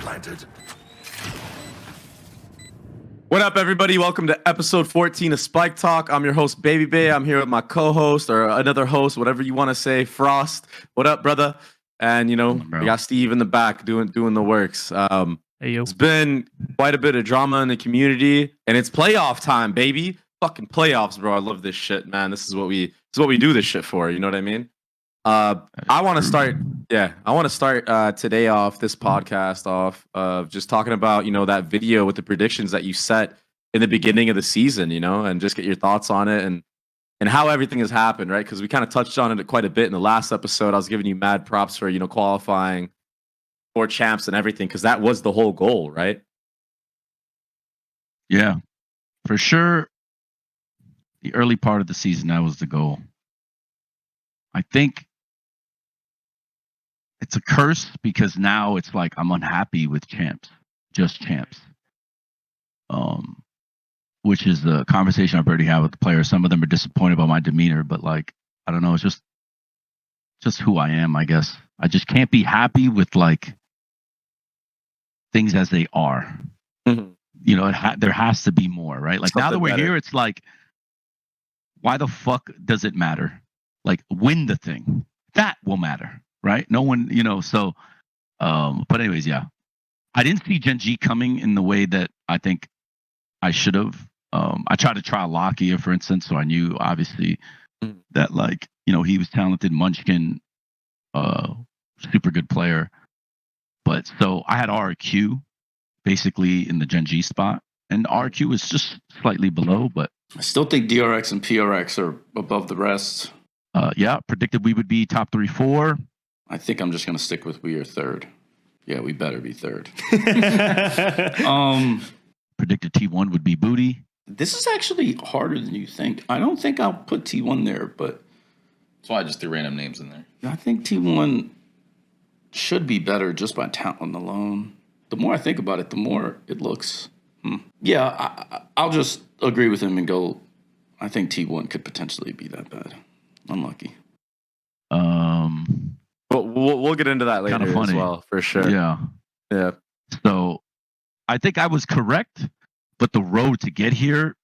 planted. What up, everybody? Welcome to episode 14 of SpikeTalk. I'm your host, Baby Bay. I'm here with my co-host or another host, whatever you want to say, Frost. What up, brother? And we got Steve in the back doing the works. Hey, yo. It's been quite a bit of drama in the community, and it's playoff time, baby. Fucking playoffs, bro. I love this shit, man. This is what we do this shit for. You know what I mean? I want to start. Yeah, I want to start today off this podcast off of just talking about that video with the predictions that you set in the beginning of the season, and just get your thoughts on it and how everything has happened, right? Because we kind of touched on it quite a bit in the last episode. I was giving you mad props for qualifying for champs and everything because that was the whole goal, right? Yeah, for sure. The early part of the season, that was the goal. I think it's a curse because now it's like I'm unhappy with champs, just champs. Which is the conversation I've already had with the players. Some of them are disappointed about my demeanor, but I don't know, it's just who I am, I guess. I just can't be happy with things as they are. Mm-hmm. There has to be more, right? Now that we're here, it's like, why the fuck does it matter? Win the thing. That will matter, right? No one, so, but anyways, yeah. I didn't see Gen G coming in the way that I think I should have. I tried to try Lakia, for instance, so I knew, obviously, that, he was talented. Munchkin, super good player. But, so, I had RQ, basically, in the Gen G spot. And RQ was just slightly below, but... I still think DRX and PRX are above the rest. Yeah, predicted we would be top 3-4. I think I'm just going to stick with we are third. Yeah, we better be third. Predicted T1 would be booty. This is actually harder than you think. I don't think I'll put T1 there, but... That's why I just threw random names in there. I think T1 should be better just by talent alone. The more I think about it, the more it looks... Yeah, I'll just agree with him and go, I think T1 could potentially be that bad. Unlucky. But we'll get into that later as well, for sure. Yeah. So I think I was correct, but the road to get here,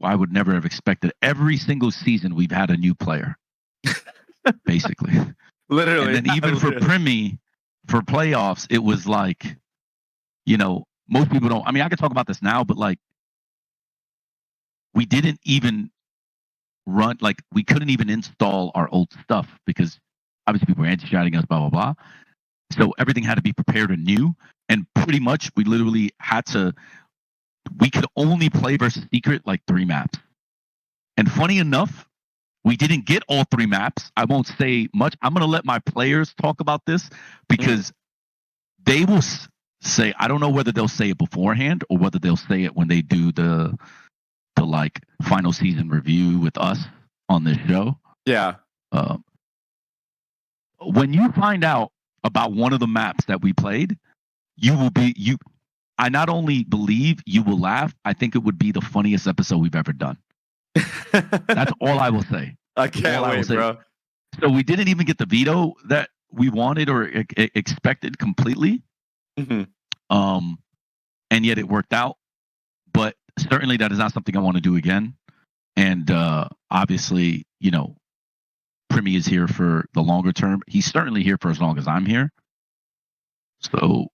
I would never have expected. Every single season we've had a new player, basically. Literally. And then even for primmie, for playoffs, it was most people don't. I mean, I could talk about this now, but we didn't even run, we couldn't even install our old stuff because obviously people were anti-shouting us, blah, blah, blah. So everything had to be prepared anew. And pretty much we literally we could only play versus Secret 3 maps. And funny enough, we didn't get all 3 maps. I won't say much. I'm going to let my players talk about this because they will say, I don't know whether they'll say it beforehand or whether they'll say it when they do the final season review with us on this show. Yeah. When you find out about one of the maps that we played, I not only believe you will laugh, I think it would be the funniest episode we've ever done. That's all I will say. I can't wait, bro. So we didn't even get the veto that we wanted or expected completely. Mm-hmm. And yet it worked out. But certainly that is not something I want to do again. And obviously, primmie is here for the longer term. He's certainly here for as long as I'm here. So,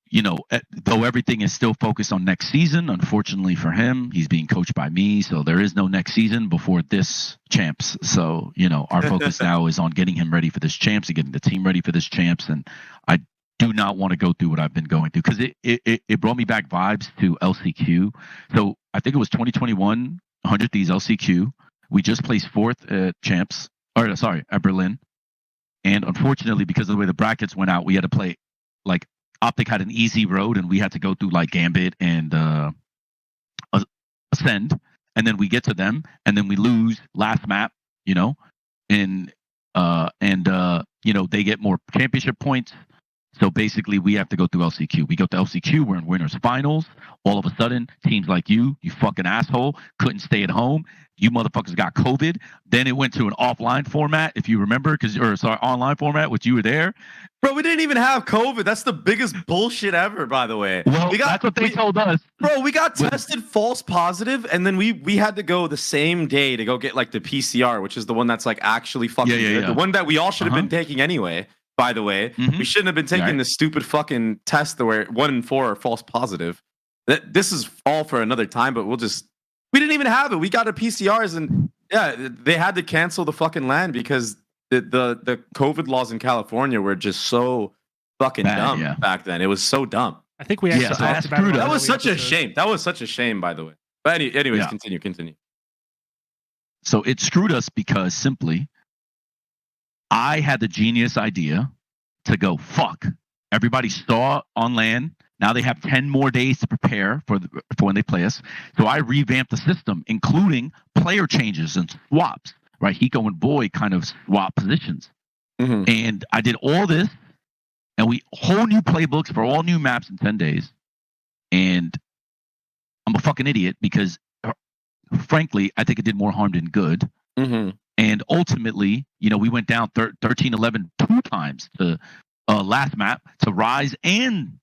though everything is still focused on next season, unfortunately for him, he's being coached by me. So there is no next season before this champs. So, our focus now is on getting him ready for this champs and getting the team ready for this champs. And I do not want to go through what I've been going through because it brought me back vibes to LCQ. So I think it was 2021, 100 Thieves LCQ. We just placed 4th at champs, at Berlin. And unfortunately, because of the way the brackets went out, we had to play Optic had an easy road and we had to go through Gambit and Ascend. And then we get to them and then we lose last map, and they get more championship points. So basically, we have to go through LCQ. We go to LCQ. We're in winners finals. All of a sudden, teams like you fucking asshole, couldn't stay at home. You motherfuckers got COVID. Then it went to an offline format, if you remember, online format, which you were there. Bro, we didn't even have COVID. That's the biggest bullshit ever, by the way. Well, that's what they told us. Bro, we got tested false positive, and then we had to go the same day to go get like the PCR, which is the one that's like actually fucking good. The one that we all should have been taking anyway. By the way, we shouldn't have been taking this stupid fucking test where 1 in 4 are false positive. This is all for another time, but we didn't even have it. We got a PCRs, and yeah, they had to cancel the fucking land because the COVID laws in California were just so fucking dumb back then. It was so dumb. I think we actually talked about it. That was such a shame. That was such a shame, by the way. But anyways, continue. So it screwed us because simply, I had the genius idea to go, fuck. Everybody saw on LAN. Now they have 10 more days to prepare for when they play us. So I revamped the system, including player changes and swaps. Right, Hiko and Boy kind of swap positions. And I did all this, and we whole new playbooks for all new maps in 10 days. And I'm a fucking idiot because, frankly, I think it did more harm than good. And ultimately, we went down 13-11 2 times to last map to Rise and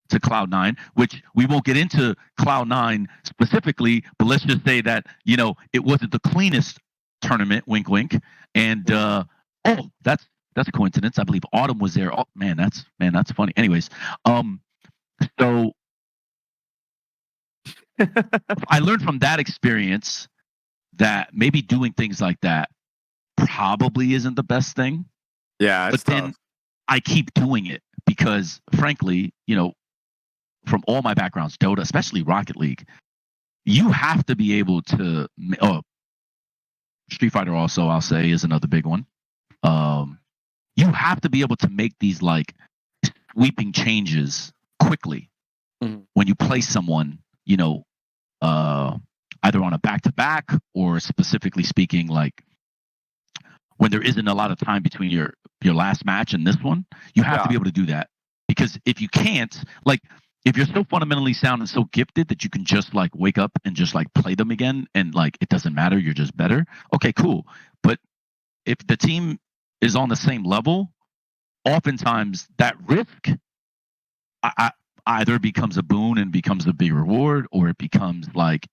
to Cloud9, which we won't get into Cloud9 specifically, but let's just say that, it wasn't the cleanest tournament, wink, wink. And that's a coincidence. I believe Autumn was there. Oh man, that's funny. Anyways, so I learned from that experience that maybe doing things like that probably isn't the best thing. Yeah, but then I keep doing it because, frankly, from all my backgrounds, Dota, especially Rocket League, you have to be able to. Street Fighter also, I'll say, is another big one. You have to be able to make these like sweeping changes quickly when you play someone, either on a back-to-back or specifically speaking, like when there isn't a lot of time between your last match and this one, you have to be able to do that. Because if you can't, like, if you're so fundamentally sound and so gifted that you can just like wake up and just like play them again and like it doesn't matter, you're just better. Okay, cool. But if the team is on the same level, oftentimes that risk either becomes a boon and becomes a big reward, or it becomes like,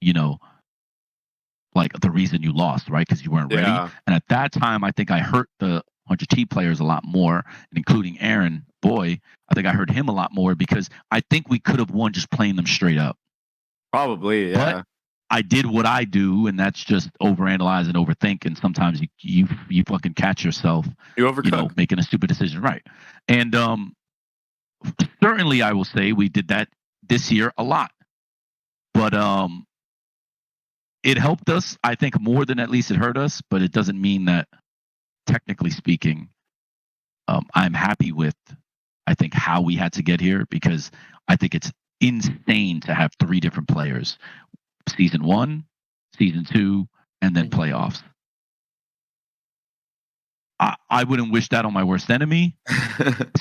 like the reason you lost, right? Because you weren't ready. And at that time, I think I hurt the 100T players a lot more, including Aaron Boy. I think I hurt him a lot more because I think we could have won just playing them straight up. Probably, yeah. But I did what I do, and that's just overanalyze and overthink. And sometimes you fucking catch yourself, making a stupid decision, right? And certainly, I will say we did that this year a lot, but it helped us, I think, more than at least it hurt us. But it doesn't mean that, technically speaking, I'm happy with, I think, how we had to get here, because I think it's insane to have 3 different players: season 1, season 2, and then playoffs. I wouldn't wish that on my worst enemy.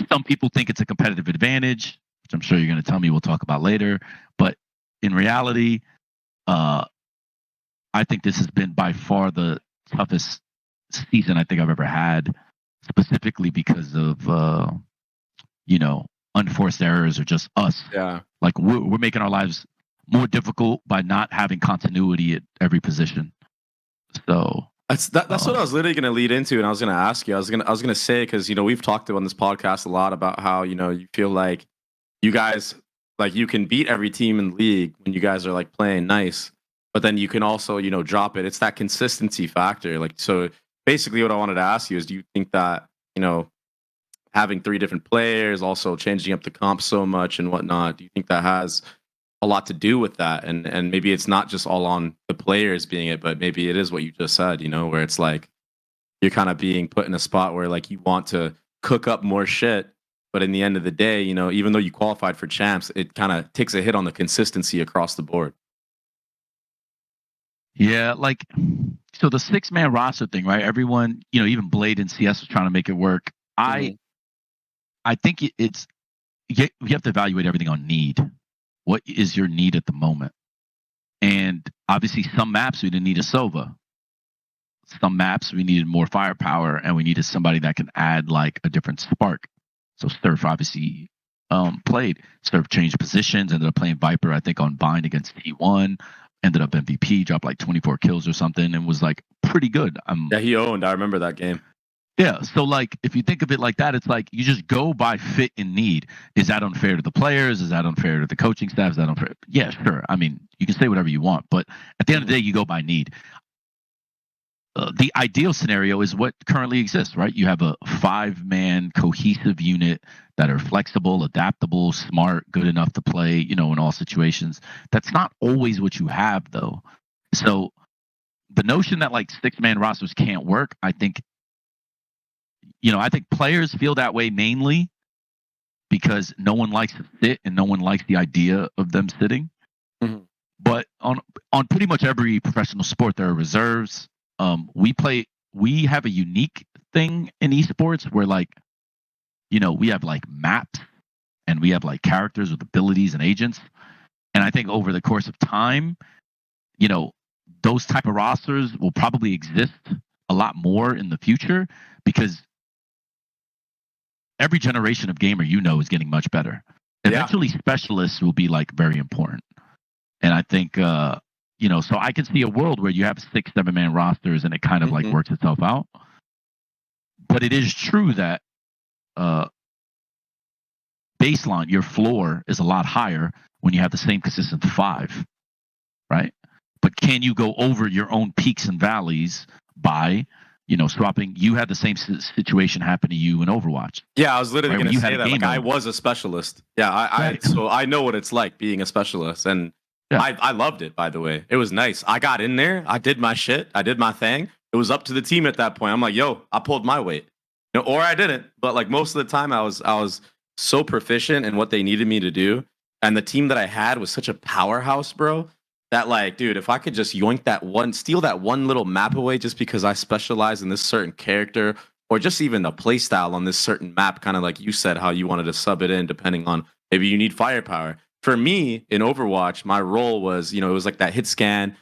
Some people think it's a competitive advantage, which I'm sure you're going to tell me we'll talk about later. But in reality, I think this has been by far the toughest season I think I've ever had, specifically because of, unforced errors or just us. Yeah. Like we're making our lives more difficult by not having continuity at every position. So that's what I was literally going to lead into, and I was going to ask you. I was going to say, because we've talked on this podcast a lot about how you feel like you guys, like, you can beat every team in the league when you guys are like playing nice, but then you can also drop it. It's that consistency factor. Like, so basically, what I wanted to ask you is, do you think that having 3 different players, also changing up the comp so much and whatnot, do you think that has a lot to do with that? And maybe it's not just all on the players being it, but maybe it is what you just said, where it's like you're kind of being put in a spot where like you want to cook up more shit, but in the end of the day, even though you qualified for champs, it kind of takes a hit on the consistency across the board. Yeah, like, so the 6-man roster thing, right? Everyone, even Blade and CS was trying to make it work. I think it's you have to evaluate everything on need. What is your need at the moment? And obviously, some maps we didn't need a Sova. Some maps we needed more firepower, and we needed somebody that can add like a different spark. So Surf obviously played. Surf changed positions, ended up playing Viper, I think, on Bind against T1. Ended up MVP, dropped like 24 kills or something, and was like pretty good. Yeah, he owned. I remember that game. Yeah, so like if you think of it like that, it's like you just go by fit and need. Is that unfair to the players? Is that unfair to the coaching staff? Is that unfair? Yeah, sure. I mean, you can say whatever you want, but at the end of the day, you go by need. The ideal scenario is what currently exists, right? You have a 5-man cohesive unit that are flexible, adaptable, smart, good enough to play, you know, in all situations. That's not always what you have, though. So the notion that like 6-man rosters can't work, I think, you know, I think players feel that way mainly because no one likes to sit and no one likes the idea of them sitting. Mm-hmm. But on pretty much every professional sport, there are reserves. We have a unique thing in esports where like, you know, we have like maps and we have like characters with abilities and agents. And I think over the course of time, you know, those type of rosters will probably exist a lot more in the future because every generation of gamer, you know, is getting much better. Eventually specialists will be like very important. And I think, you know, so I can see a world where you have 6-7-man rosters and it kind of like works itself out. But it is true that baseline, your floor is a lot higher when you have the same consistent 5, right? But can you go over your own peaks and valleys by, you know, swapping? You had the same situation happen to you in Overwatch. Yeah, I was literally right? going to say that. Like, I was a specialist. Yeah, so I know what it's like being a specialist, and I loved it. By the way, it was nice. I got in there. I did my shit. I did my thing. It was up to the team at that point. I'm like, yo, I pulled my weight, you know, or I didn't. But like most of the time, I was so proficient in what they needed me to do, and the team that I had was such a powerhouse, bro. That like, dude, if I could just steal that one little map away just because I specialize in this certain character, or just even a play style on this certain map, kind of like you said, how you wanted to sub it in, depending on maybe you need firepower. For me in Overwatch, my role was, you know, it was like that hit scan,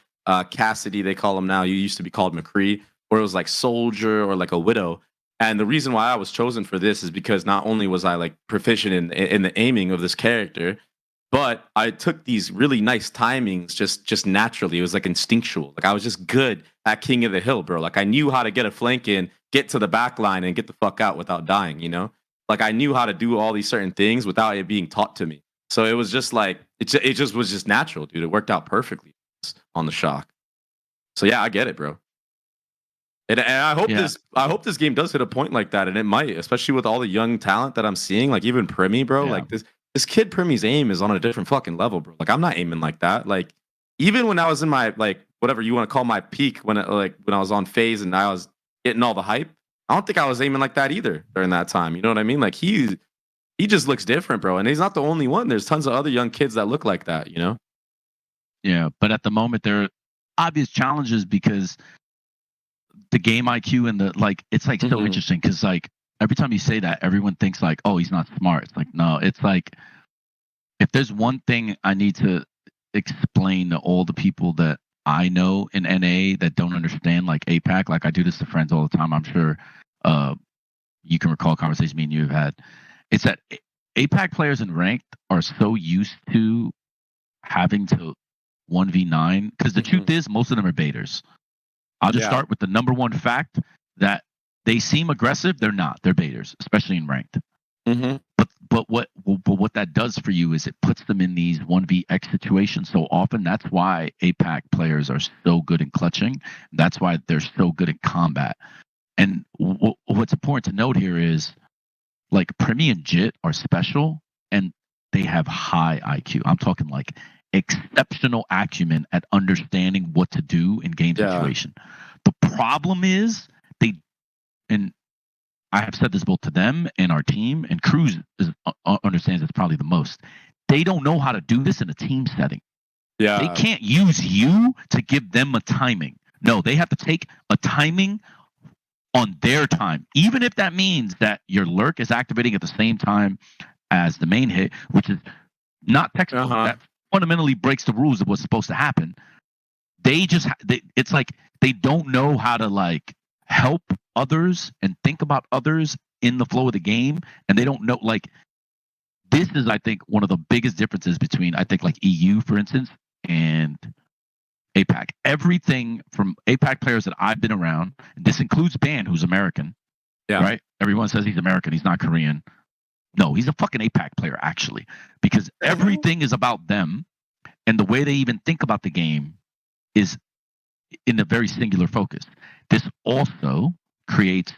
Cassidy, they call him now. You used to be called McCree, or it was like soldier or like a widow. And the reason why I was chosen for this is because not only was I like proficient in the aiming of this character, but I took these really nice timings just naturally. It was like instinctual. Like I was just good at King of the Hill, bro. Like I knew how to get a flank in, get to the back line, and get the fuck out without dying, you know? Like I knew how to do all these certain things without it being taught to me. So it was just like, it just was just natural, dude. It worked out perfectly on the shock. So yeah, I get it, bro. And I hope this game does hit a point like that, and it might, especially with all the young talent that I'm seeing, like even primmie, bro. Yeah. Like this kid primmie's aim is on a different fucking level, bro. Like I'm not aiming like that. Like even when I was in my like whatever you want to call my peak, when I was on phase and I was getting all the hype, I don't think I was aiming like that either during that time. You know what I mean? Like he just looks different, bro. And he's not the only one. There's tons of other young kids that look like that, you know? Yeah, but at the moment there are obvious challenges because the game IQ and the like, it's like so interesting because like every time you say that, everyone thinks like, oh, he's not smart. It's like, no, it's like if there's one thing I need to explain to all the people that I know in NA that don't understand like APAC, like I do this to friends all the time. I'm sure you can recall conversations me and you have had. It's that APAC players in ranked are so used to having to 1v9 because the truth is most of them are baiters. I'll just start with the number one fact that they seem aggressive. They're not. They're baiters, especially in ranked. But what that does for you is it puts them in these 1vx situations so often. That's why APAC players are so good in clutching. That's why they're so good at combat. And what's important to note here is like primmie and Jit are special and they have high IQ. I'm talking like exceptional acumen at understanding what to do in game situation. The problem is and I have said this both to them and our team, and Cruz understands this probably the most. They don't know how to do this in a team setting. Yeah, they can't use you to give them a timing. No, they have to take a timing on their time, even if that means that your lurk is activating at the same time as the main hit, which is not textbook. Uh-huh. That fundamentally breaks the rules of what's supposed to happen. They just it's like they don't know how to like help others and think about others in the flow of the game, and they don't know like this is I think one of the biggest differences between I think like EU for instance and APAC. Everything from APAC players that I've been around, and this includes Ban, who's American. Yeah. Right? Everyone says he's American, he's not Korean. No, he's a fucking APAC player actually, because everything is about them, and the way they even think about the game is in a very singular focus. This also creates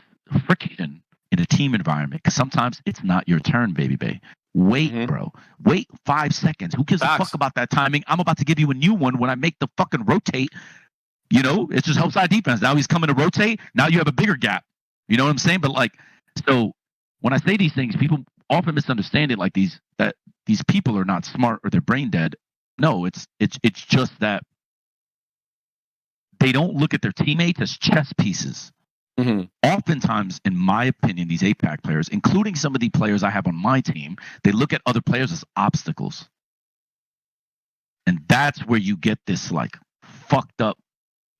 friction in a team environment because sometimes it's not your turn, baby bay. Wait, bro. Wait 5 seconds. Who gives a fuck about that timing? I'm about to give you a new one when I make the fucking rotate. You know, it just helps our defense. Now he's coming to rotate. Now you have a bigger gap. You know what I'm saying? But like, so when I say these things, people often misunderstand it like these people are not smart or they're brain dead. No, it's just that they don't look at their teammates as chess pieces. Oftentimes, in my opinion, these APAC players, including some of the players I have on my team, they look at other players as obstacles. And that's where you get this like fucked up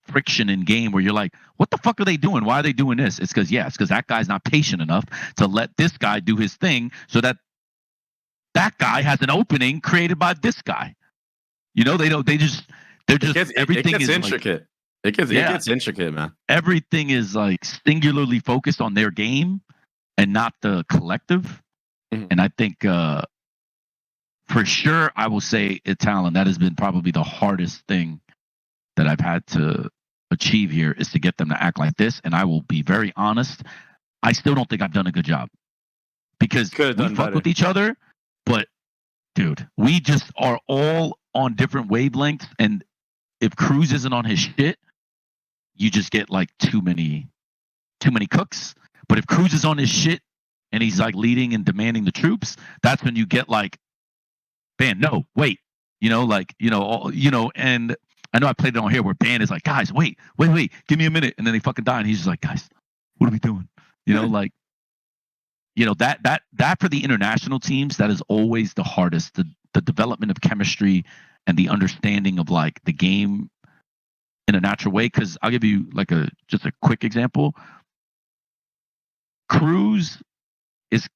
friction in game where you're like, what the fuck are they doing? Why are they doing this? It's because that guy's not patient enough to let this guy do his thing so that guy has an opening created by this guy. You know, everything it gets is intricate. Like, it gets intricate, man. Everything is like singularly focused on their game and not the collective. And I think for sure, I will say at Talon, that has been probably the hardest thing that I've had to achieve here is to get them to act like this. And I will be very honest, I still don't think I've done a good job because we fuck with each other, but dude, we just are all on different wavelengths. And if Cruz isn't on his shit, you just get like too many cooks. But if Cruz is on his shit and he's like leading and demanding the troops, that's when you get like, Ban, no, wait, and I know I played it on here where Ban is like, guys, wait, give me a minute. And then they fucking die. And he's just like, guys, what are we doing? That for the international teams, that is always the hardest, the development of chemistry and the understanding of like the game in a natural way. Cause I'll give you like just a quick example. Cruz is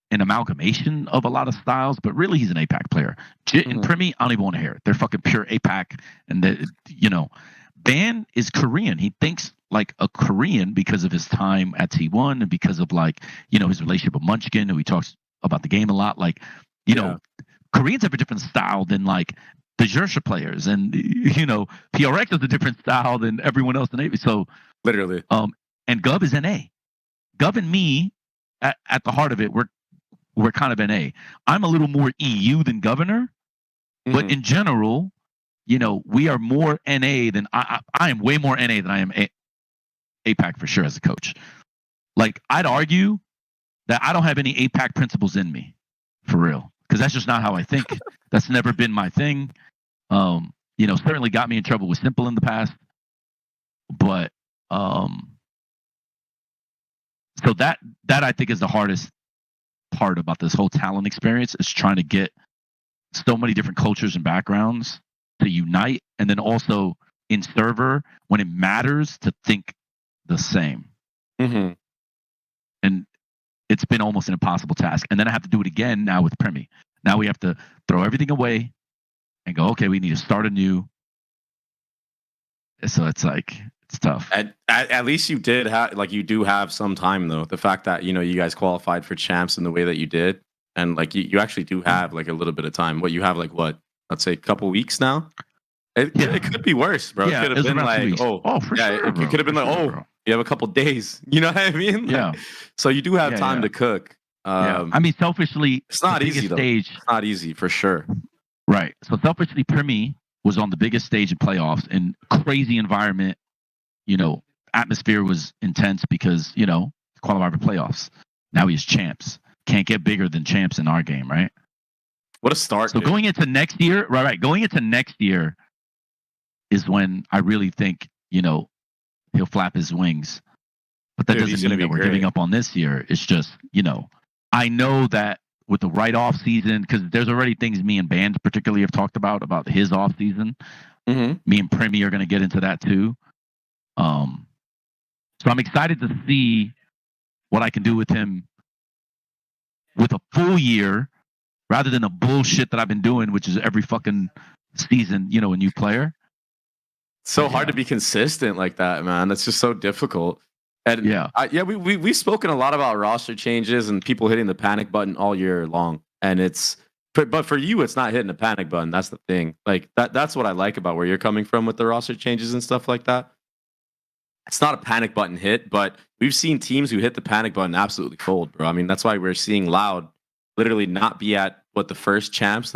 an amalgamation of a lot of styles, but really he's an APAC player. Jit and primmie, I don't even want to hear it. They're fucking pure APAC. And Ban is Korean. He thinks like a Korean because of his time at T1 and because of like, his relationship with Munchkin, who he talks about the game a lot. Like, Koreans have a different style than like the Jersha players, and PRX has a different style than everyone else in Navy. So literally, and Gov is NA. Gov and me, at the heart of it, we're kind of NA. I'm a little more EU than Governor, but in general, we are more NA than I am way more NA than I am APAC for sure as a coach. Like I'd argue that I don't have any APAC principles in me, for real, because that's just not how I think. That's never been my thing. Certainly got me in trouble with Simple in the past, but so that I think is the hardest part about this whole Talon experience is trying to get so many different cultures and backgrounds to unite, and then also in server when it matters to think the same. And it's been almost an impossible task. And then I have to do it again now with primmie. Now we have to throw everything away and go, okay, we need to start anew. So it's like, it's tough. At least you did have, like, you do have some time though. The fact that, you guys qualified for champs in the way that you did. And like, you actually do have like a little bit of time. What you have like, let's say a couple weeks now. It could be worse, bro. Yeah, it could have been like, for sure, it could have been like, bro. You have a couple days. You know what I mean? Yeah. So you do have time to cook. I mean, selfishly, it's not easy though. Stage, it's not easy for sure. Right. So selfishly, primmie was on the biggest stage in playoffs in crazy environment. Atmosphere was intense because, qualified for playoffs. Now he's champs. Can't get bigger than champs in our game, right? What a start. So dude. Going into next year, right. Going into next year is when I really think, he'll flap his wings. But that doesn't mean that we're giving up on this year. It's just, I know that with the right off season, because there's already things me and Band particularly have talked about his off season. Mm-hmm. Me and Primmie are going to get into that too. So I'm excited to see what I can do with him with a full year, rather than the bullshit that I've been doing, which is every fucking season, you know, a new player. So hard to be consistent like that, man. That's just so difficult. And we've spoken a lot about roster changes and people hitting the panic button all year long. And but for you, it's not hitting the panic button. That's the thing. Like that's what I like about where you're coming from with the roster changes and stuff like that. It's not a panic button hit, but we've seen teams who hit the panic button absolutely fold, bro. I mean, that's why we're seeing Loud literally not be at the first champs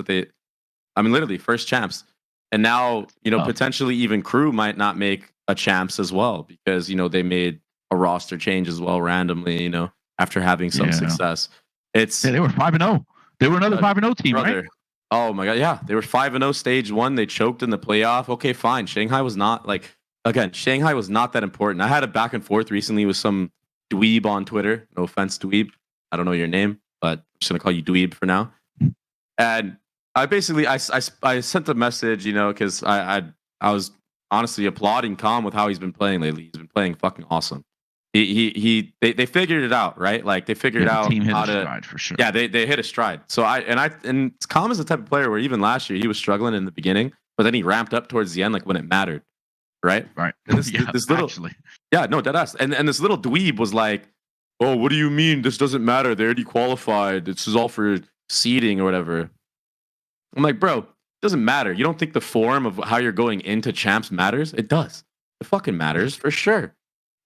literally first champs. And now, potentially even Crew might not make a champs as well because, they made a roster change as well randomly, after having some success. They were 5-0. They were another 5-0 team, brother. Right? Oh my God. Yeah. They were 5-0 stage 1. They choked in the playoff. Okay, fine. Shanghai was not Shanghai was not that important. I had a back and forth recently with some dweeb on Twitter. No offense, dweeb. I don't know your name, but I'm just going to call you dweeb for now. And I basically, I sent a message, because I was honestly applauding Calm with how he's been playing lately. He's been playing fucking awesome. They figured it out, right? Like they figured out team hit how a to stride for sure. Yeah, they hit a stride. So and Calm is the type of player where even last year he was struggling in the beginning, but then he ramped up towards the end, like when it mattered, right? Right. And this little actually. Yeah, no, deadass. And this little dweeb was like, "Oh, what do you mean? This doesn't matter. They already qualified. This is all for seeding or whatever." I'm like, bro, it doesn't matter. You don't think the form of how you're going into champs matters? It does. It fucking matters for sure.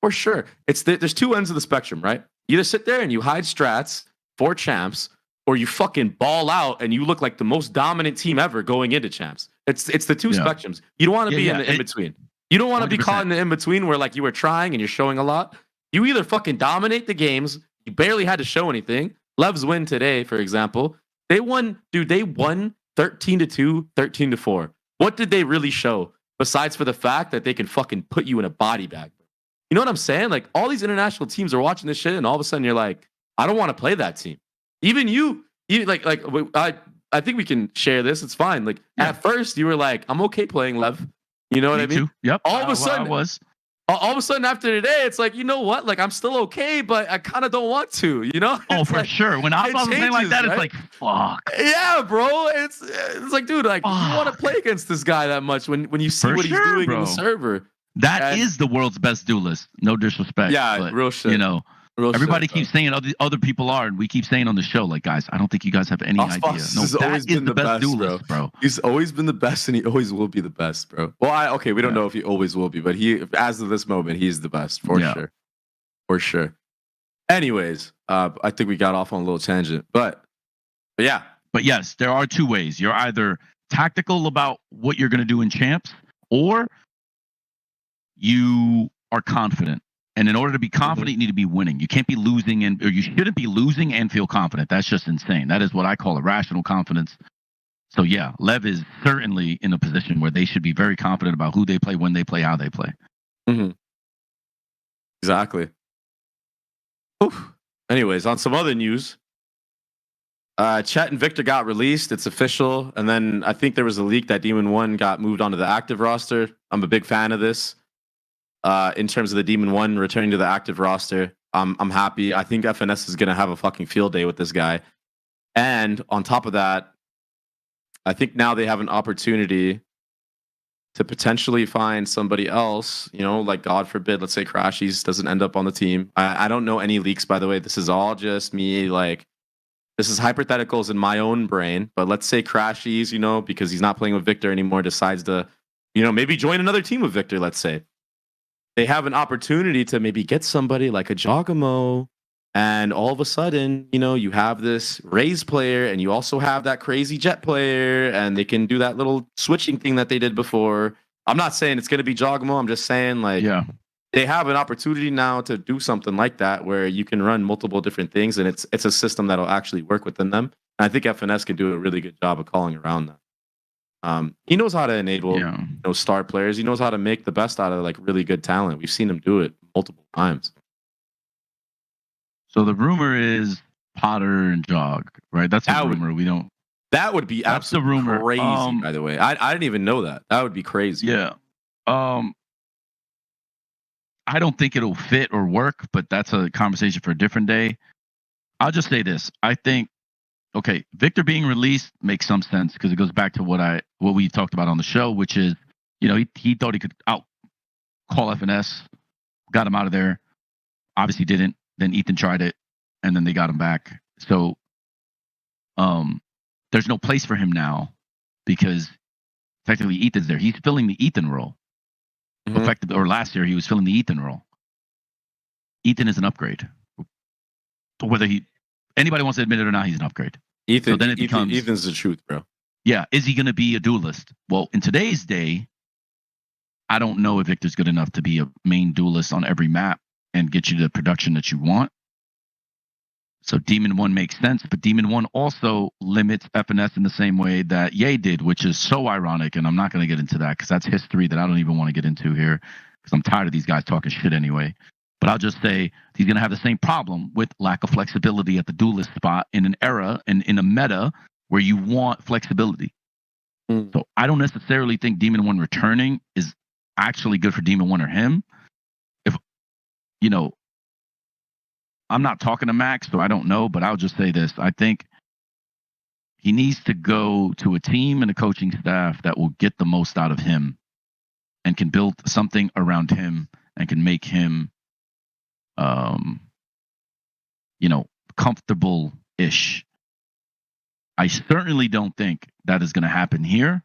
For sure. There's two ends of the spectrum, right? You either sit there and you hide strats for champs, or you fucking ball out and you look like the most dominant team ever going into champs. It's the two spectrums. You don't want to be in the in-between. You don't want to be caught in the in-between where like you were trying and you're showing a lot. You either fucking dominate the games, you barely had to show anything. Levs win today, for example. They won 13-2, 13-4. What did they really show besides for the fact that they can fucking put you in a body bag? You know what I'm saying? Like all these international teams are watching this shit, and all of a sudden you're like, I don't want to play that team. Even I think we can share this. It's fine. Like at first you were like, I'm okay playing Lev. You know what I mean? Too. Yep. All of a sudden, all of a sudden after today, it's like, you know what? Like I'm still okay, but I kind of don't want to. You know? Oh, for like, sure. When I'm playing like that, right? It's like, fuck. Yeah, bro. It's like, dude, like you want to play against this guy that much when you see what he's doing in the server. That is the world's best duelist. No disrespect. Yeah, but, real shit. Everybody keeps saying other people are, and we keep saying on the show, like, guys, I don't think you guys have any idea. No, that is the best duelist, bro. He's always been the best, and he always will be the best, bro. Well, we don't know if he always will be, but as of this moment, he's the best for sure, for sure. Anyways, I think we got off on a little tangent, but yeah. But yes, there are two ways. You're either tactical about what you're going to do in champs, or you are confident. And in order to be confident, you need to be winning. You can't be losing, or you shouldn't be losing and feel confident. That's just insane. That is what I call irrational confidence. So yeah, Lev is certainly in a position where they should be very confident about who they play, when they play, how they play. Mm-hmm. Exactly. Oof. Anyways, on some other news, Chet and Victor got released. It's official. And then I think there was a leak that Demon 1 got moved onto the active roster. I'm a big fan of this. In terms of the Demon 1 returning to the active roster, I'm happy. I think FNS is going to have a fucking field day with this guy. And on top of that, I think now they have an opportunity to potentially find somebody else, like God forbid, let's say Crashies doesn't end up on the team. I don't know any leaks, by the way. This is all just me, this is hypotheticals in my own brain. But let's say Crashies, because he's not playing with Victor anymore, decides to, maybe join another team with Victor, let's say. They have an opportunity to maybe get somebody like a Jogamo, and all of a sudden, you have this Raze player, and you also have that crazy Jet player, and they can do that little switching thing that they did before. I'm not saying it's going to be Jogamo. I'm just saying, they have an opportunity now to do something like that, where you can run multiple different things, and it's a system that'll actually work within them. And I think FNS can do a really good job of calling around that. He knows how to enable star players. He knows how to make the best out of really good talent. We've seen him do it multiple times. So the rumor is Potter and Jog, right? That's a That would- rumor. We don't. That would be That's the absolutely rumor. crazy, by the way. I didn't even know that. That would be crazy. Yeah. I don't think it'll fit or work, but that's a conversation for a different day. I'll just say this. I think, okay, Victor being released makes some sense because it goes back to what we talked about on the show, which is, he thought he could out call FNS, got him out of there. Obviously didn't. Then Ethan tried it, and then they got him back. So there's no place for him now because technically Ethan's there. He's filling the Ethan role. Mhm. Or last year he was filling the Ethan role. Ethan is an upgrade. Whether anybody wants to admit it or not, he's an upgrade. Ethan, So then it becomes, Ethan's the truth, bro. yeah, is he going to be a duelist? Well, in today's day, I don't know if Victor's good enough to be a main duelist on every map and get you the production that you want. So Demon 1 makes sense, but Demon 1 also limits FNS in the same way that Ye did, which is so ironic, and I'm not going to get into that because that's history that I don't even want to get into here because I'm tired of these guys talking shit anyway. But I'll just say he's going to have the same problem with lack of flexibility at the duelist spot in an era and in a meta where you want flexibility. Mm. So I don't necessarily think Demon 1 returning is actually good for Demon 1 or him. If, I'm not talking to Max, so I don't know, but I'll just say this. I think he needs to go to a team and a coaching staff that will get the most out of him and can build something around him and can make him, comfortable-ish. I certainly don't think that is going to happen here,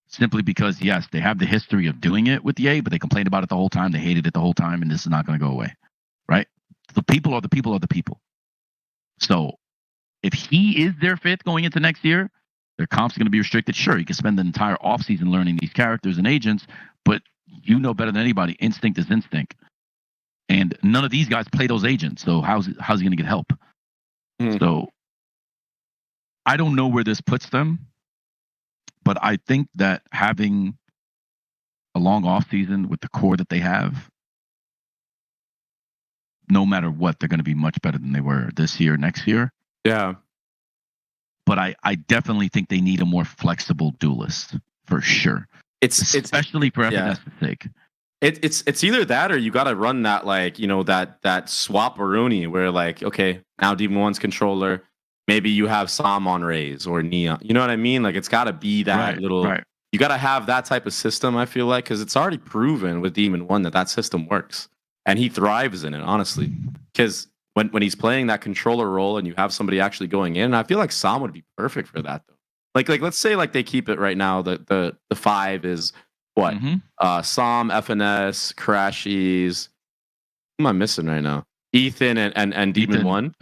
simply because, yes, they have the history of doing it with Ye, but they complained about it the whole time. They hated it the whole time, and this is not going to go away, right? The people are the people are the people. So if he is their fifth going into next year, their comp's going to be restricted. Sure, he can spend the entire offseason learning these characters and agents, but you know better than anybody, instinct is instinct. And none of these guys play those agents, so how's he going to get help? So I don't know where this puts them, but I think that having a long offseason with the core that they have, no matter what, they're going to be much better than they were this year, next year. Yeah. But I definitely think they need a more flexible duelist for sure. Especially for FNS's sake. It's either that or you got to run that that swap Aruni where okay, now Demon 1's controller, maybe you have Sam on Rays or Neon. You know what I mean? Like it's got to be that you got to have that type of system, I feel like, because it's already proven with Demon 1 that system works. And he thrives in it, honestly. Because when he's playing that controller role and you have somebody actually going in, I feel like Sam would be perfect for that, though. Like let's say they keep it right now. The 5 is what? Sam, FNS, Crashies. Who am I missing right now? Ethan and Demon 1.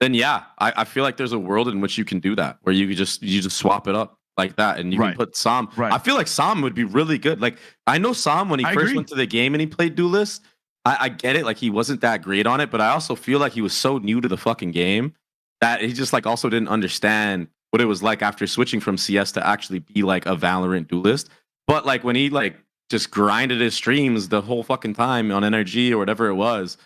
Then I feel like there's a world in which you can do that, where you just swap it up like that, and you can put Sam. I feel like Sam would be really good. Like I know Sam when he first went to the game and he played Duelist. I get it, like he wasn't that great on it, but I also feel like he was so new to the fucking game that he just also didn't understand what it was like after switching from CS to actually be like a Valorant Duelist. But when he just grinded his streams the whole fucking time on NRG or whatever it was,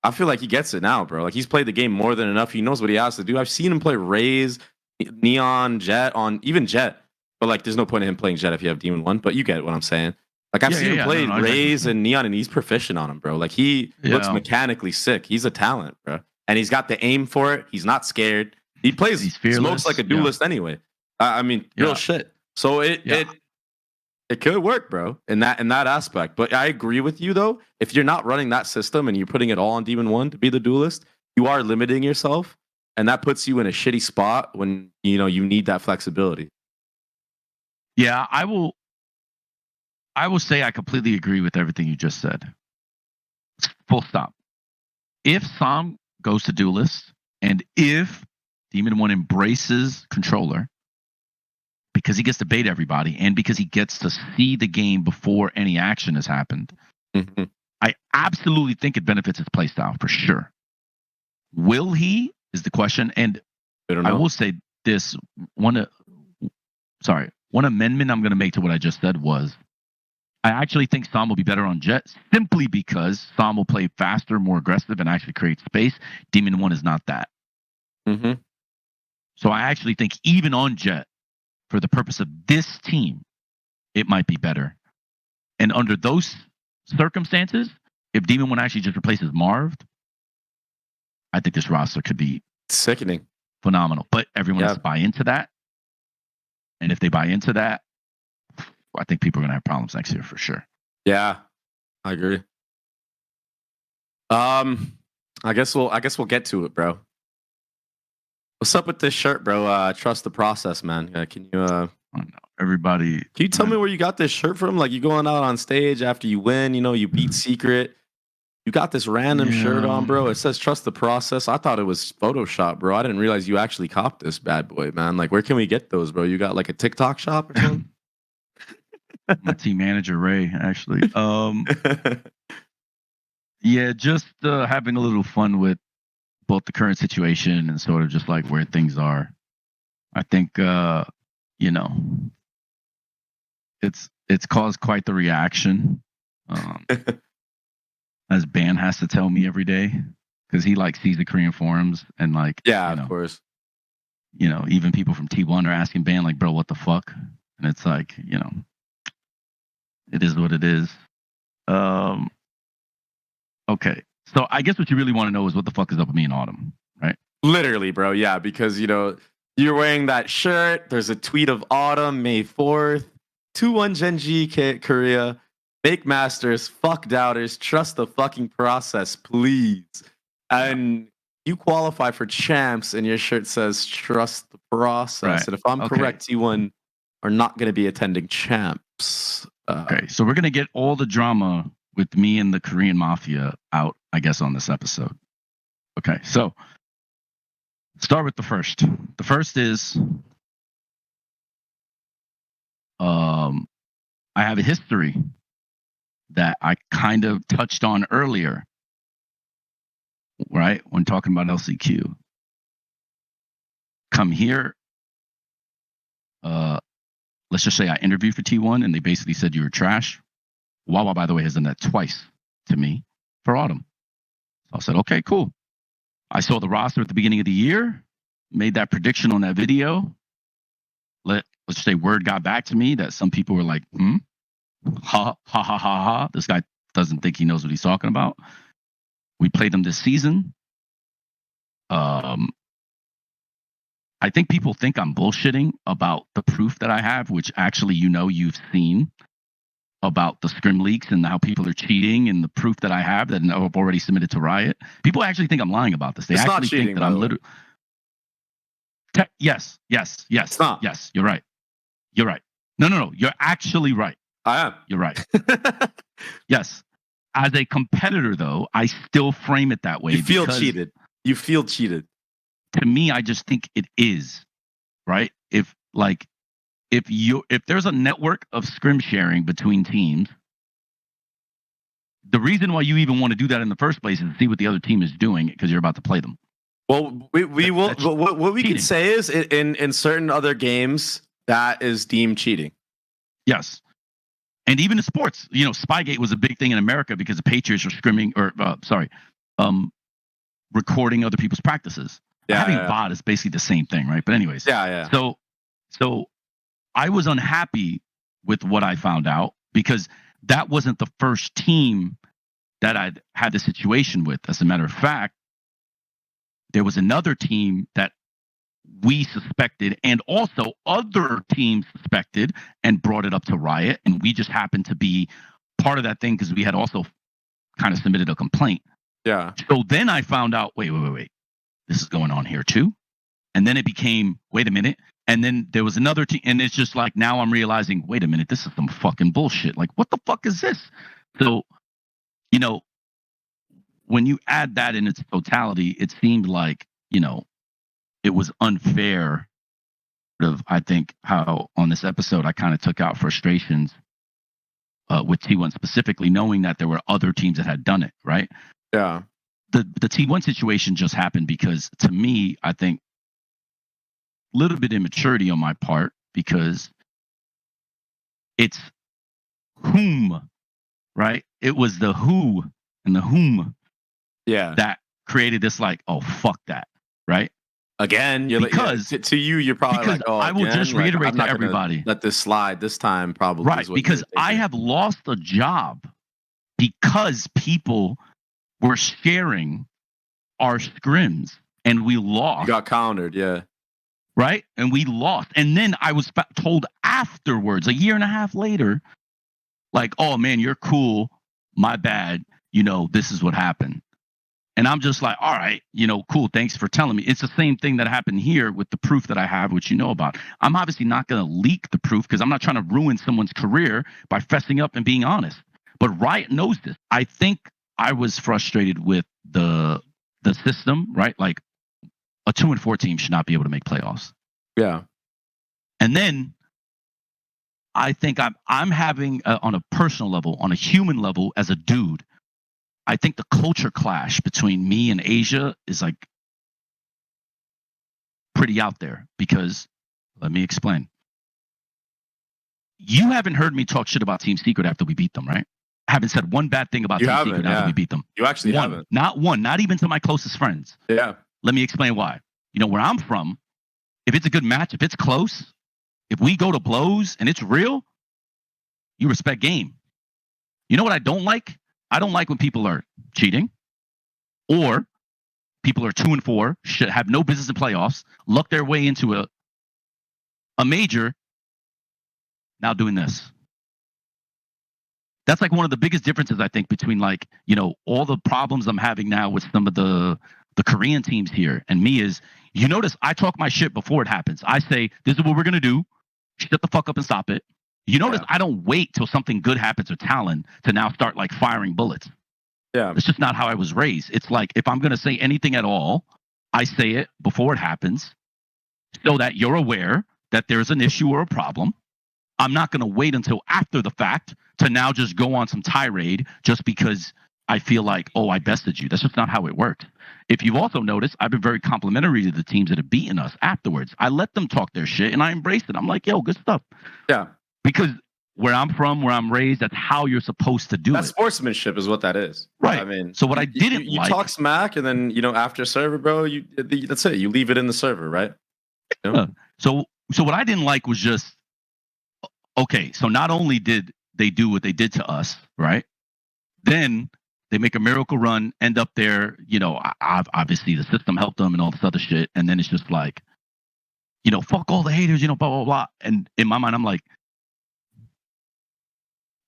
I feel like he gets it now, bro. Like he's played the game more than enough. He knows what he has to do. I've seen him play Raze, Neon, Jet even Jet. But there's no point in him playing Jet if you have Demon 1. But you get what I'm saying. I've seen him play Raze and Neon, and he's proficient on him, bro. Like he looks mechanically sick. He's a talent, bro. And he's got the aim for it. He's not scared. He plays smokes like a duelist anyway. I mean, real shit. So it could work, bro, in that aspect. But I agree with you though. If you're not running that system and you're putting it all on Demon 1 to be the duelist, you are limiting yourself, and that puts you in a shitty spot when you need that flexibility. Yeah, I will say I completely agree with everything you just said. Full stop. If Sam goes to duelist, and if Demon 1 embraces controller, because he gets to bait everybody and because he gets to see the game before any action has happened, I absolutely think it benefits his playstyle for sure. Will he is the question. And I will say this, one amendment I'm going to make to what I just said was, I actually think Sam will be better on Jet simply because Sam will play faster, more aggressive, and actually create space. Demon 1 is not that. Mm-hmm. So I actually think even on Jet, for the purpose of this team, it might be better. And under those circumstances, if Demon 1 actually just replaces Marv, I think this roster could be Sickening. phenomenal. But everyone has to buy into that. And if they buy into that, I think people are going to have problems next year for sure. Yeah, I agree. I guess we'll get to it, bro. What's up with this shirt, bro? Trust the process, man. Can you I don't know. Everybody, can you tell me where you got this shirt from? Like, you going out on stage after you win, you beat Secret. You got this random shirt on, bro. It says trust the process. I thought it was Photoshop, bro. I didn't realize you actually copped this bad boy, man. Like, where can we get those, bro? You got like a TikTok shop or something? my team manager Ray, actually. Yeah, just having a little fun with both the current situation and sort of just like where things are. I think it's caused quite the reaction. As Ban has to tell me every day because he like sees the Korean forums and like of course. Even people from T1 are asking Ban like, bro, what the fuck? And it's like, it is what it is. Okay. So I guess what you really want to know is what the fuck is up with me in Autumn, right? Literally, bro. Yeah, because you're wearing that shirt. There's a tweet of Autumn, May 4th. 2-1 Gen G Korea. Make masters, fuck doubters, trust the fucking process, please. And you qualify for champs, and your shirt says trust the process. Right. And if I'm correct, T1 are not going to be attending champs. Okay, so we're going to get all the drama with me and the Korean Mafia out, I guess, on this episode. Okay, so start with the first. The first is I have a history that I kind of touched on earlier, right? When talking about LCQ. Come here. Let's just say I interviewed for T1 and they basically said you were trash. Wawa, by the way, has done that twice to me for Autumn. So I said, okay, cool. I saw the roster at the beginning of the year, made that prediction on that video. Let's just say word got back to me that some people were like, ha, ha, ha, ha, ha. This guy doesn't think he knows what he's talking about. We played them this season. I think people think I'm bullshitting about the proof that I have, which actually, you've seen about the scrim leaks and how people are cheating and the proof that I have that I've already submitted to Riot. People actually think I'm lying about this. They actually think that I'm literally. Yes. It's not. Yes, you're right. You're right. No. You're actually right. I am. You're right. Yes. As a competitor, though, I still frame it that way. You feel cheated. You feel cheated. To me, I just think it is, right? If there's a network of scrim sharing between teams, the reason why you even want to do that in the first place is to see what the other team is doing because you're about to play them. Well, we will. What we can say is in certain other games that is deemed cheating. Yes. And even in sports, Spygate was a big thing in America because the Patriots were scrimming recording other people's practices. Having a bot is basically the same thing, right? But anyways. Yeah. So I was unhappy with what I found out because that wasn't the first team that I'd had the situation with. As a matter of fact, there was another team that we suspected and also other teams suspected and brought it up to Riot. And we just happened to be part of that thing because we had also kind of submitted a complaint. Yeah. So then I found out, wait. This is going on here too. And then it became, wait a minute. And then there was another team. And it's just like, now I'm realizing, wait a minute, this is some fucking bullshit. Like, what the fuck is this? So, when you add that in its totality, it seemed like, it was unfair. I think how on this episode, I kind of took out frustrations with T1 specifically, knowing that there were other teams that had done it, right? Yeah. The T1 situation just happened because, to me, I think a little bit immaturity on my part because it's whom, right? It was the who and the whom Yeah. that created this like, oh, fuck that, right? Again, you're Because- to you, you're probably because like, oh, I will again? just Like, reiterate I'm to not gonna everybody. let this slide this time, probably. Right, is what because you're I thinking. have lost a job because people were sharing our scrims and we You lost, got countered, yeah. right? And we lost. And then I was told afterwards, a year and a half later, like, oh man, you're cool. My bad. You know, this is what happened. And I'm just like, all right, you know, cool. Thanks for telling me. It's the same thing that happened here with the proof that I have, which you know about. I'm obviously not going to leak the proof because I'm not trying to ruin someone's career by fessing up and being honest. But Riot knows this. I think I was frustrated with the system, right? Like a 2-4 team should not be able to make playoffs. Yeah. And then I think I'm having on a personal level, on a human level, as a dude, I think the culture clash between me and Asia is like pretty out there because let me explain. You haven't heard me talk shit about Team Secret after we beat them, right? I haven't said one bad thing about You Team haven't, Secret after yeah. we beat them. You actually One, haven't. not one, not even to my closest friends. Yeah. Let me explain why. You know, where I'm from, if it's a good match, if it's close, if we go to blows and it's real, you respect game. You know what I don't like? I don't like when people are cheating or people are 2-4, should have no business in playoffs, luck their way into a major, now doing this. That's like one of the biggest differences, I think, between like, you know, all the problems I'm having now with some of the Korean teams here and me is, you notice I talk my shit before it happens. I say, this is what we're going to do. Shut the fuck up and stop it. You notice I don't wait till something good happens with Talon to now start like firing bullets. Yeah. It's just not how I was raised. It's like, if I'm going to say anything at all, I say it before it happens so that you're aware that there's an issue or a problem. I'm not going to wait until after the fact to now just go on some tirade just because I feel like, oh, I bested you. That's just not how it works. If you've also noticed, I've been very complimentary to the teams that have beaten us afterwards. I let them talk their shit and I embraced it. I'm like, yo, good stuff. Yeah. Because where I'm from, where I'm raised, that's how you're supposed to do That's it. sportsmanship is what that is. Right. I mean, so what I didn't you like, talk smack and then, you know, after server, bro, that's it. You leave it in the server, right? You know? So what I didn't like was just, okay, so not only did they do what they did to us, right? Then they make a miracle run, end up there, you know, obviously the system helped them and all this other shit. And then it's just like, you know, fuck all the haters, you know, blah, blah, blah. And in my mind, I'm like,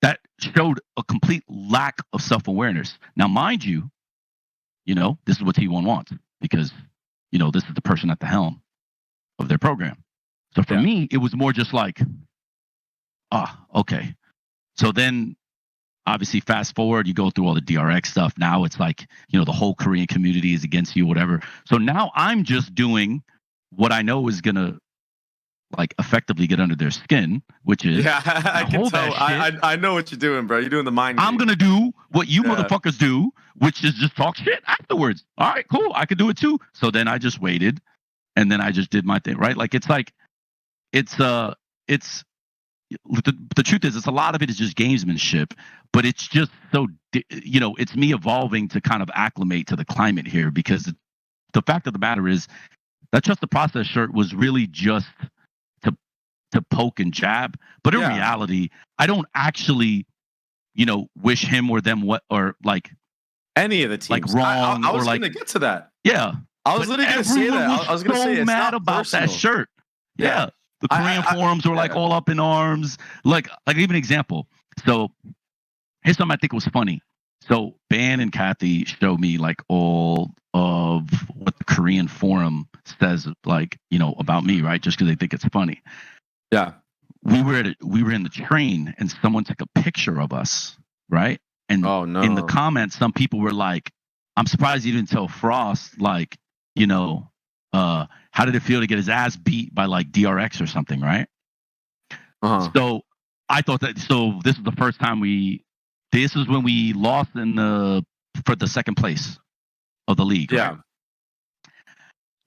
that showed a complete lack of self-awareness. Now, mind you, you know, this is what T1 wants because, you know, this is the person at the helm of their program. So for me, it was more just like, okay. So then obviously fast forward, you go through all the DRX stuff. Now it's like, you know, the whole Korean community is against you, whatever. So now I'm just doing what I know is going to like effectively get under their skin, which is I can tell. I know what you're doing, bro. You're doing the mind game. I'm gonna do what you motherfuckers do, which is just talk shit afterwards. All right, cool. I could do it too. So then I just waited, and then I just did my thing. Right? Like it's the truth is, it's a lot of it is just gamesmanship, but it's just so, you know, it's me evolving to kind of acclimate to the climate here because the fact of the matter is that Trust the Process shirt was really just to poke and jab, but in reality, I don't actually, you know, wish him or them what or like any of the teams like wrong. I was or like, gonna get to that. Yeah, I was literally gonna say that. I was gonna say it's mad not about personal. that shirt. Yeah. The Korean forums were like all up in arms. Like even an example. So here's something I think was funny. So Ban and Kathy showed me like all of what the Korean forum says, like, you know, about me, right? Just because they think it's funny. Yeah. We were in the train and someone took a picture of us, right? And in the comments, some people were like, I'm surprised you didn't tell Frost, like, you know, how did it feel to get his ass beat by like DRX or something, right? So I thought that, so this is the first time this is when we lost for the second place of the league. Yeah. Right?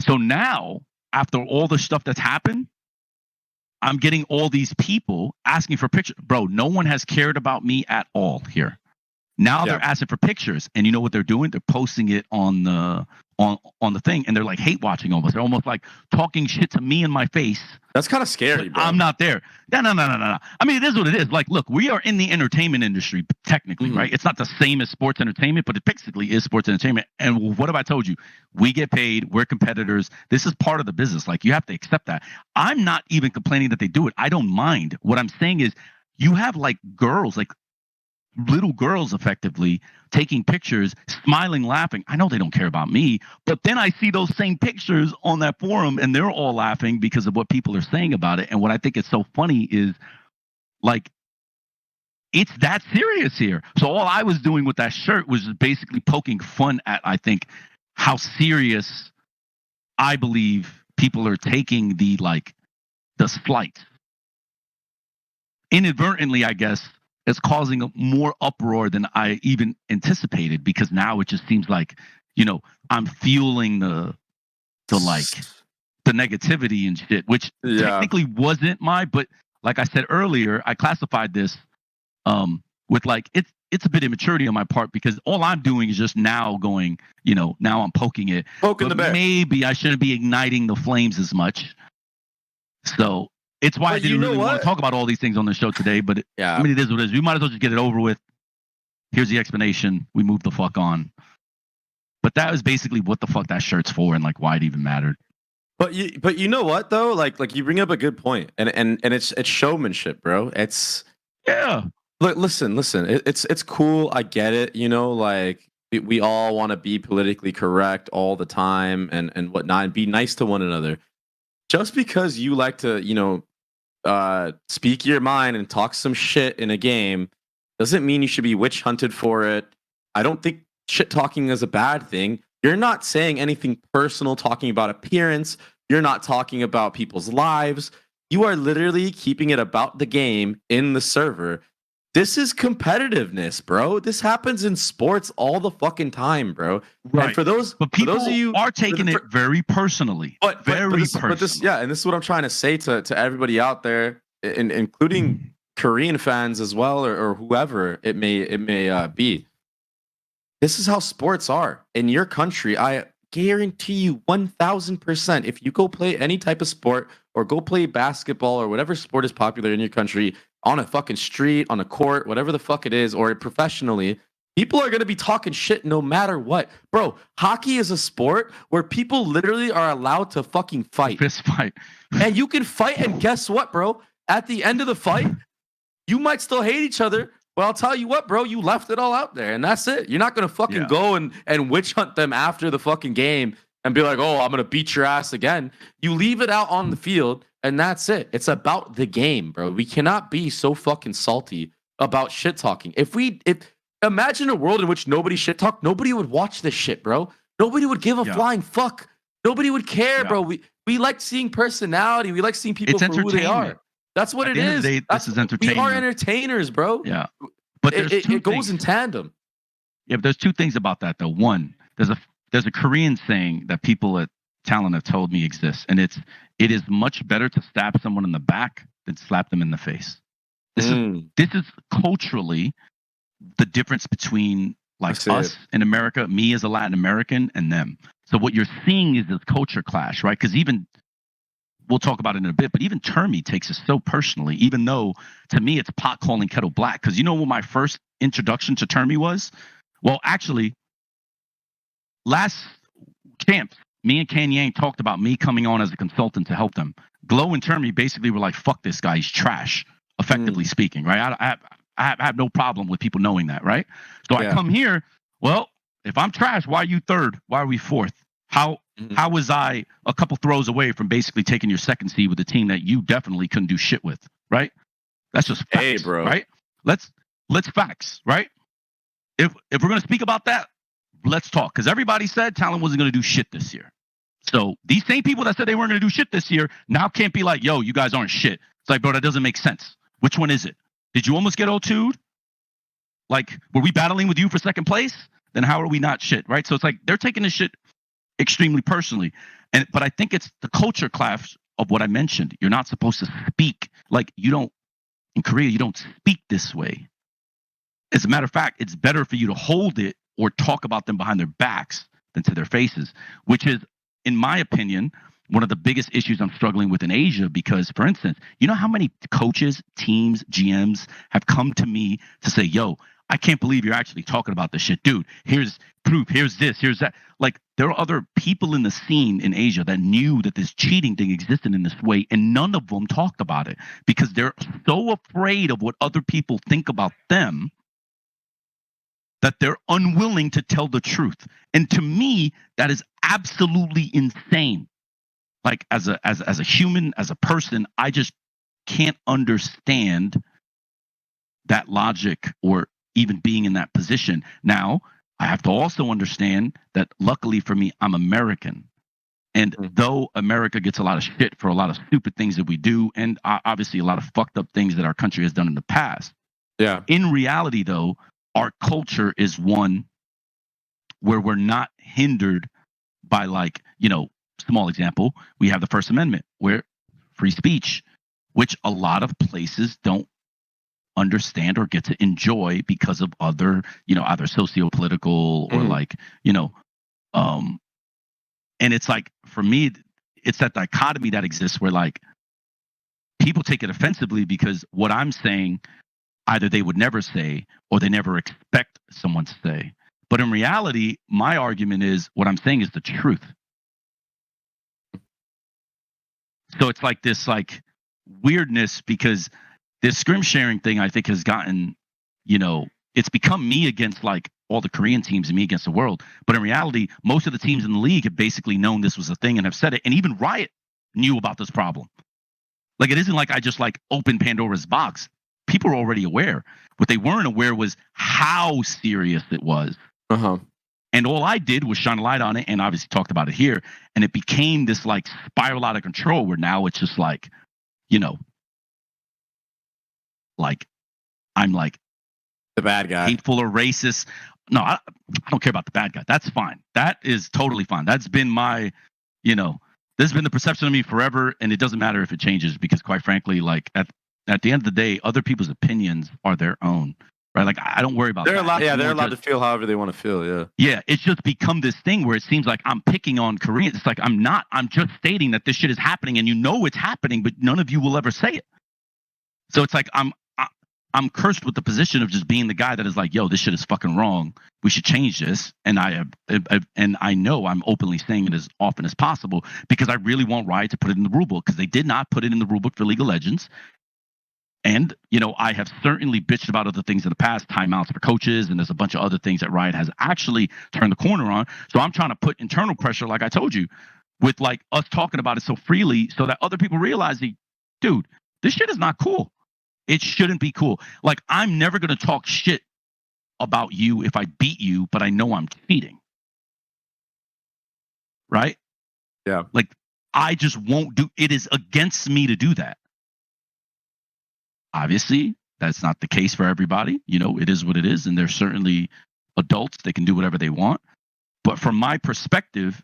So now, after all the stuff that's happened, I'm getting all these people asking for pictures. Bro, no one has cared about me at all here. Now they're asking for pictures, and you know what they're doing? They're posting it on the thing, and they're like hate watching almost. They're almost like talking shit to me in my face. That's kind of scary, bro. I'm not there. No. I mean, it is what it is. Like, look, we are in the entertainment industry, technically, right? It's not the same as sports entertainment, but it basically is sports entertainment. And what have I told you? We get paid. We're competitors. This is part of the business. Like, you have to accept that. I'm not even complaining that they do it. I don't mind. What I'm saying is, you have like girls, like little girls effectively taking pictures, smiling, laughing. I know they don't care about me, but then I see those same pictures on that forum and they're all laughing because of what people are saying about it. And what I think is so funny is, like, it's that serious here. So all I was doing with that shirt was just basically poking fun at, I think, how serious I believe people are taking the slight. Inadvertently, I guess, it's causing more uproar than I even anticipated, because now it just seems like, I'm fueling the negativity and shit, which technically wasn't but like I said earlier, I classified this with like, it's a bit immaturity on my part, because all I'm doing is just now going, now I'm poking it. Poking the bear. Maybe I shouldn't be igniting the flames as much. So it's why I didn't really want to talk about all these things on the show today, but I mean, it is what it is. We might as well just get it over with. Here's the explanation. We move the fuck on. But that was basically what the fuck that shirt's for, and like why it even mattered. But you know what though? Like you bring up a good point, and it's showmanship, bro. It's Look, listen. It's cool. I get it. Like we all want to be politically correct all the time and whatnot, and be nice to one another. Just because you like to, speak your mind and talk some shit in a game doesn't mean you should be witch hunted for it. I don't think shit talking is a bad thing. You're not saying anything personal, talking about appearance. You're not talking about people's lives. You are literally keeping it about the game in the server. This is competitiveness, bro. This happens in sports all the fucking time, bro. Right. And for those of you are taking it very personally. But this is what I'm trying to say to everybody out there, including Korean fans as well, or whoever it may be. This is how sports are in your country. I guarantee you 1,000%. If you go play any type of sport or go play basketball or whatever sport is popular in your country, on a fucking street, on a court, whatever the fuck it is, or professionally, people are going to be talking shit no matter what. Bro, hockey is a sport where people literally are allowed to fucking fight. Fist fight. And you can fight, and guess what, bro? At the end of the fight, you might still hate each other, but I'll tell you what, bro, you left it all out there, and that's it. You're not going to fucking go and witch hunt them after the fucking game and be like, oh, I'm going to beat your ass again. You leave it out on the field, and that's it. It's about the game, bro. We cannot be so fucking salty about shit talking. If imagine a world in which nobody shit talked, nobody would watch this shit, bro. Nobody would give a flying fuck. Nobody would care, bro. We like seeing personality. We like seeing people for who they are. That's what it is. This is entertainment. We are entertainers, bro. Yeah, but it goes in tandem. Yeah, but there's two things about that though. One, there's a Korean saying that people at Talon have told me exists, and it is much better to stab someone in the back than slap them in the face. This is culturally the difference between like us in America, me as a Latin American, and them. So what you're seeing is this culture clash, right? Because even we'll talk about it in a bit, but even termi takes it so personally, even though to me it's pot calling kettle black. Because you know what my first introduction to termi was? Well, actually, last Champs, me and Kan Yang talked about me coming on as a consultant to help them. Glow and termi basically were like, fuck this guy, he's trash, effectively speaking, right? I have no problem with people knowing that, right? So I come here, well, if I'm trash, why are you third? Why are we fourth? How was I a couple throws away from basically taking your second seed with a team that you definitely couldn't do shit with, right? That's just facts, hey, bro. Right? Let's facts, right? If we're gonna speak about that, let's talk. Because everybody said Talon wasn't gonna do shit this year. So these same people that said they weren't gonna do shit this year now can't be like, yo, you guys aren't shit. It's like, bro, that doesn't make sense. Which one is it? Did you almost get O2'd? Like, were we battling with you for second place? Then how are we not shit, right? So it's like they're taking this shit extremely personally. But I think it's the culture clash of what I mentioned. You're not supposed to speak like you don't in Korea. You don't speak this way. As a matter of fact, it's better for you to hold it or talk about them behind their backs than to their faces, which is, in my opinion, one of the biggest issues I'm struggling with in Asia. Because, for instance, you know how many coaches, teams, GMs have come to me to say, yo, I can't believe you're actually talking about this shit. Dude, here's proof. Here's this. Here's that. Like, there are other people in the scene in Asia that knew that this cheating thing existed in this way, and none of them talked about it because they're so afraid of what other people think about them that they're unwilling to tell the truth. And to me, that is absolutely insane. Like, as a human, as a person, I just can't understand that logic or even being in that position. Now, I have to also understand that luckily for me, I'm American. And though America gets a lot of shit for a lot of stupid things that we do, and obviously a lot of fucked up things that our country has done in the past. Yeah. In reality, though, our culture is one where we're not hindered by, like, you know, small example, we have the First Amendment, where free speech, which a lot of places don't understand or get to enjoy because of other, you know, either socio-political or like, you know, and it's like, for me, it's that dichotomy that exists where, like, people take it offensively because what I'm saying, either they would never say or they never expect someone to say. But in reality, my argument is what I'm saying is the truth. So it's like this, like, weirdness, because this scrim sharing thing, I think, has gotten, you know, it's become me against, like, all the Korean teams and me against the world. But in reality, most of the teams in the league have basically known this was a thing and have said it. And even Riot knew about this problem. Like, it isn't like I just, like, opened Pandora's box. People were already aware. What they weren't aware was how serious it was. And all I did was shine a light on it, and obviously talked about it here. And it became this, like, spiral out of control where now it's just like, you know, like, I'm like the bad guy, hateful or racist. No, I don't care about the bad guy. That's fine. That is totally fine. That's been my, you know, this has been the perception of me forever, and it doesn't matter if it changes because, quite frankly, like, at the end of the day, other people's opinions are their own, right? Like, I don't worry about they're that. allowed, yeah, they're allowed to feel however they want to feel. Yeah. Yeah, it's just become this thing where it seems like I'm picking on Koreans. It's like I'm not. I'm just stating that this shit is happening, and you know it's happening, but none of you will ever say it. So it's like I'm cursed with the position of just being the guy that is like, yo, this shit is fucking wrong. We should change this. And I know I'm openly saying it as often as possible because I really want Riot to put it in the rulebook, because they did not put it in the rulebook for League of Legends. And, you know, I have certainly bitched about other things in the past, timeouts for coaches, and there's a bunch of other things that Riot has actually turned the corner on. So I'm trying to put internal pressure, like I told you, with, like, us talking about it so freely so that other people realize, dude, this shit is not cool. It shouldn't be cool. Like, I'm never going to talk shit about you if I beat you, but I know I'm cheating. Right? Yeah. Like, I just won't do it. Is against me to do that. Obviously, that's not the case for everybody. You know, it is what it is. And they're certainly adults. They can do whatever they want. But from my perspective,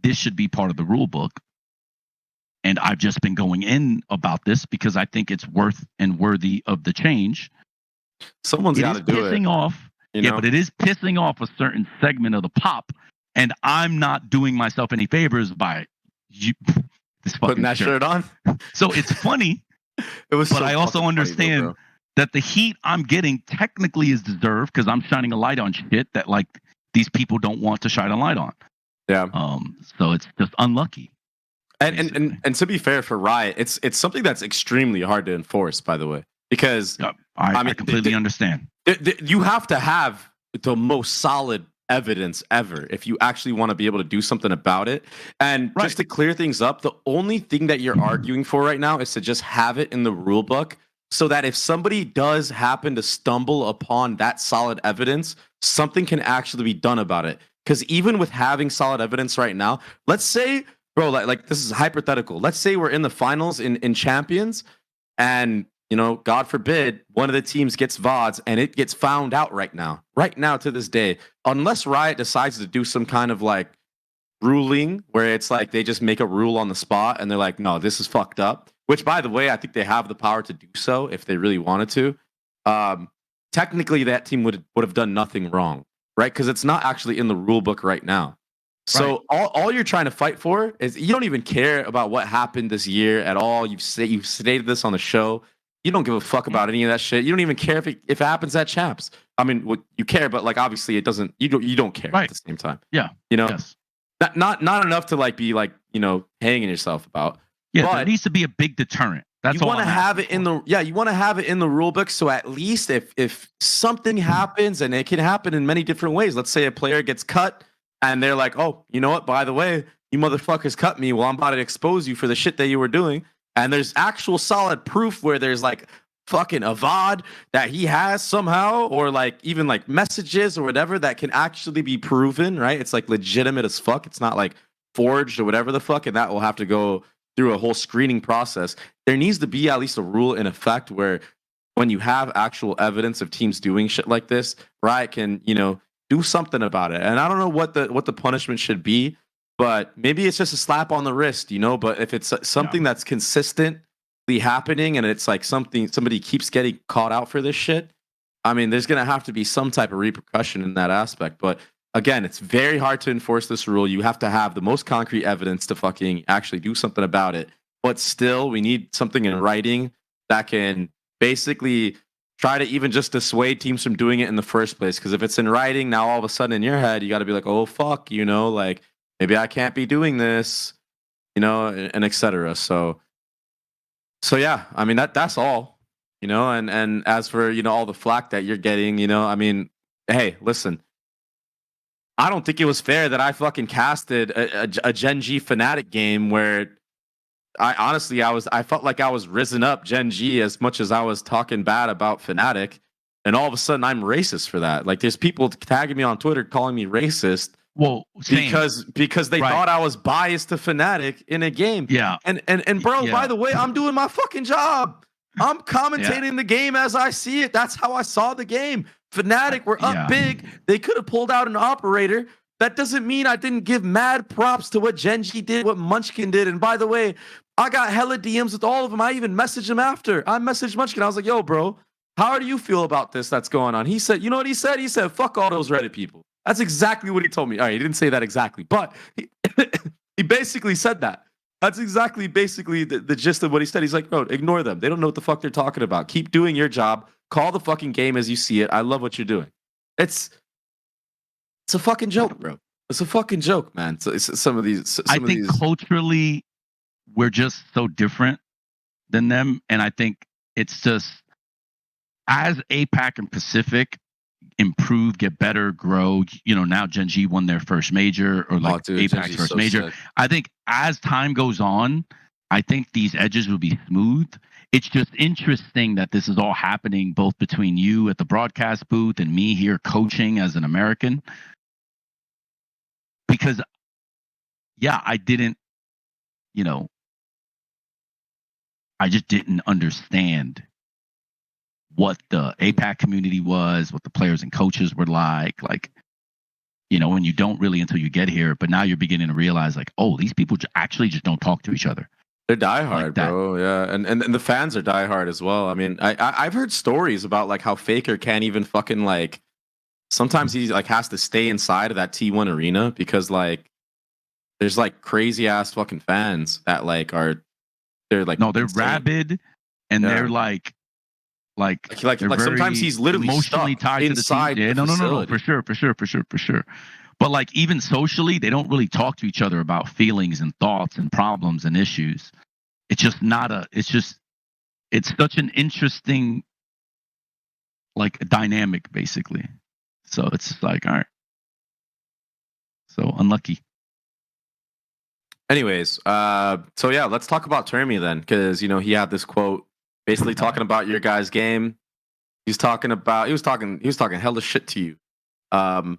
this should be part of the rule book. And I've just been going in about this because I think it's worth and worthy of the change. Someone's got to do it. Pissing off. Yeah, but it is pissing off a certain segment of the pop. And I'm not doing myself any favors by this putting that shirt on. So it's funny. It was, but I also understand that the heat I'm getting technically is deserved because I'm shining a light on shit that, like, these people don't want to shine a light on. Yeah. So it's just unlucky. And to be fair for Riot, it's something that's extremely hard to enforce, by the way, because I completely understand. You have to have the most solid evidence ever if you actually want to be able to do something about it. And just to clear things up, the only thing that you're arguing for right now is to just have it in the rule book so that if somebody does happen to stumble upon that solid evidence, something can actually be done about it. Because even with having solid evidence right now, let's say, bro, like this is hypothetical. Let's say we're in the finals in Champions, and, you know, God forbid, one of the teams gets VODs and it gets found out right now to this day, unless Riot decides to do some kind of, like, ruling where it's like they just make a rule on the spot and they're like, no, this is fucked up. Which, by the way, I think they have the power to do so if they really wanted to. Technically, that team would have done nothing wrong, right? Because it's not actually in the rule book right now. So all you're trying to fight for is you don't even care about what happened this year at all. You've stated this on the show. You don't give a fuck about any of that shit. You don't even care if it happens at Champs. I mean, you care, but like obviously it doesn't. You don't care at the same time. Yeah, you know, yes. not enough to like be like hanging yourself about. Yeah, but there needs to be a big deterrent. That's you want to have it in the you want to have it in the rule book. So at least if something happens, and it can happen in many different ways. Let's say a player gets cut. And they're like, oh, you know what? By the way, you motherfuckers cut me. Well, I'm about to expose you for the shit that you were doing. And there's actual solid proof where there's like fucking a VOD that he has somehow, or like even like messages or whatever that can actually be proven, right? It's like legitimate as fuck. It's not like forged or whatever the fuck. And that will have to go through a whole screening process. There needs to be at least a rule in effect where when you have actual evidence of teams doing shit like this, Riot can, do something about it. And I don't know what the punishment should be, but maybe it's just a slap on the wrist, but if it's something that's consistently happening and it's like somebody keeps getting caught out for this shit, I mean, there's going to have to be some type of repercussion in that aspect. But again, it's very hard to enforce this rule. You have to have the most concrete evidence to fucking actually do something about it. But still, we need something in writing that can basically try to even just dissuade teams from doing it in the first place. Because if it's in writing, now all of a sudden in your head, you got to be like, oh, fuck, like maybe I can't be doing this, and et cetera. So yeah, I mean, that's all, and as for, all the flack that you're getting, I mean, hey, listen, I don't think it was fair that I fucking casted a Gen G Fnatic game where I felt like I was risen up Gen G as much as I was talking bad about Fnatic, and all of a sudden I'm racist for that. Like there's people tagging me on Twitter calling me racist. Well, because they thought I was biased to Fnatic in a game. Yeah. And bro, by the way, I'm doing my fucking job. I'm commentating the game as I see it. That's how I saw the game. Fnatic were up big. They could have pulled out an operator. That doesn't mean I didn't give mad props to what Gen G did, what Munchkin did. And by the way, I got hella DMs with all of them. I even messaged him after. I messaged Munchkin. I was like, yo, bro, how do you feel about this that's going on? He said, you know what he said? He said, fuck all those Reddit people. That's exactly what he told me. All right, he didn't say that exactly, but he basically said that. That's exactly basically the gist of what he said. He's like, bro, ignore them. They don't know what the fuck they're talking about. Keep doing your job. Call the fucking game as you see it. I love what you're doing. It's a fucking joke, bro. It's a fucking joke, man. So it's some of these. I think culturally, we're just so different than them, and I think it's just as APAC and Pacific improve, get better, grow. Now Gen G won their first major, or like APAC's first major. Sick. I think as time goes on, I think these edges will be smooth. It's just interesting that this is all happening both between you at the broadcast booth and me here coaching as an American. Because, I didn't, I just didn't understand what the APAC community was, what the players and coaches were like. Like, when you don't really until you get here, but now you're beginning to realize like, oh, these people actually just don't talk to each other. They're diehard, like bro. Yeah, and the fans are diehard as well. I mean, I've heard stories about like how Faker can't even fucking like. Sometimes he like has to stay inside of that T1 arena because like there's like crazy ass fucking fans that like they're like they're rabid and they're like sometimes he's literally emotionally tied inside to the team. No, for sure. But like even socially, they don't really talk to each other about feelings and thoughts and problems and issues. It's just it's such an interesting like dynamic basically. So it's like, all right. So unlucky. Anyways, so yeah, let's talk about Termi then, because he had this quote basically talking about your guys' game. He was talking hella shit to you. I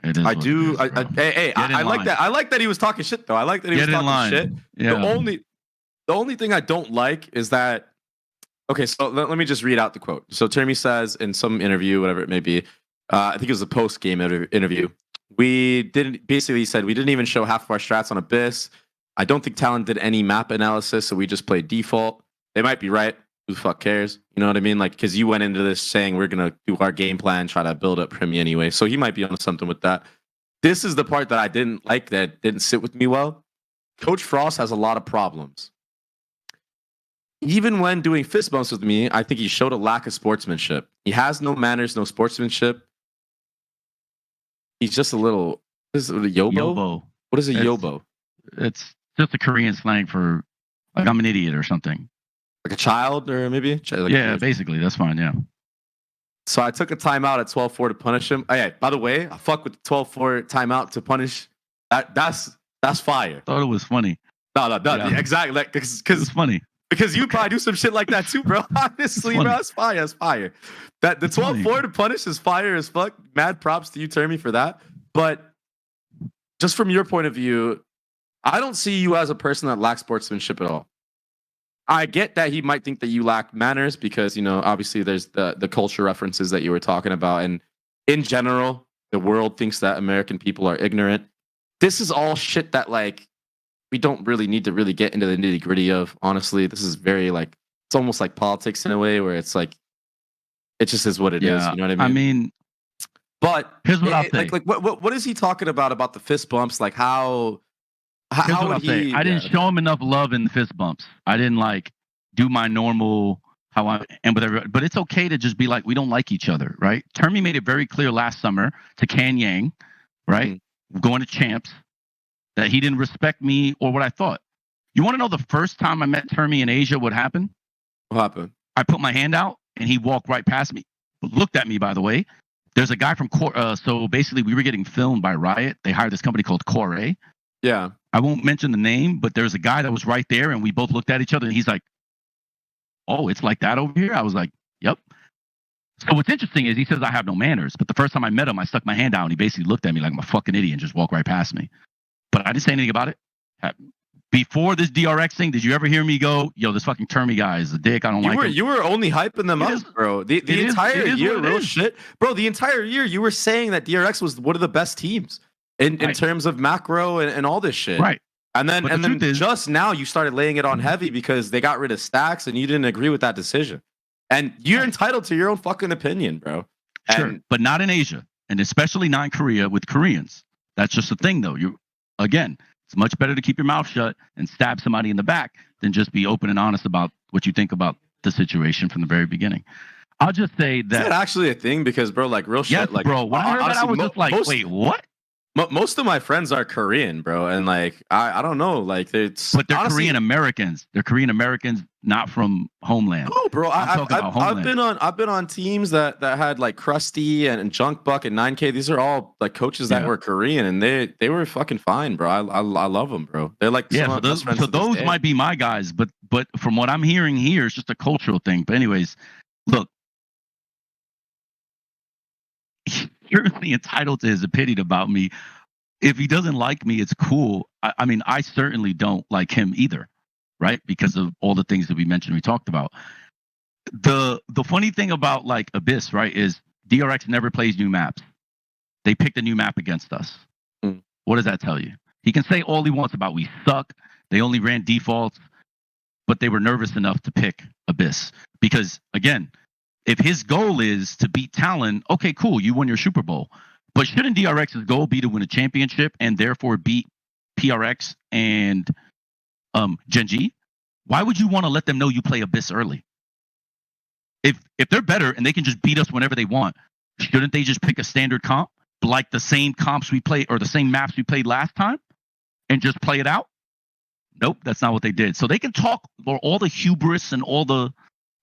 like that. I like that he was talking shit though. I like that he was talking shit. Yeah. The only thing I don't like is that. Okay, so let me just read out the quote. So Termi says in some interview, whatever it may be, I think it was a post-game interview. we didn't. Basically, he said we didn't even show half of our strats on Abyss. I don't think Talon did any map analysis, so we just played default. They might be right. Who the fuck cares? You know what I mean? Like, because you went into this saying we're gonna do our game plan, try to build up primmie anyway. So he might be on something with that. This is the part that I didn't like, that didn't sit with me well. Coach Frost has a lot of problems. Even when doing fist bumps with me, I think he showed a lack of sportsmanship. He has no manners, no sportsmanship. He's just a little. Is it a yobo? Yobo. What is a It's- yobo? It's just a Korean slang for like I'm an idiot or something. Like a child, or maybe? Like, Yeah, basically, that's fine. Yeah. So I took a timeout at 12-4 to punish him. Oh, yeah, by the way, I fuck with the 12-4 timeout to punish. That's fire. Thought it was funny. No, Yeah. exactly. Like, It was because funny. you probably do some shit like that too, bro. Honestly, bro, funny. that's fire. That's fire. That the It's funny. 12-4 to punish is fire as fuck. Mad props to you, Termi, for that. But just from your point of view, I don't see you as a person that lacks sportsmanship at all. I get that he might think that you lack manners because, you know, obviously there's the culture references that you were talking about. And in general, the world thinks that American people are ignorant. This is all shit that, like, we don't really need to really get into the nitty gritty of. Honestly, this is very, like, it's almost like politics in a way where it's like, it just is what it is. You know what I mean? I mean, but here's what I'll say. like what is he talking about the fist bumps? Like how Here's what would I'll say. he? I didn't show him enough love in the fist bumps. I didn't like do my normal how I am with everybody. But it's okay to just be like, we don't like each other, right? Termi made it very clear last summer to Kan Yang, right? Going to Champs, that he didn't respect me or what I thought. You want to know the first time I met Termi in Asia, what happened? What happened? I put my hand out and he walked right past me. Looked at me, by the way. There's a guy from so basically we were getting filmed by Riot. They hired this company called Core. Yeah. I won't mention the name, but there's a guy that was right there and we both looked at each other and he's like, oh, it's like that over here? I was like, yep. So what's interesting is he says I have no manners, but the first time I met him, I stuck my hand out and he basically looked at me like I'm a fucking idiot and just walked right past me. But I didn't say anything about it. Before this DRX thing, did you ever hear me go, yo, this fucking Termi guy is a dick, I don't like him? You were only hyping them It up, is- bro. The it is- entire it is year, what it real is. shit. Bro, the entire year you were saying that DRX was one of the best teams in Right. terms of macro and all this shit. Right. And then But the truth is- just now you started laying it on heavy because they got rid of stacks and you didn't agree with that decision. And you're entitled to your own fucking opinion, bro. Sure, And but not in Asia, and especially not in Korea with Koreans. That's just the thing, though. Again, it's much better to keep your mouth shut and stab somebody in the back than just be open and honest about what you think about the situation from the very beginning. I'll just say is that that, actually a thing? Because, bro, like real shit, yes, like bro. When I heard that, I honestly, was just like, wait, what? most of my friends are Korean, bro, and like I don't know, like it's But they're honestly, Korean Americans. They're Korean Americans, not from homeland. No, bro. I'm talking about homeland. I've been on teams that had like Krusty and Junk Buck and 9K. These are all like coaches that Yeah. were Korean, and they were fucking fine, bro. I love them, bro. They're like Yeah, some so of my best those, friends so to this those day. might be my guys, but from what I'm hearing here, it's just a cultural thing. But anyways, look, he's certainly entitled to his opinion about me. If he doesn't like me, it's cool. I mean, I certainly don't like him either, right? Because of all the things that we mentioned, we talked about. The funny thing about like Abyss, right, is DRX never plays new maps. They picked a new map against us. Mm. What does that tell you? He can say all he wants about we suck. They only ran defaults, but they were nervous enough to pick Abyss. Because again, if his goal is to beat Talon, okay, cool, you won your Super Bowl. But shouldn't DRX's goal be to win a championship and therefore beat PRX and Genji? Why would you want to let them know you play Abyss early? If they're better and they can just beat us whenever they want, shouldn't they just pick a standard comp like the same comps we played or the same maps we played last time and just play it out? Nope, that's not what they did. So they can talk or all the hubris and all the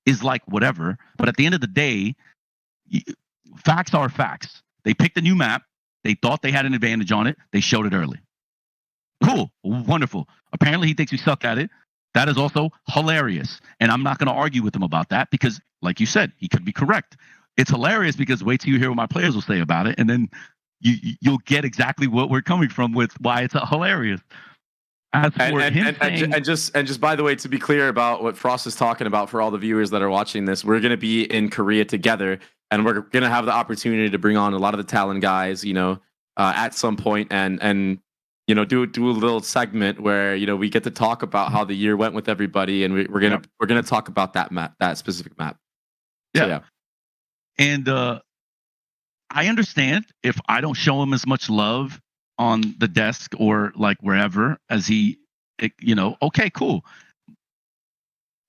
is like whatever, but at the end of the day, facts are facts. They picked a new map. They thought they had an advantage on it. They showed it early. Cool. Wonderful. Apparently he thinks we suck at it. That is also hilarious. And I'm not going to argue with him about that because, like you said, he could be correct. It's hilarious because wait till you hear what my players will say about it. And then you'll get exactly what we're coming from with why it's hilarious. As for him saying, and just by the way, to be clear about what Frost is talking about for all the viewers that are watching this, we're going to be in Korea together, and we're going to have the opportunity to bring on a lot of the Talon guys. You know, at some point and you know do a little segment where you know we get to talk about how the year went with everybody, and we're gonna talk about that specific map. So, yeah. And I understand if I don't show him as much love on the desk or like wherever as he, you know, okay, cool.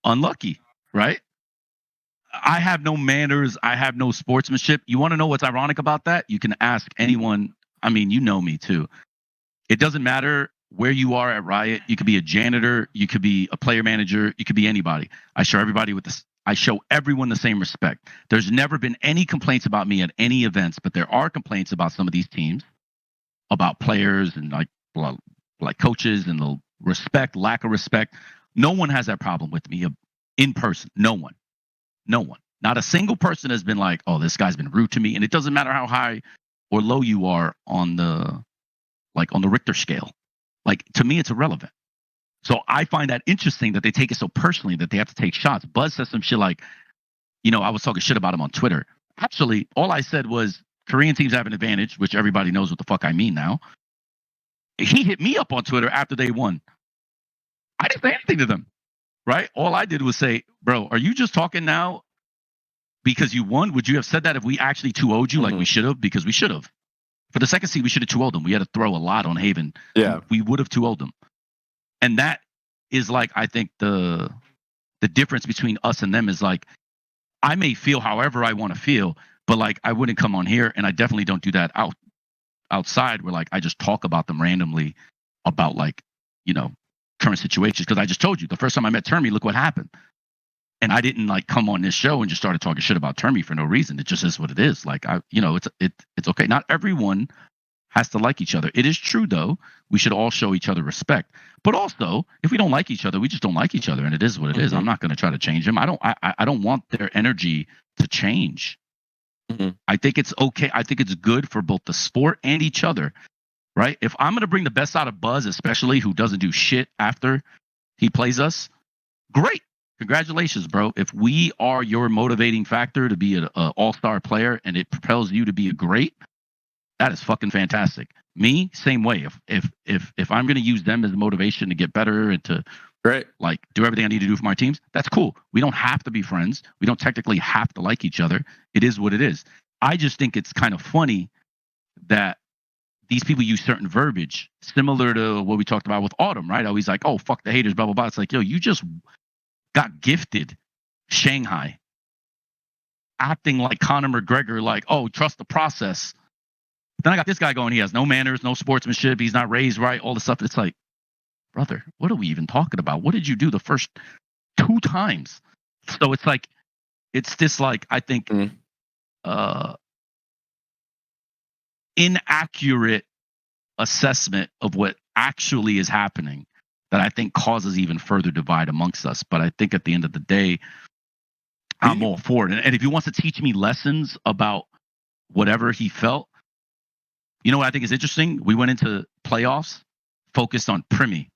Unlucky, right? I have no manners. I have no sportsmanship. You want to know what's ironic about that? You can ask anyone. I mean, you know me too. It doesn't matter where you are at Riot. You could be a janitor. You could be a player manager. You could be anybody. I show everyone the same respect. There's never been any complaints about me at any events, but there are complaints about some of these teams, about players and like coaches and the respect, lack of respect. No one has that problem with me in person. No one. Not a single person has been like, oh, this guy's been rude to me. And it doesn't matter how high or low you are on the Richter scale. Like, to me, it's irrelevant. So I find that interesting that they take it so personally that they have to take shots. Buzz says some shit like, you know, I was talking shit about him on Twitter. Actually, all I said was Korean teams have an advantage, which everybody knows what the fuck I mean now. He hit me up on Twitter after they won. I didn't say anything to them, right? All I did was say, bro, are you just talking now because you won? Would you have said that if we actually 2-0'd you like we should have? Because we should have. For the second seed, we should have 2-0'd them. We had to throw a lot on Haven. Yeah. We would have 2-0'd them. And that is like, I think the difference between us and them is like, I may feel however I want to feel, but like I wouldn't come on here, and I definitely don't do that outside where like I just talk about them randomly about like, you know, current situations. Because I just told you the first time I met Termi, look what happened. And I didn't like come on this show and just started talking shit about Termi for no reason. It just is what it is. Like it's okay. Not everyone has to like each other. It is true though. We should all show each other respect. But also, if we don't like each other, we just don't like each other, and it is what it is. I'm not going to try to change them. I don't want their energy to change. I think it's okay. I think it's good for both the sport and each other, right? If I'm going to bring the best out of Buzz, especially who doesn't do shit after he plays us, great. Congratulations, bro. If we are your motivating factor to be an all-star player and it propels you to be a great, that is fucking fantastic. Me, same way. If I'm going to use them as motivation to get better and to like do everything I need to do for my teams, that's cool. We don't have to be friends. We don't technically have to like each other. It is what it is. I just think it's kind of funny that these people use certain verbiage similar to what we talked about with Autumn, right? Always like, oh, fuck the haters, blah, blah, blah. It's like, yo, you just got gifted Shanghai acting like Conor McGregor, like, oh, trust the process. Then I got this guy going, he has no manners, no sportsmanship, he's not raised right, all the stuff. It's like, brother, what are we even talking about? What did you do the first 2 times? So it's like, it's this like, I think, inaccurate assessment of what actually is happening that I think causes even further divide amongst us. But I think at the end of the day, I'm all for it. And if he wants to teach me lessons about whatever he felt, you know what I think is interesting? We went into playoffs focused on primmie.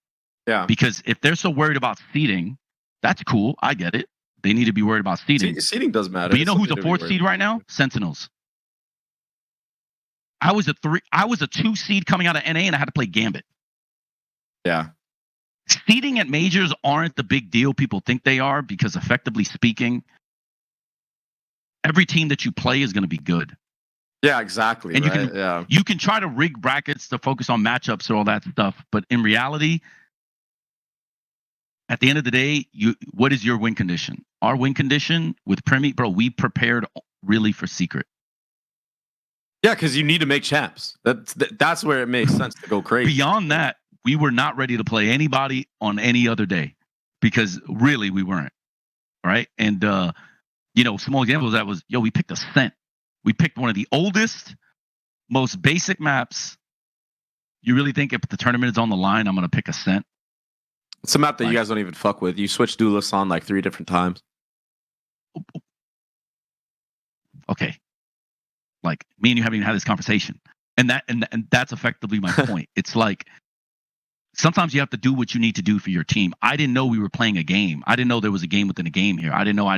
Yeah. Because if they're so worried about seeding, that's cool. I get it. They need to be worried about seeding. Seeding does matter. But you know who's a 4th seed right now? Sentinels. I was a 2 seed coming out of NA, and I had to play Gambit. Yeah. Seeding at majors aren't the big deal people think they are, because effectively speaking, every team that you play is going to be good. Yeah, exactly. And right? you can try to rig brackets to focus on matchups and all that stuff, but in reality, at the end of the day, what is your win condition? Our win condition with primmie, bro, we prepared really for secret. Yeah, because you need to make champs. That's where it makes sense to go crazy. Beyond that, we were not ready to play anybody on any other day, because really we weren't, right? And you know, small example of that was, we picked Ascent. We picked one of the oldest, most basic maps. You really think if the tournament is on the line, I'm going to pick Ascent? It's a map that you guys don't even fuck with. You switched duelists on like 3 different times. Okay. Like, me and you haven't even had this conversation. And that's effectively my point. It's like, sometimes you have to do what you need to do for your team. I didn't know we were playing a game. I didn't know there was a game within a game here. I didn't know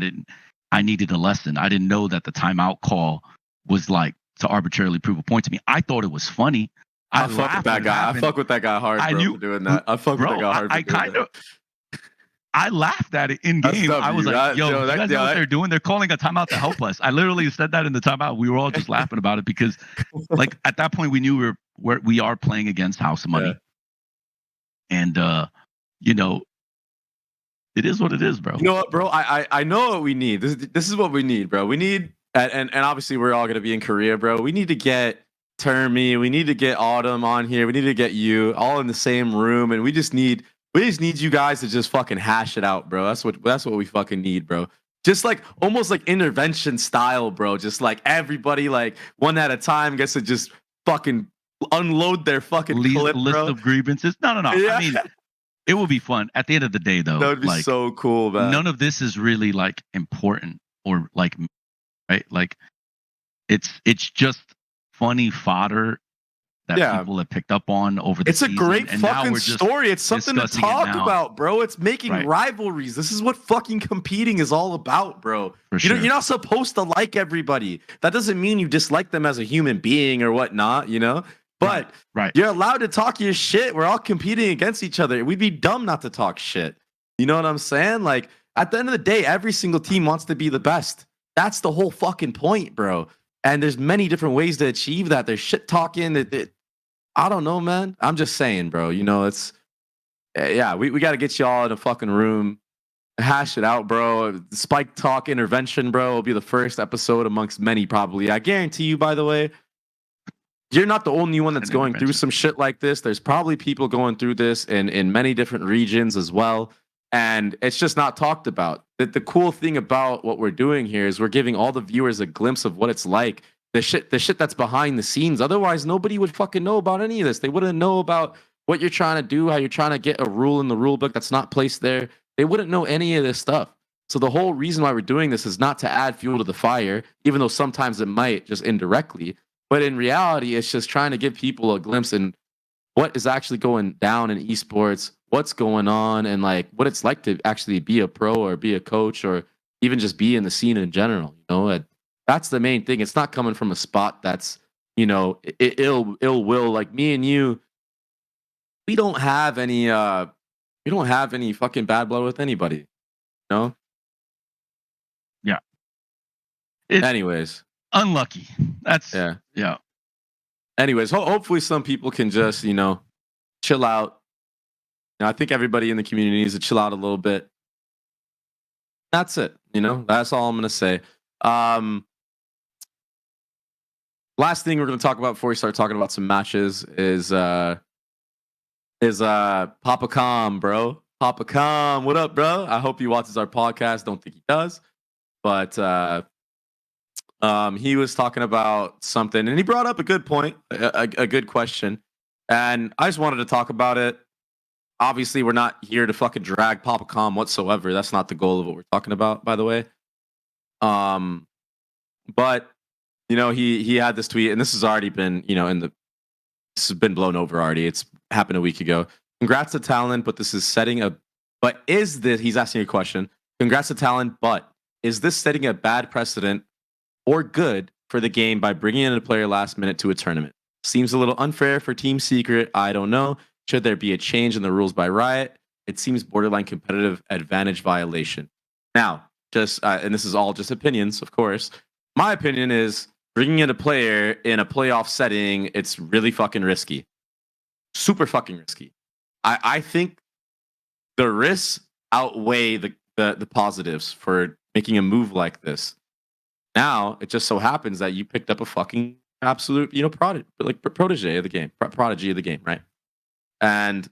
I needed a lesson. I didn't know that the timeout call was like to arbitrarily prove a point to me. I thought it was funny. I fuck with that guy. I fuck with that guy hard, bro, for doing that. I fuck with that guy hard for doing that. I laughed at it in That's game. I was like, yo, you guys know what they're doing? They're calling a timeout to help us. I literally said that in the timeout. We were all just laughing about it because, like, at that point, we knew we are playing against house money. Yeah. And, you know, it is what it is, bro. You know what, bro? I know what we need. This is what we need, bro. We need, and obviously we're all going to be in Korea, bro. We need to get Termi. We need to get Autumn on here. We need to get you all in the same room. And we just need you guys to just fucking hash it out, bro. That's what we fucking need, bro. Just like almost like intervention style, bro. Just like everybody, like one at a time, gets to just fucking unload their fucking clip, list bro. of grievances. No. Yeah. I mean, it will be fun. At the end of the day, though, that would be like, so cool, man. None of this is really like important or like, right? Like, it's just funny fodder that people have picked up on over the season. It's a great fucking story. It's something to talk about, bro. It's making rivalries. This is what fucking competing is all about, bro. You're not supposed to like everybody. That doesn't mean you dislike them as a human being or whatnot, you know? But you're allowed to talk your shit. We're all competing against each other. We'd be dumb not to talk shit. You know what I'm saying? Like, at the end of the day, every single team wants to be the best. That's the whole fucking point, bro. And there's many different ways to achieve that. There's shit talking. I don't know, man. I'm just saying, bro. You know, it's we got to get y'all in a fucking room, hash it out, bro. SpikeTalk intervention, bro, will be the first episode amongst many, probably. I guarantee you, by the way, you're not the only one that's going through some shit like this. There's probably people going through this in many different regions as well. And it's just not talked about. The cool thing about what we're doing here is we're giving all the viewers a glimpse of what it's like. The shit that's behind the scenes. Otherwise, nobody would fucking know about any of this. They wouldn't know about what you're trying to do, how you're trying to get a rule in the rule book that's not placed there. They wouldn't know any of this stuff. So the whole reason why we're doing this is not to add fuel to the fire, even though sometimes it might, just indirectly. But in reality, it's just trying to give people a glimpse in what is actually going down in esports, what's going on, and like what it's like to actually be a pro or be a coach or even just be in the scene in general. You know, that's the main thing. It's not coming from a spot that's, you know, ill will. Like me and you, we don't have any fucking bad blood with anybody. You know? Yeah. Anyways. Unlucky. That's yeah. Anyways, hopefully some people can just, you know, chill out. You know, I think everybody in the community needs to chill out a little bit. That's it. You know, that's all I'm gonna say. Last thing we're gonna talk about before we start talking about some matches is Papa Com, bro. Papa Com, what up, bro? I hope he watches our podcast. Don't think he does, but he was talking about something, and he brought up a good point, a good question, and I just wanted to talk about it. Obviously, we're not here to fucking drag Papa Com whatsoever. That's not the goal of what we're talking about, by the way. But you know, he had this tweet, and this has already been, you know, this has been blown over already. It's happened a week ago. Congrats to Talon, but this is setting a. But is this? He's asking a question. Congrats to Talon, but is this setting a bad precedent or good for the game by bringing in a player last minute to a tournament? Seems a little unfair for Team Secret. I don't know. Should there be a change in the rules by Riot? It seems borderline competitive advantage violation. Now, just and this is all just opinions, of course. My opinion is bringing in a player in a playoff setting, it's really fucking risky. Super fucking risky. I think the risks outweigh the positives for making a move like this. Now, it just so happens that you picked up a fucking absolute, you know, protege of the game, prodigy of the game, right? And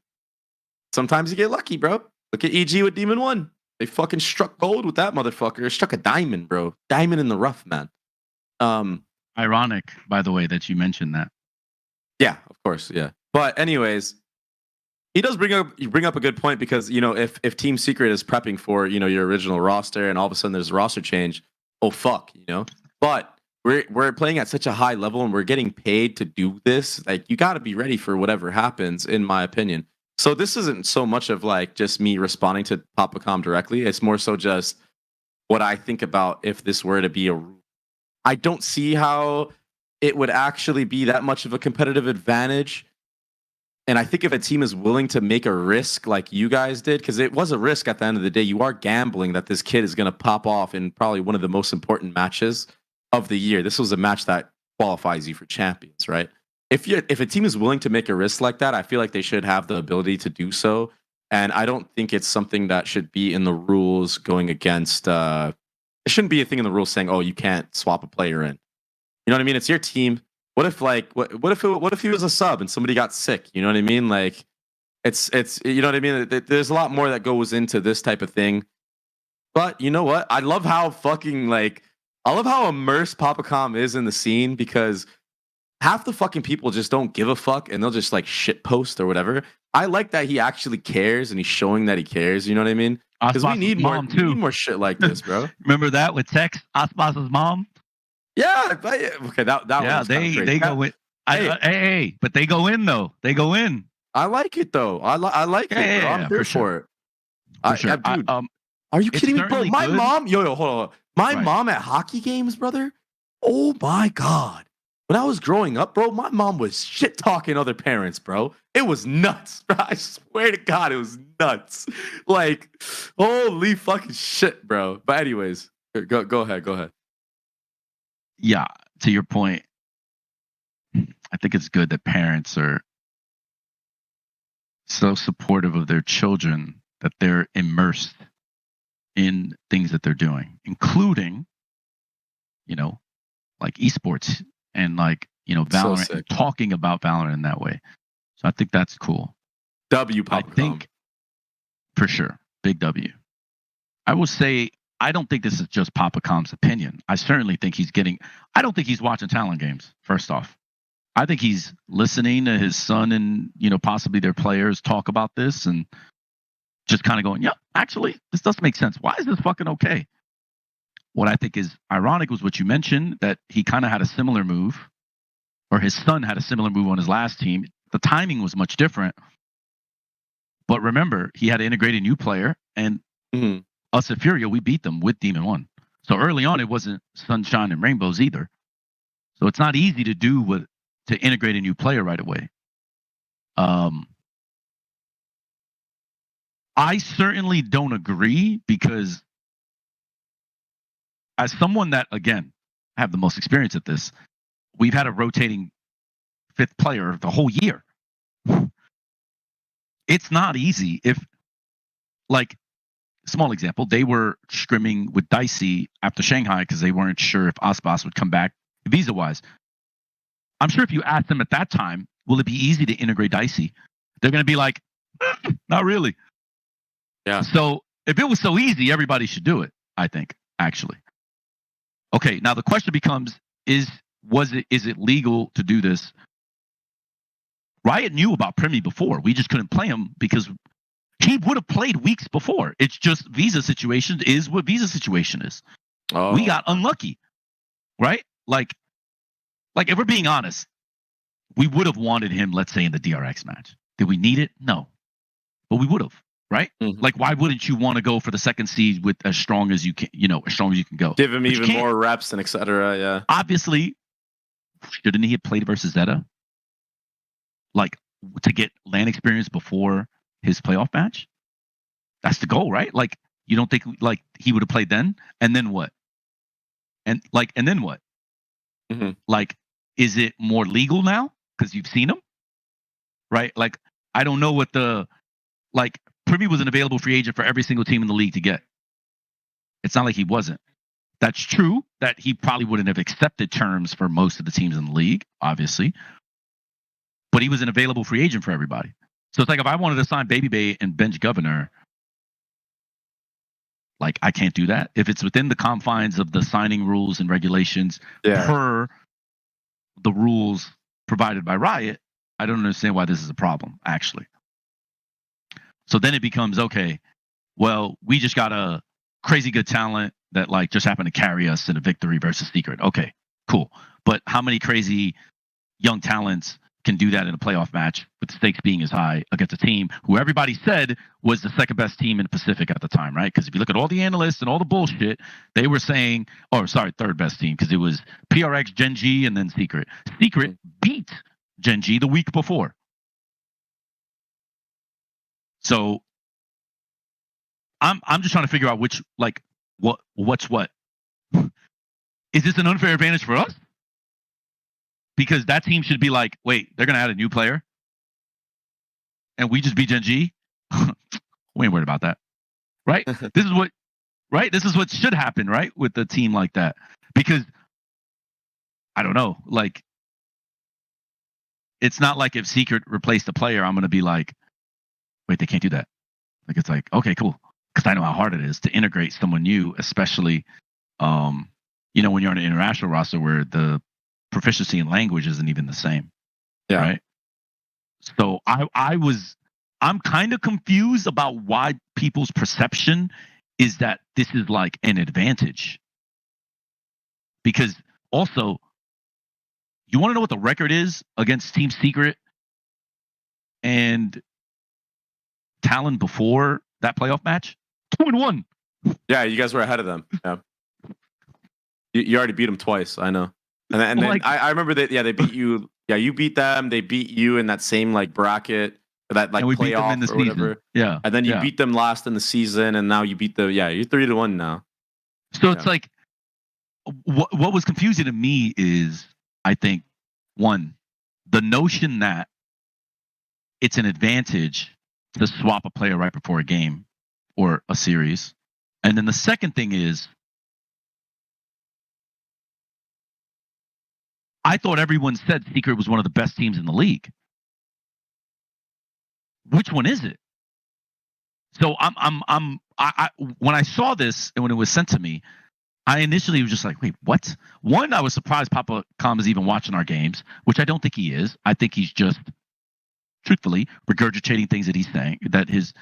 sometimes you get lucky, bro. Look at EG with Demon 1. They fucking struck gold with that motherfucker. Struck a diamond, bro. Diamond in the rough, man. Ironic, by the way, that you mentioned that. Yeah, of course, yeah. But anyways, he does bring up a good point because, you know, if Team Secret is prepping for, you know, your original roster and all of a sudden there's a roster change, oh fuck, you know. But we're playing at such a high level and we're getting paid to do this. Like, you got to be ready for whatever happens, in my opinion. So this isn't so much of like just me responding to Papacom directly. It's more so just what I think about if this were to be a rule. I don't see how it would actually be that much of a competitive advantage. And I think if a team is willing to make a risk like you guys did, because it was a risk at the end of the day, you are gambling that this kid is going to pop off in probably one of the most important matches of the year. This was a match that qualifies you for champions, right? If a team is willing to make a risk like that, I feel like they should have the ability to do so. And I don't think it's something that should be in the rules going against. It shouldn't be a thing in the rules saying, "Oh, you can't swap a player in." You know what I mean? It's your team. What if what if he was a sub and somebody got sick? You know what I mean? Like it's you know what I mean? There's a lot more that goes into this type of thing. But you know what? I love how immersed Papacom is in the scene, because half the fucking people just don't give a fuck and they'll just like shit post or whatever. I like that he actually cares and he's showing that he cares. You know what I mean? Because we need more shit like this, bro. Remember that with Tex, Aspas' mom? Yeah, okay, that yeah, was they go in. Hey, but they go in though. They go in. I like it though. I like it. Bro. I'm here for it. For sure. Dude, are you kidding me, bro? My mom, hold on. My mom at hockey games, brother. Oh my god. When I was growing up, bro, my mom was shit talking other parents, bro. It was nuts, bro. I swear to God, it was nuts. Like, holy fucking shit, bro. But anyways, go ahead. Yeah, to your point, I think it's good that parents are so supportive of their children that they're immersed in things that they're doing, including, like esports and like, Valorant, and talking about Valorant in that way. So I think that's cool. W, I think, for sure, big W. I will say, I don't think this is just Papacom's opinion. I certainly think I don't think he's watching Talon games, first off. I think he's listening to his son and, possibly their players talk about this and just kind of going, yeah, actually, this does make sense. Why is this fucking okay? What I think is ironic was what you mentioned, that he kind of had a similar move, or his son had a similar move on his last team. The timing was much different. But remember, he had to integrate a new player, and us at Furia, we beat them with Demon 1. So early on, it wasn't sunshine and rainbows either. So it's not easy to do to integrate a new player right away. I certainly don't agree, because as someone that, again, have the most experience at this, we've had a rotating fifth player the whole year. It's not easy. If, like, small example, they were scrimming with Dicey after Shanghai because they weren't sure if Aspas would come back visa-wise. I'm sure if you asked them at that time, will it be easy to integrate Dicey? They're going to be like, not really. Yeah. So if it was so easy, everybody should do it, I think, actually. Okay, now the question becomes, is it legal to do this? Riot knew about primmie before. We just couldn't play him because he would have played weeks before. It's just visa situation is what visa situation is. Oh. We got unlucky, right? Like if we're being honest, we would have wanted him, let's say, in the DRX match. Did we need it? No. But we would have, right? Mm-hmm. Like, why wouldn't you want to go for the second seed with as strong as you can, as strong as you can go? Give him even more reps and et cetera, yeah. Obviously, shouldn't he have played versus Zeta? Like, to get LAN experience before his playoff match? That's the goal, right? Like, you don't think, like, he would have played then? And then what? And then what? Mm-hmm. Like, is it more legal now because you've seen him? Right? Like, I don't know what primmie was an available free agent for every single team in the league to get. It's not like he wasn't. That's true that he probably wouldn't have accepted terms for most of the teams in the league, obviously. But he was an available free agent for everybody. So it's like, if I wanted to sign Baby Bay and bench Governor, like, I can't do that. If it's within the confines of the signing rules and regulations per the rules provided by Riot, I don't understand why this is a problem, actually. So then it becomes, okay, well, we just got a crazy good talent that, like, just happened to carry us in a victory versus Secret. Okay, cool. But how many crazy young talents can do that in a playoff match with the stakes being as high against a team who everybody said was the second best team in the Pacific at the time, right? Because if you look at all the analysts and all the bullshit, they were saying, third best team, because it was PRX, Gen G, and then Secret. Secret beat Gen G the week before. So I'm just trying to figure out what's what. Is this an unfair advantage for us? Because that team should be like, wait, they're gonna add a new player, and we just beat Gen G. We ain't worried about that, right? This is what should happen, right, with a team like that. Because I don't know, like, it's not like if Secret replaced a player, I'm gonna be like, wait, they can't do that. Like, it's like, okay, cool, because I know how hard it is to integrate someone new, especially, when you're on an international roster where the proficiency in language isn't even the same. Yeah. Right. So I'm kind of confused about why people's perception is that this is like an advantage. Because also, you want to know what the record is against Team Secret and Talon before that playoff match? 2-1. Yeah, you guys were ahead of them. Yeah. You already beat them twice. I know. And then Like, I remember that. Yeah, they beat you. Yeah, you beat them. They beat you in that same like bracket, that like and we beat them playoff in the or season. whatever. Yeah. And then you beat them last in the season, and now you beat you're 3-1 now. So it's like, what was confusing to me is, I think, one, the notion that it's an advantage to swap a player right before a game or a series. And then the second thing is, I thought everyone said Secret was one of the best teams in the league. Which one is it? So I when I saw this and when it was sent to me, I initially was just like, wait, what? One, I was surprised Papa Com is even watching our games, which I don't think he is. I think he's just, truthfully, regurgitating things that he's saying, that his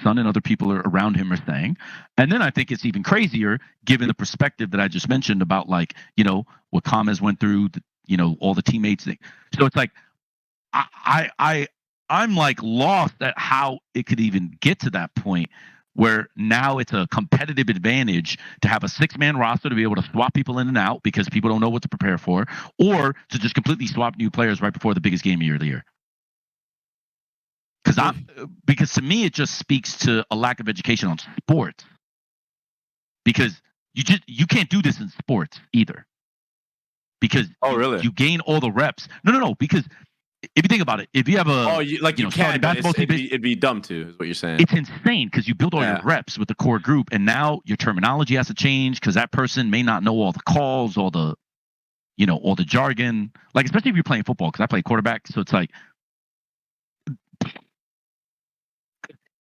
son and other people around him are saying. And then I think it's even crazier, given the perspective that I just mentioned about, like, what Com has went through, all the teammates. So it's like, I'm like lost at how it could even get to that point where now it's a competitive advantage to have a 6-man roster to be able to swap people in and out because people don't know what to prepare for, or to just completely swap new players right before the biggest game of the year. Because to me, it just speaks to a lack of education on sports. Because you can't do this in sports either. Because really? you gain all the reps. No. Because if you think about it, if you have you can, basketball team, it'd be dumb to, is what you're saying. It's insane because you build all your reps with the core group, and now your terminology has to change because that person may not know all the calls, all the jargon. Like, especially if you're playing football, because I play quarterback, so it's like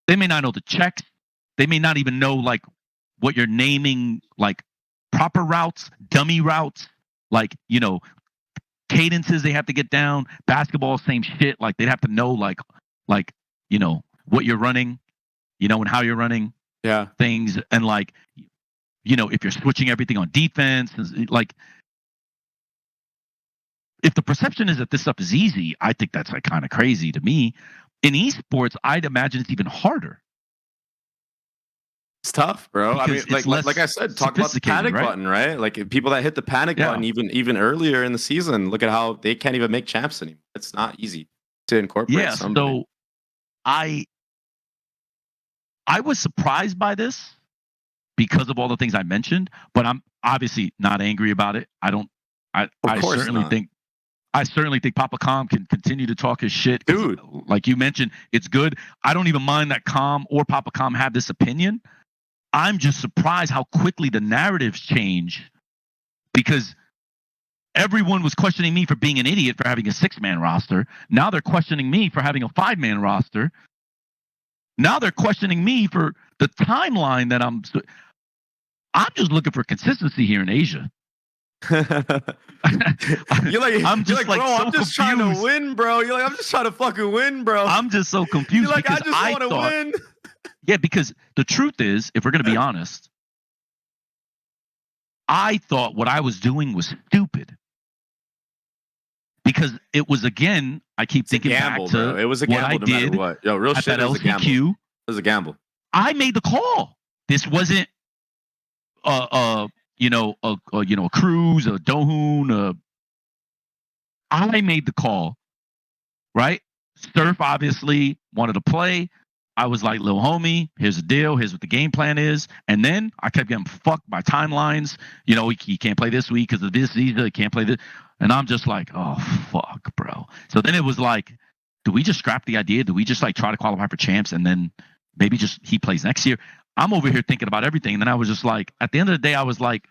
they may not know the checks. They may not even know like what you're naming, like proper routes, dummy routes, like cadences they have to get down. Basketball, same shit. Like, they'd have to know like what you're running, and how you're running things, and like if you're switching everything on defense, like, if the perception is that this stuff is easy, I think that's like kind of crazy to me. In esports, I'd imagine it's even harder. It's tough, bro. Because I mean, like I said, talk about the panic button, right? Like, people that hit the panic button even earlier in the season, look at how they can't even make champs anymore. It's not easy to incorporate somebody. So I was surprised by this because of all the things I mentioned, but I'm obviously not angry about it. I certainly think Papa Com can continue to talk his shit. Dude, like you mentioned, it's good. I don't even mind that Com or Papa Com have this opinion. I'm just surprised how quickly the narratives change, because everyone was questioning me for being an idiot for having a 6-man roster. Now they're questioning me for having a 5-man roster. Now they're questioning me for the timeline that I'm just looking for consistency here in Asia. I'm just confused. trying to win, bro. You're like, I'm just trying to fucking win, bro. I'm just so confused. You're like, I just want to win. Yeah, because the truth is, if we're going to be honest, I thought what I was doing was stupid. because it was, again, I keep It's a thinking gamble, back to bro. It was a what gamble I no matter did what. Yo, real at shit, that it was a gamble. LCQ. It was a gamble. I made the call. This wasn't a cruise, a Dohoon. I made the call, right? Surf obviously wanted to play. I was like, little homie, here's the deal. Here's what the game plan is. And then I kept getting fucked by timelines. You know, he can't play this week because of this visa. He can't play this. And I'm just like, oh, fuck, bro. So then it was like, do we just scrap the idea? Do we just like try to qualify for champs and then maybe just he plays next year? I'm over here thinking about everything. And then I was just like, at the end of the day, I was like,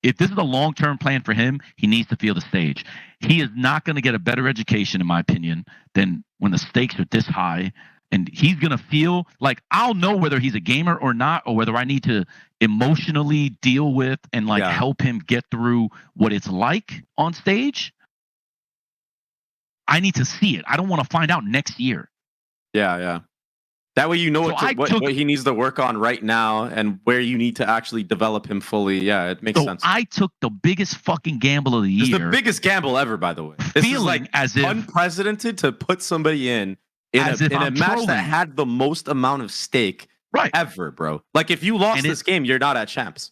if this is a long-term plan for him, he needs to feel the stage. He is not going to get a better education, in my opinion, than when the stakes are this high. And he's going to feel like I'll know whether he's a gamer or not, or whether I need to emotionally deal with and like help him get through what it's like on stage. I need to see it. I don't want to find out next year. Yeah. That way you know what he needs to work on right now and where you need to actually develop him fully. Yeah, it makes sense. I took the biggest fucking gamble of the year. It's the biggest gamble ever, by the way. This is like as if unprecedented to put somebody in a match that had the most amount of stake ever, bro. Like if you lost this game, you're not at champs.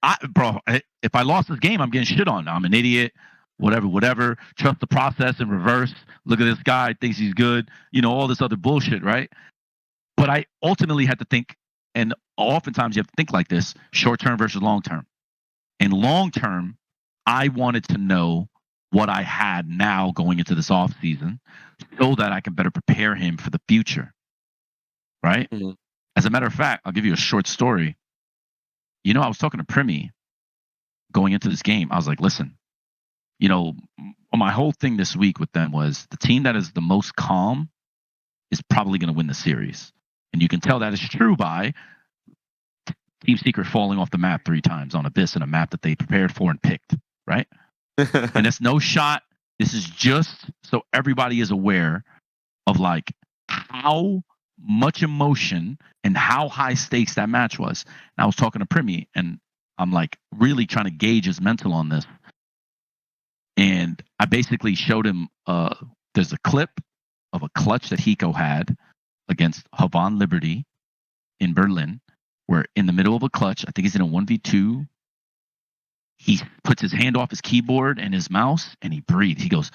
If I lost this game, I'm getting shit on. I'm an idiot. Whatever. Trust the process in reverse. Look at this guy, thinks he's good. You know, all this other bullshit, right? But I ultimately had to think, and oftentimes you have to think like this, short term versus long term. And long term, I wanted to know what I had now going into this off season so that I can better prepare him for the future. Right? Mm-hmm. As a matter of fact, I'll give you a short story. You know, I was talking to Primmie going into this game. I was like, listen, you know, my whole thing this week with them was the team that is the most calm is probably going to win the series. And you can tell that is true by Team Secret falling off the map 3 times on Abyss in a map that they prepared for and picked, right? And it's no shot. This is just so everybody is aware of like how much emotion and how high stakes that match was. And I was talking to Primmie and I'm like really trying to gauge his mental on this. And I basically showed him there's a clip of a clutch that Hiko had against Havan Liberty in Berlin, where in the middle of a clutch, I think he's in a 1v2. He puts his hand off his keyboard and his mouse and he breathes. He goes,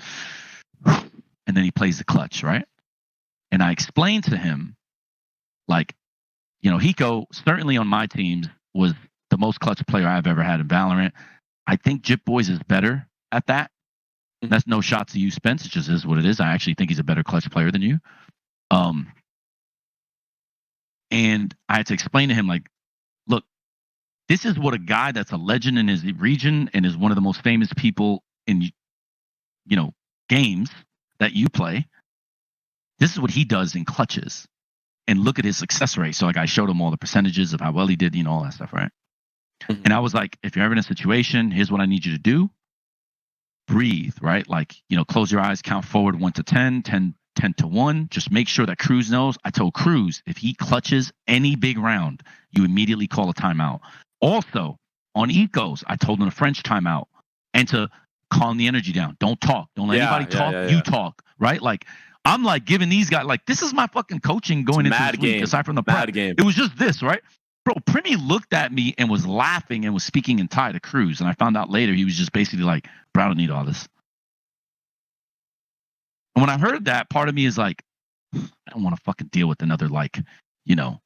and then he plays the clutch, right? And I explained to him, like, you know, Hiko certainly on my teams was the most clutch player I've ever had in Valorant. I think Jip Boys is better at that. That's no shot to you, Spence. It just is what it is. I actually think he's a better clutch player than you. And I had to explain to him, like, look, this is what a guy that's a legend in his region and is one of the most famous people in, you know, games that you play. This is what he does in clutches. And look at his success rate. So like I showed him all the percentages of how well he did, you know, all that stuff, right? Mm-hmm. And I was like, if you're ever in a situation, here's what I need you to do. Breathe, right? Like, you know, close your eyes, count forward 1 to 10, 10 to 1. Just make sure that Cruz knows. I told Cruz, if he clutches any big round, you immediately call a timeout. Also, on ecos, I told him a French timeout and to calm the energy down. Don't talk. Don't let anybody talk. You talk, right? Like, I'm like giving these guys, like, this is my fucking coaching going into this week, aside from the prep. It was just this, right? Bro, Primmie looked at me and was laughing and was speaking in Thai to Cruz. And I found out later he was just basically like, bro, I don't need all this. And when I heard that, part of me is like, I don't want to fucking deal with another, like, you know,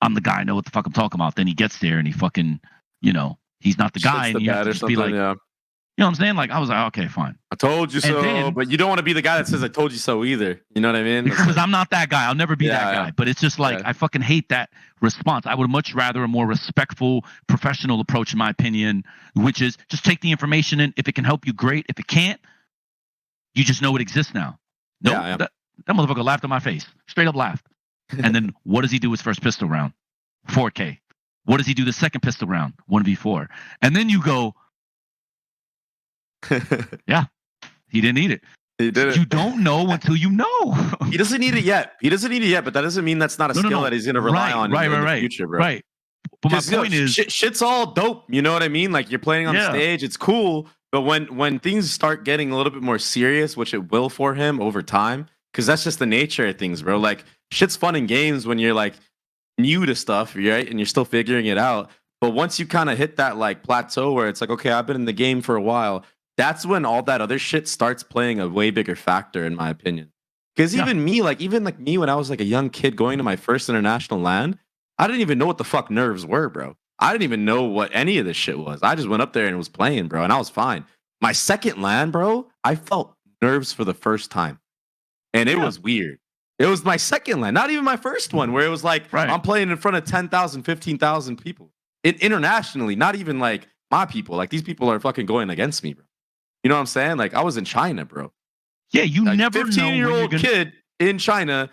I'm the guy, I know what the fuck I'm talking about. Then he gets there and he fucking, you know, he's not the guy. And you have to just be like, you know what I'm saying? Like, I was like, okay, fine. I told you so, then, but you don't want to be the guy that says I told you so either. You know what I mean? Because I'm not that guy. I'll never be that guy. But it's just like, I fucking hate that response. I would much rather a more respectful, professional approach, in my opinion, which is just take the information in. If it can help you, great. If it can't, you just know it exists now. No, that motherfucker laughed in my face. Straight up laughed. And then what does he do his first pistol round? 4K. What does he do the second pistol round? 1v4. And then you go, yeah, he didn't need it. He didn't. You don't know until you know. He doesn't need it yet. But that doesn't mean that's not a skill that he's going to rely on in the future, bro. Right. But my point is, shit's all dope. You know what I mean? Like, you're playing on the stage. It's cool. But when things start getting a little bit more serious, which it will for him over time, because that's just the nature of things, bro. Like shit's fun in games when you're like new to stuff, right? And you're still figuring it out. But once you kind of hit that like plateau where it's like, okay, I've been in the game for a while, that's when all that other shit starts playing a way bigger factor, in my opinion. Because even me when I was like a young kid going to my first international LAN, I didn't even know what the fuck nerves were, bro. I didn't even know what any of this shit was. I just went up there and was playing, bro, and I was fine. My second LAN, bro, I felt nerves for the first time. And it was weird. It was my second LAN, not even my first one, where it was like, I'm playing in front of 10,000, 15,000 people. Internationally, not even like my people. Like these people are fucking going against me, bro. You know what I'm saying? Like I was in China, bro. Yeah, you like, never know. 15-year-old kid in China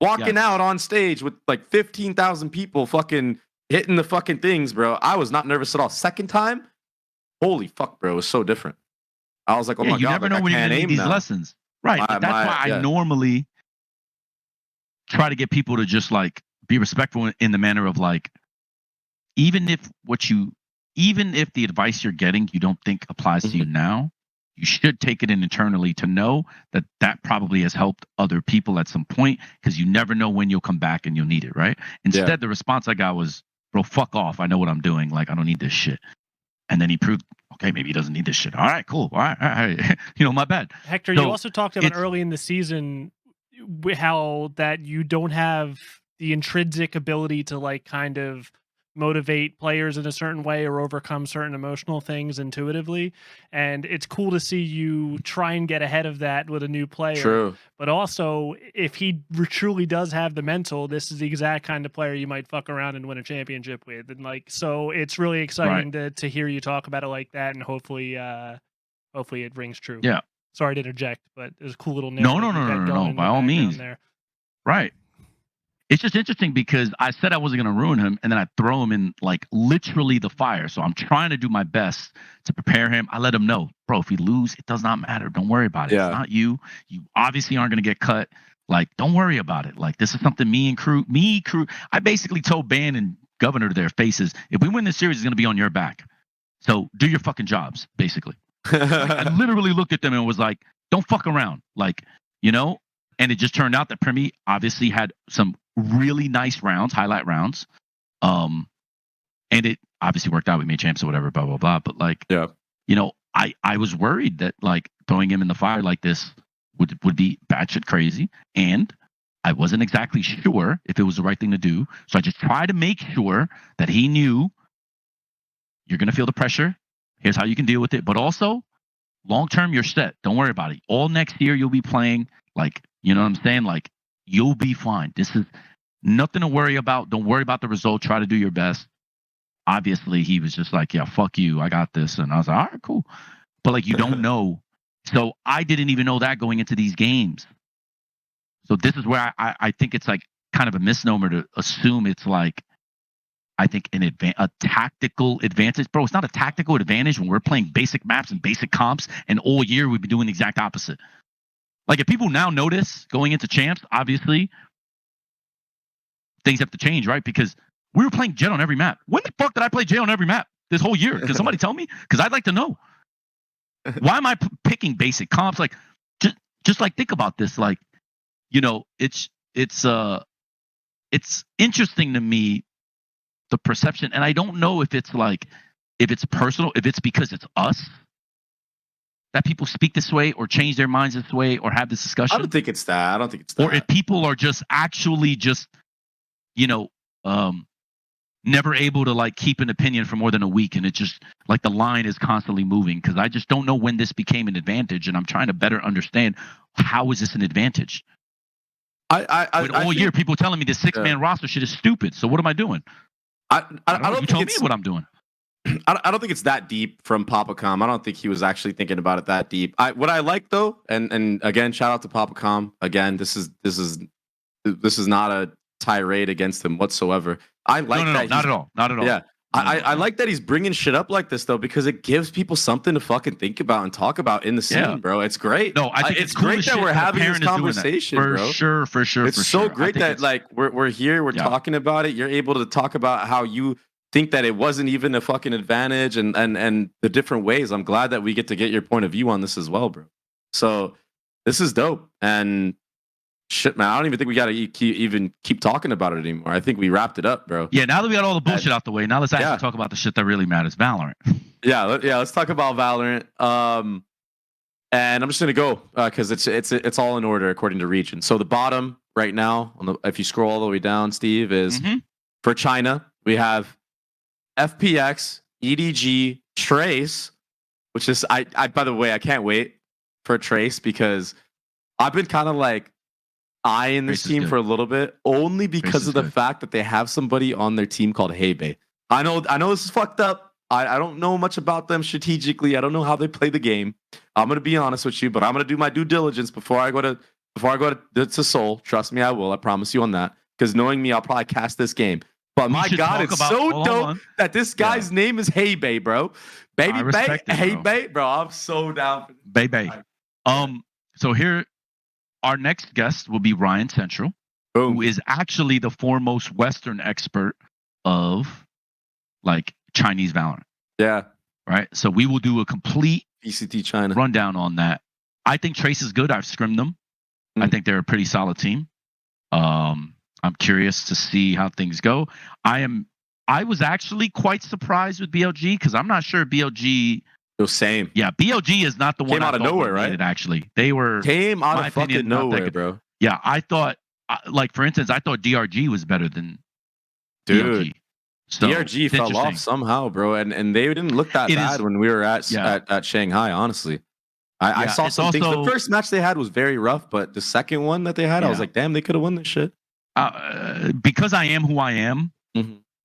walking out on stage with like 15,000 people fucking hitting the fucking things, bro. I was not nervous at all. Second time, holy fuck, bro. It was so different. I was like, oh my God. You never know when you're going to need these lessons. Right. That's why I normally try to get people to just like be respectful in the manner of like, even if the advice you're getting you don't think applies to you now, you should take it in internally to know that probably has helped other people at some point, because you never know when you'll come back and you'll need it, right? Instead, the response I got was, bro, fuck off. I know what I'm doing. Like, I don't need this shit. And then he proved, okay, maybe he doesn't need this shit. All right, cool. All right. My bad. Hector, you also talked about early in the season how that you don't have the intrinsic ability to like kind of motivate players in a certain way or overcome certain emotional things intuitively, and it's cool to see you try and get ahead of that with a new player. True. But also, if he truly does have the mental, this is the exact kind of player you might fuck around and win a championship with. And like, so it's really exciting to hear you talk about it like that, and hopefully it rings true. Yeah. Sorry to interject, but it was a cool little No, by all means. there. Right. It's just interesting because I said I wasn't going to ruin him, and then I throw him in like literally the fire. So I'm trying to do my best to prepare him. I let him know, bro, if we lose, it does not matter. Don't worry about it. It's not you. You obviously aren't going to get cut. Like, don't worry about it. Like, this is something me and crew. I basically told Ban and Governor to their faces, if we win this series, it's going to be on your back. So do your fucking jobs, basically. I literally looked at them and was like, don't fuck around. Like, and it just turned out that primmie obviously had some really nice rounds, highlight rounds. And it obviously worked out. We made champs or whatever, blah, blah, blah. But like, I was worried that like throwing him in the fire like this would be batshit crazy. And I wasn't exactly sure if it was the right thing to do. So I just tried to make sure that he knew you're going to feel the pressure. Here's how you can deal with it. But also, long-term, you're set. Don't worry about it. All next year, you'll be playing. Like, you know what I'm saying? Like, you'll be fine. This is nothing to worry about. Don't worry about the result. Try to do your best. Obviously, he was just like, yeah, fuck you. I got this. And I was like, all right, cool. But like, you don't know. So I didn't even know that going into these games. So this is where I think it's like kind of a misnomer to assume it's like, I think a tactical advantage. Bro, it's not a tactical advantage when we're playing basic maps and basic comps, and all year we've been doing the exact opposite. Like, if people now notice going into champs, obviously things have to change, right? Because we were playing Jet on every map. When the fuck did I play Jet on every map this whole year? Can somebody tell me? Because I'd like to know. Why am I picking basic comps? Like, just like, think about this. Like, it's interesting to me, the perception, and I don't know if it's personal, if it's because it's us that people speak this way or change their minds this way or have this discussion. I don't think it's that. Or if people are just actually never able to like keep an opinion for more than a week, and it just like the line is constantly moving, because I just don't know when this became an advantage, and I'm trying to better understand how is this an advantage. All year people telling me the 6-man roster shit is stupid. So what am I doing? I don't you tell me what I'm doing. I don't think it's that deep from PapaCom. I don't think he was actually thinking about it that deep. What I like though, and again, shout out to PapaCom. Again, this is not a tirade against him whatsoever. I like that. Not at all. Not at all. Yeah. I like that he's bringing shit up like this though, because it gives people something to fucking think about and talk about in the scene, bro. It's great. No, I think it's great that we're having this conversation, bro. For sure. It's so great that like we're here, we're talking about it. You're able to talk about how you think that it wasn't even a fucking advantage, and the different ways. I'm glad that we get to get your point of view on this as well, bro. So this is dope. And shit, man, I don't even think we got to even keep talking about it anymore. I think we wrapped it up, bro. Yeah, now that we got all the bullshit out the way, now let's actually talk about the shit that really matters, Valorant. Yeah, let's talk about Valorant. And I'm just gonna go because it's all in order according to region. So the bottom right now, if you scroll all the way down, Steve, is for China. We have FPX, EDG, Trace, which is I by the way, I can't wait for Trace because I've been kind of like eyeing this team for a little bit, only because of the fact that they have somebody on their team called Heibei. I know this is fucked up. I don't know much about them strategically. I don't know how they play the game. I'm gonna be honest with you, but I'm gonna do my due diligence before I go to Seoul. Trust me, I will. I promise you on that. Because knowing me, I'll probably cast this game. But my God, it's so dope that this guy's name is Heibei, bro. Baby Bay, Heibei, bro. I'm so down for this. Bay. So here, our next guest will be Ryan Central, Boom. who is actually the foremost Western expert of like Chinese Valorant. Yeah. Right. So we will do a complete VCT China rundown on that. I think Trace is good. I've scrimmed them. I think they're a pretty solid team. I'm curious to see how things go. I was actually quite surprised with BLG because I'm not sure BLG. The same. Yeah, BLG is not the one came out of nowhere, right? Actually, they came out of fucking nowhere, bro. Yeah, I thought, like for instance, I thought DRG was better than BLG. So, DRG fell off somehow, bro, and they didn't look that bad when we were at Shanghai. Honestly, I saw some things. The first match they had was very rough, but the second one that they had, I was like, damn, they could have won this shit. Because I am who I am,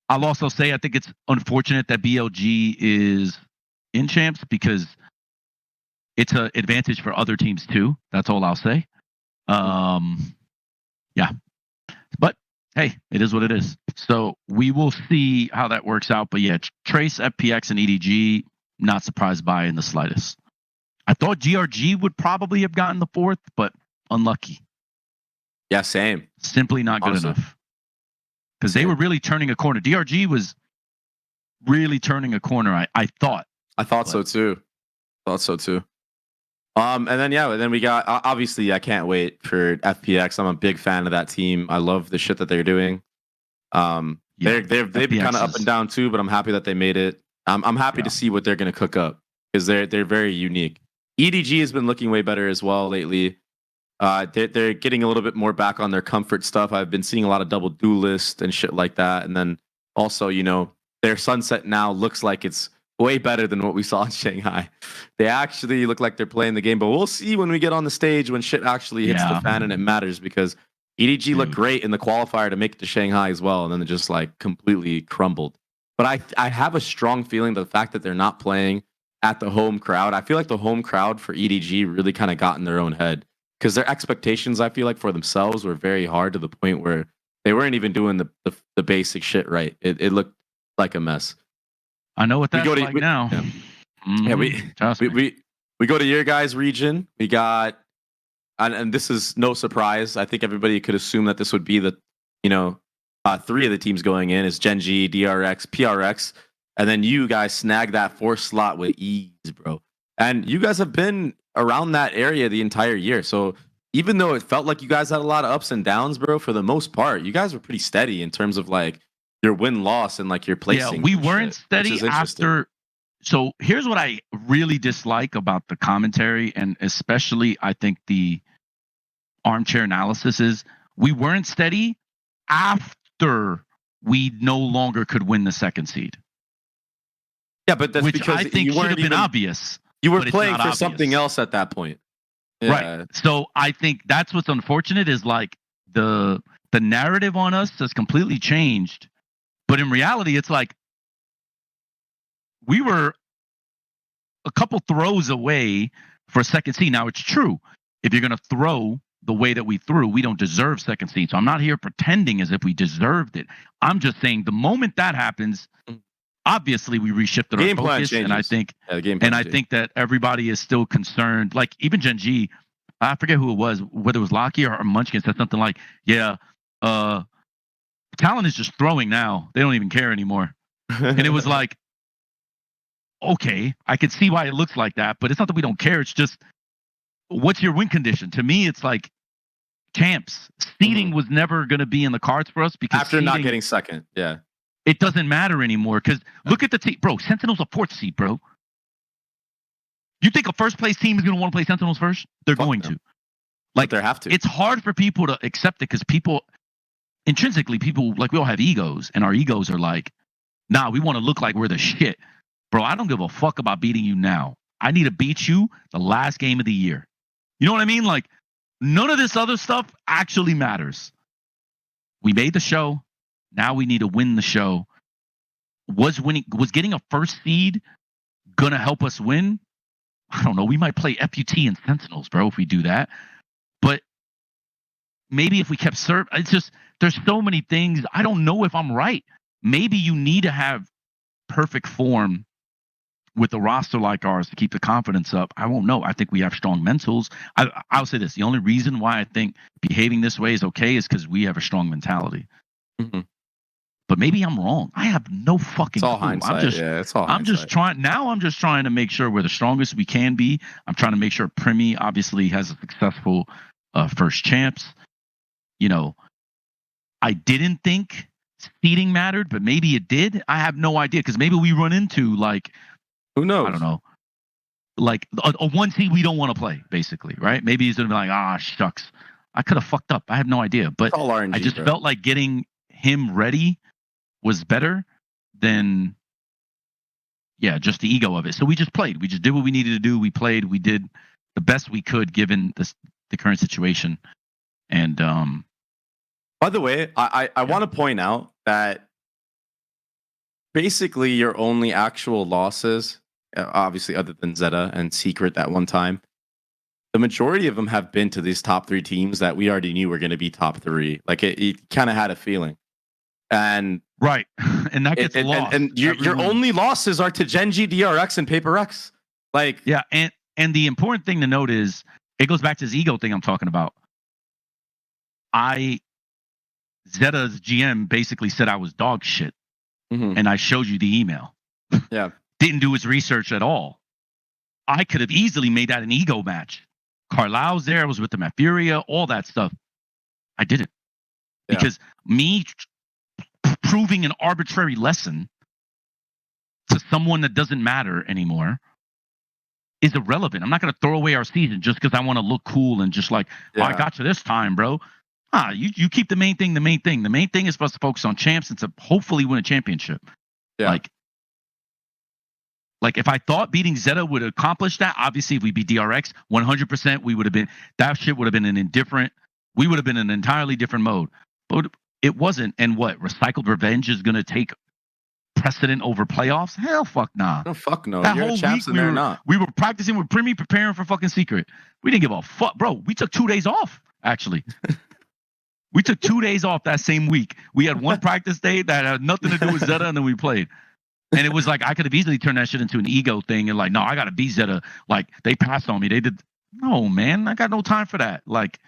I'll also say I think it's unfortunate that BLG is in champs because it's an advantage for other teams too. That's all I'll say. Yeah, but hey, it is what it is. So we will see how that works out. But yeah, Trace, FPX, and EDG, not surprised by in the slightest. I thought GRG would probably have gotten the fourth, but unlucky. Yeah, same. Simply not good enough. Because they were really turning a corner. DRG was really turning a corner, I thought. I thought so too. And then we got, obviously, I can't wait for FPX. I'm a big fan of that team. I love the shit that they're doing. They've been kind of up and down too, but I'm happy that they made it. I'm happy to see what they're going to cook up because they're very unique. EDG has been looking way better as well lately. They're getting a little bit more back on their comfort stuff. I've been seeing a lot of double duelist and shit like that. And then also, their sunset now looks like it's way better than what we saw in Shanghai. They actually look like they're playing the game, but we'll see when we get on the stage when shit actually hits the fan and it matters because EDG looked great in the qualifier to make it to Shanghai as well. And then it just like completely crumbled. But I have a strong feeling that the fact that they're not playing at the home crowd, I feel like the home crowd for EDG really kind of got in their own head because their expectations, I feel like for themselves were very hard to the point where they weren't even doing the basic shit right. It looked like a mess. I know what that's like now. Yeah, we go to your guys' region. We got, and this is no surprise. I think everybody could assume that this would be the, three of the teams going in is Gen.G, DRX, PRX, and then you guys snag that fourth slot with ease, bro. And you guys have been around that area the entire year. So even though it felt like you guys had a lot of ups and downs, bro, for the most part, you guys were pretty steady in terms of like your win-loss and like your placing. Yeah, we weren't steady after. So here's what I really dislike about the commentary, and especially I think the armchair analysis is we weren't steady after we no longer could win the second seed. Yeah, but that's which because I think should have been obvious. You were playing for something else at that point. Yeah. Right. So I think that's what's unfortunate is like the narrative on us has completely changed. But in reality, it's like we were a couple throws away for a second seed. Now, it's true. If you're going to throw the way that we threw, we don't deserve second seed. So I'm not here pretending as if we deserved it. I'm just saying the moment that happens, obviously we reshifted our focus. And I think, think that everybody is still concerned. Like even Gen.G, I forget who it was, whether it was Locky or Munchkin said something like, Talon is just throwing now. They don't even care anymore. And it was like, okay, I could see why it looks like that, but it's not that we don't care. It's just, what's your win condition? To me, it's like champs. Seeding was never going to be in the cards for us because after not getting second. Yeah. It doesn't matter anymore because look at the team. Bro, Sentinel's a 4th seed, bro. You think a first place team is going to want to play Sentinels first? They're going to. Like, they have to. It's hard for people to accept it because people, intrinsically, people, like, we all have egos, and our egos are like, nah, we want to look like we're the shit. Bro, I don't give a fuck about beating you now. I need to beat you the last game of the year. You know what I mean? Like, none of this other stuff actually matters. We made the show. Now we need to win the show. Was getting a first seed gonna help us win? I don't know. We might play FUT and Sentinels, bro, if we do that. But maybe if we kept it's just, there's so many things. I don't know if I'm right. Maybe you need to have perfect form with a roster like ours to keep the confidence up. I won't know. I think we have strong mentals. I'll say this. The only reason why I think behaving this way is okay is because we have a strong mentality. Mm-hmm. But maybe I'm wrong. I have no fucking clue. Hindsight. It's all I'm just trying. Now I'm just trying to make sure we're the strongest we can be. I'm trying to make sure Primmie obviously has a successful first champs. You know, I didn't think seeding mattered, but maybe it did. I have no idea because maybe we run into like, who knows? I don't know. Like a 1 seed we don't want to play, basically, right? Maybe he's gonna be like, shucks, I could have fucked up. I have no idea, but RNG, I just felt like getting him ready was better than, just the ego of it. So we just played. We just did what we needed to do. We played. We did the best we could given the current situation. And by the way, I want to point out that basically your only actual losses, obviously other than Zeta and Secret that one time, the majority of them have been to these top 3 teams that we already knew were going to be top 3. Like it kind of had a feeling. And right, and that gets lost. And your only losses are to Genji, DRX, and Paper X. Like, yeah, and the important thing to note is it goes back to this ego thing I'm talking about. Zeta's GM basically said I was dog shit, and I showed you the email. Yeah, didn't do his research at all. I could have easily made that an ego match. Carlisle's there, I was with him at Furia, all that stuff. I didn't because me proving an arbitrary lesson to someone that doesn't matter anymore is irrelevant. I'm not going to throw away our season just because I want to look cool and just like, I got you this time, bro. You keep the main thing the main thing. The main thing is for us to focus on champs and to hopefully win a championship. Yeah. Like if I thought beating Zeta would accomplish that, obviously if we beat DRX, 100% we would have been, that shit would have been we would have been in an entirely different mode. But it wasn't. And what, recycled revenge is going to take precedent over playoffs? Hell, fuck nah. No, fuck no. That You're whole champs week and they're not. we were practicing with Primmie, preparing for fucking Secret. We didn't give a fuck, bro. We took 2 days off, actually. We took 2 days off that same week. We had one practice day that had nothing to do with Zeta, and then we played. And it was like, I could have easily turned that shit into an ego thing and like, no, I got to beat Zeta. Like, they passed on me. They did. No, man, I got no time for that. Like,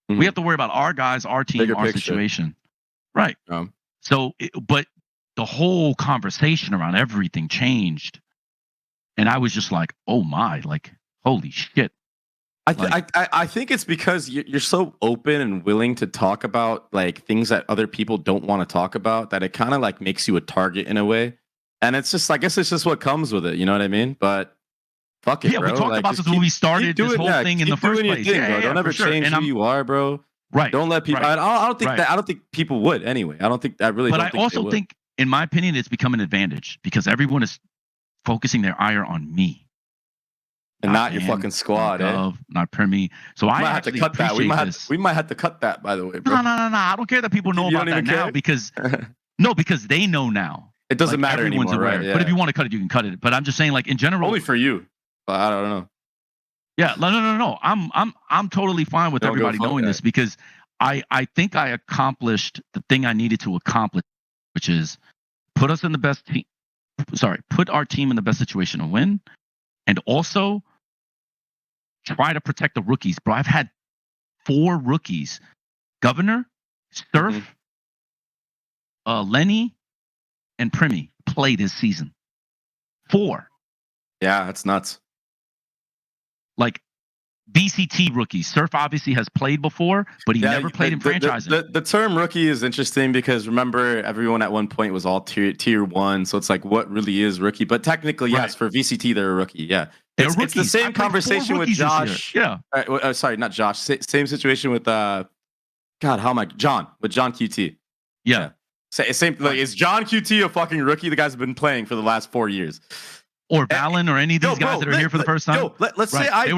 we have to worry about our guys, our team, bigger our picture. situation. Right. So, but the whole conversation around everything changed. And I was just like, oh my, like, holy shit. I think it's because you're so open and willing to talk about like things that other people don't want to talk about that it kind of like makes you a target in a way. And it's just, I guess it's just what comes with it. You know what I mean? But fuck it, bro. We talked about this when we started this whole thing in the first place. Don't ever change who you are, bro. Right. Don't let people. Right. I don't think that. I don't think people would anyway. I don't think that really. But I also think, in my opinion, it's become an advantage because everyone is focusing their ire on me. And not your fucking squad, not Primmie. So I might have to cut that. We might have to cut that, by the way, bro. No. I don't care that people know about that now because because they know now. It doesn't matter anymore, right? Yeah. But if you want to cut it, you can cut it. But I'm just saying, like in general, only for you. But I don't know. Yeah, no. I'm totally fine with everybody knowing this because I think I accomplished the thing I needed to accomplish, which is put us in the best team. Put our team in the best situation to win, and also try to protect the rookies, bro. I've had 4 rookies: Governor, Surf, Lenny, and Primmie play this season. 4. Yeah, that's nuts. Like VCT rookies. Surf obviously has played before, but he never played in franchising. The term rookie is interesting because remember, everyone at one point was all tier 1. So it's like, what really is rookie? But technically, yes, for VCT, they're a rookie. Yeah. It's the same conversation with Josh. Yeah. Sorry, not Josh. Same situation with John with John QT. Yeah. Same. Like, is John QT a fucking rookie? The guy's been playing for the last 4 years. Or Talon, or any of these guys that are here for the first time. Let's say I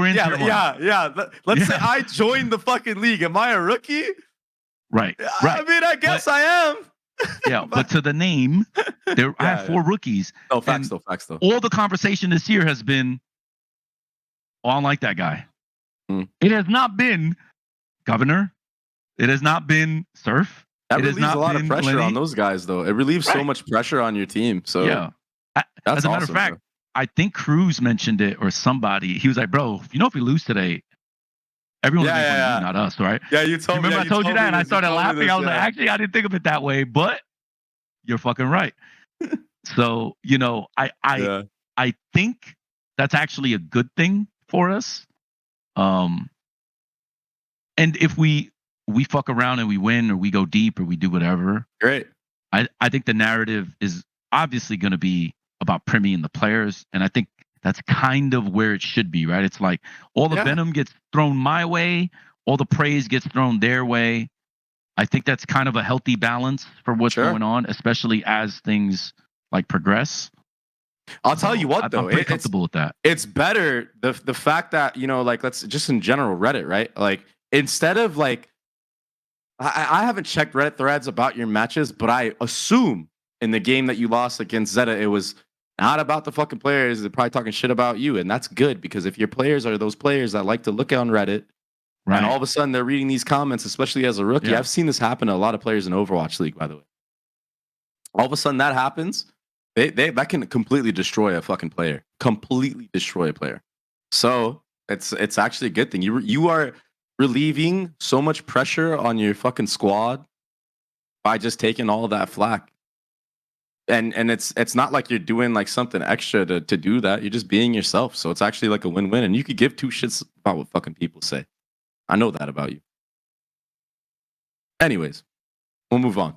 Let's say I joined the fucking league. Am I a rookie? Right. I mean, I guess I am. Yeah, but to the name, I have 4 rookies. No, facts though. All the conversation this year has been, I don't like that guy. It has not been Governor. It has not been Surf. That relieves a lot of pressure on those guys, though. It relieves so much pressure on your team. So yeah. As a matter of fact, I think Cruz mentioned it, or somebody. He was like, "Bro, if we lose today, everyone's going to be not us, right?" Yeah, you told me. Remember I told you that, and I started laughing. I was like, "Actually, I didn't think of it that way, but you're fucking right." So I think that's actually a good thing for us. And if we fuck around and we win, or we go deep, or we do whatever, great. I think the narrative is obviously going to be about primmie and the players, and I think that's kind of where it should be, right? It's like all the venom gets thrown my way, all the praise gets thrown their way. I think that's kind of a healthy balance for what's going on, especially as things like progress. I'll tell you what, though, I'm pretty comfortable with that. It's better the fact that, like, let's just in general Reddit, right? Like, instead of like, I haven't checked Reddit threads about your matches, but I assume in the game that you lost against Zeta, it was not about the fucking players. They're probably talking shit about you. And that's good, because if your players are those players that like to look on Reddit, and all of a sudden they're reading these comments, especially as a rookie. I've seen this happen to a lot of players in Overwatch League, by the way. All of a sudden that happens, that can completely destroy a fucking player. Completely destroy a player. So it's actually a good thing. You are relieving so much pressure on your fucking squad by just taking all of that flack. And it's not like you're doing like something extra to do that. You're just being yourself. So it's actually like a win-win. And you could give 2 shits about what fucking people say. I know that about you. Anyways, we'll move on.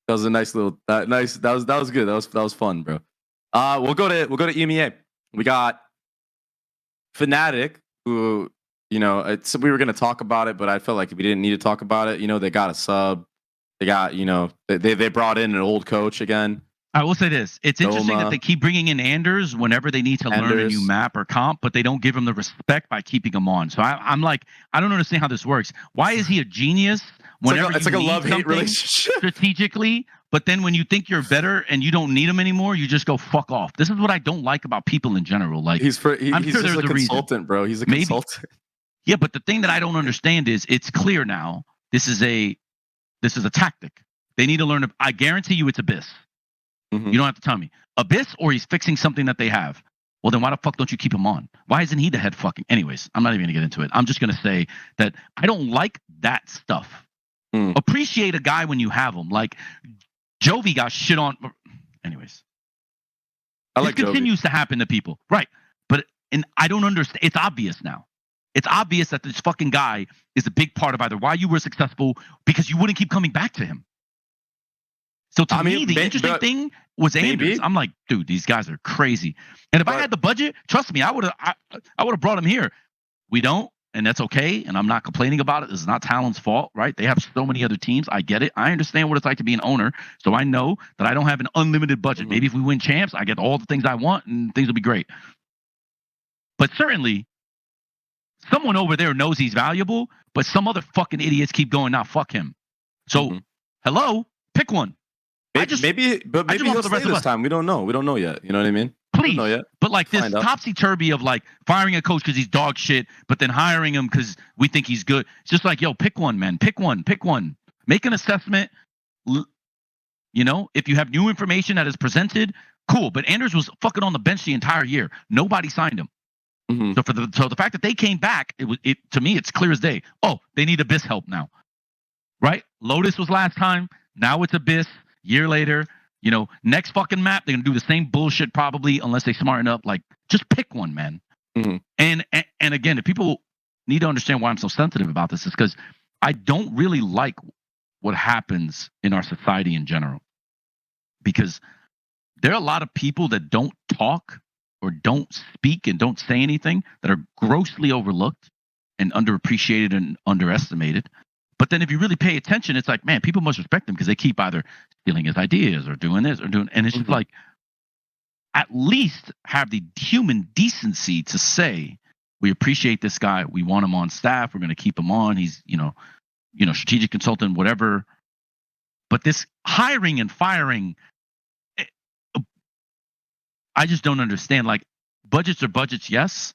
That was a nice little that was good. That was fun, bro. We'll go to EMEA. We got Fnatic, who, we were gonna talk about it, but I felt like we didn't need to talk about it. They got a sub. They got, they brought in an old coach again. I will say this. It's interesting that they keep bringing in Anderzz whenever they need to learn a new map or comp, but they don't give him the respect by keeping him on. So I'm like, I don't understand how this works. Why is he a genius whenever it's like a love-hate relationship strategically, but then when you think you're better and you don't need him anymore, you just go fuck off? This is what I don't like about people in general. Like, he's just a consultant, bro. He's a consultant. Yeah, but the thing that I don't understand is it's clear now. This is a tactic. They need to learn. I guarantee you it's Abyss. You don't have to tell me. Abyss, or he's fixing something that they have. Well, then why the fuck don't you keep him on? Why isn't he the head fucking? Anyways, I'm not even going to get into it. I'm just going to say that I don't like that stuff. Appreciate a guy when you have him. Like, Jovi got shit on. Anyways. This continues to happen to people. Right. And I don't understand. It's obvious now. It's obvious that this fucking guy is a big part of either why you were successful, because you wouldn't keep coming back to him. So to me, the interesting thing was Anderzz. I'm like, dude, these guys are crazy. And if I had the budget, trust me, I would have brought him here. We don't, and that's okay. And I'm not complaining about it. This is not Talon's fault, right? They have so many other teams. I get it. I understand what it's like to be an owner. So I know that I don't have an unlimited budget. Maybe if we win champs, I get all the things I want and things will be great. But certainly, someone over there knows he's valuable, but some other fucking idiots keep going, nah, fuck him. So, hello, pick one. Maybe he'll stay this time. We don't know. We don't know yet. You know what I mean? Please. But like this topsy-turvy of like firing a coach because he's dog shit, but then hiring him because we think he's good. It's just like, yo, pick one, man. Pick one. Make an assessment. If you have new information that is presented, cool. But Anderzz was fucking on the bench the entire year. Nobody signed him. So the fact that they came back, to me, it's clear as day. Oh, they need Abyss help now, right? Lotus was last time. Now it's Abyss. Year later, You know, next fucking map, they're gonna do the same bullshit probably, unless they smarten up. Like, just pick one, man. Mm-hmm. And again, if people need to understand why I'm so sensitive about this, is because I don't really like what happens in our society in general. Because there are a lot of people that don't talk or don't speak and don't say anything that are grossly overlooked and underappreciated and underestimated. But then if you really pay attention, it's like, man, people must respect him because they keep either stealing his ideas or doing this or doing, and it's just like, at least have the human decency to say, we appreciate this guy, we want him on staff, we're going to keep him on, he's, you know, strategic consultant, whatever. But this hiring and firing, I just don't understand. Like, budgets are budgets, yes.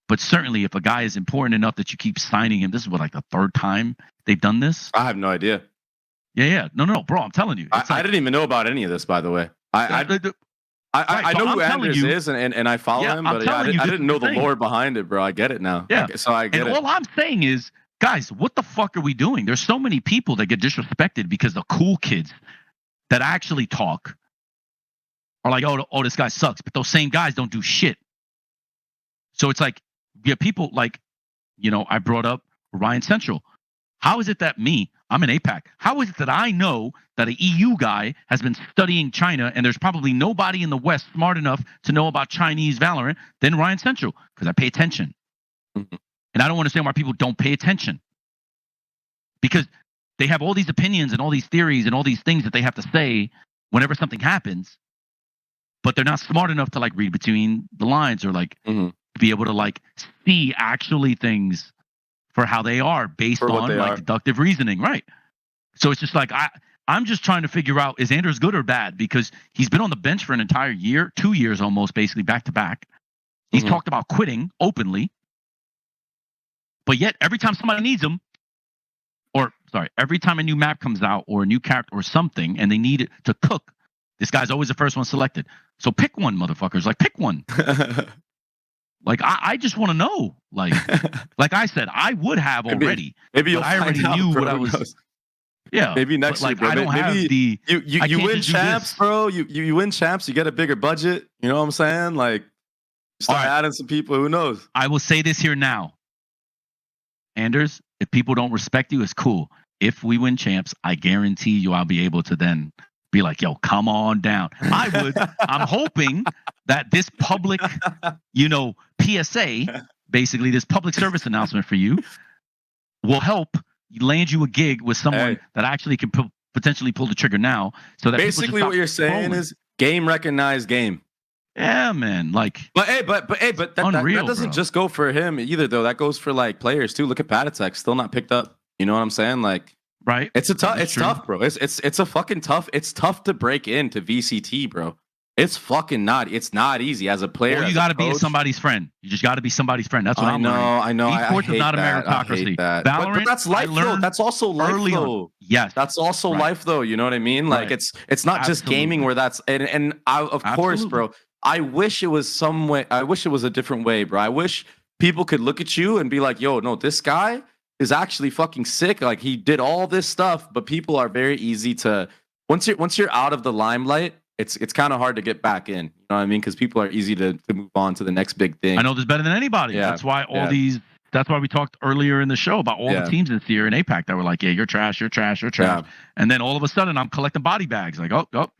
But certainly if a guy is important enough that you keep signing him, this is what, like the third time they've done this? I have no idea. Yeah. No, bro, I'm telling you. I didn't even know about any of this, by the way. I know who Anderzz is and I follow him, but I didn't know the lore behind it, bro. I get it now. Yeah. So I get it. All I'm saying is, guys, what the fuck are we doing? There's so many people that get disrespected because the cool kids that actually talk are like, oh, this guy sucks. But those same guys don't do shit. So it's like, yeah, people like, you know, I brought up Ryan Central. How is it that I'm in APAC. How is it that I know that an EU guy has been studying China and there's probably nobody in the West smart enough to know about Chinese Valorant than Ryan Central? Because I pay attention. Mm-hmm. And I don't understand why people don't pay attention. Because they have all these opinions and all these theories and all these things that they have to say whenever something happens, but they're not smart enough to like read between the lines or like be able to like see actually things for how they are based on like deductive reasoning, right? So it's just like I'm just trying to figure out, is Anderzz good or bad? Because he's been on the bench for an entire year, 2 years almost, basically back to back. He's talked about quitting openly, but yet every time somebody needs him, every time a new map comes out or a new character or something, and they need it to cook, this guy's always the first one selected. So pick one, motherfuckers. Like, pick one. Like, I just want to know. Like I said, I would have already. Maybe you'll I already find knew out, what I was. knows. Yeah. Maybe next year, bro. I don't have the. You win champs, bro. You win champs. You get a bigger budget. You know what I'm saying? Like, start adding some people. Who knows? I will say this here now. Anderzz, if people don't respect you, it's cool. If we win champs, I guarantee you I'll be able to then be like, yo, come on down. I'm hoping that this public, PSA, basically this public service announcement for you, will help land you a gig with someone that actually can potentially pull the trigger now. So that basically what you're saying is game recognized game. Yeah, man. Like, but that doesn't just go for him either, though. That goes for like players too. Look at Patatek, still not picked up. You know what I'm saying? Like, right? It's tough, bro. It's a fucking tough. It's tough to break into VCT, bro. It's fucking not. It's not easy as a player. Well, you got to be somebody's friend. You just got to be somebody's friend. That's what I know. I know. Esports is not a meritocracy. Valorant, but that's life, though. That's also life, though. Yes, that's also life, though. You know what I mean? Like, it's not just gaming where that's and of course, bro. I wish it was some way. I wish it was a different way, bro. I wish people could look at you and be like, "Yo, no, this guy is actually fucking sick. Like, he did all this stuff." But people are very easy to once you're out of the limelight, it's kind of hard to get back in. You know what I mean? Because people are easy to move on to the next big thing. I know this better than anybody. Yeah. That's why That's why we talked earlier in the show about all the teams this year in APAC that were like, yeah, you're trash, you're trash, you're trash. Yeah. And then all of a sudden I'm collecting body bags. Like, yep,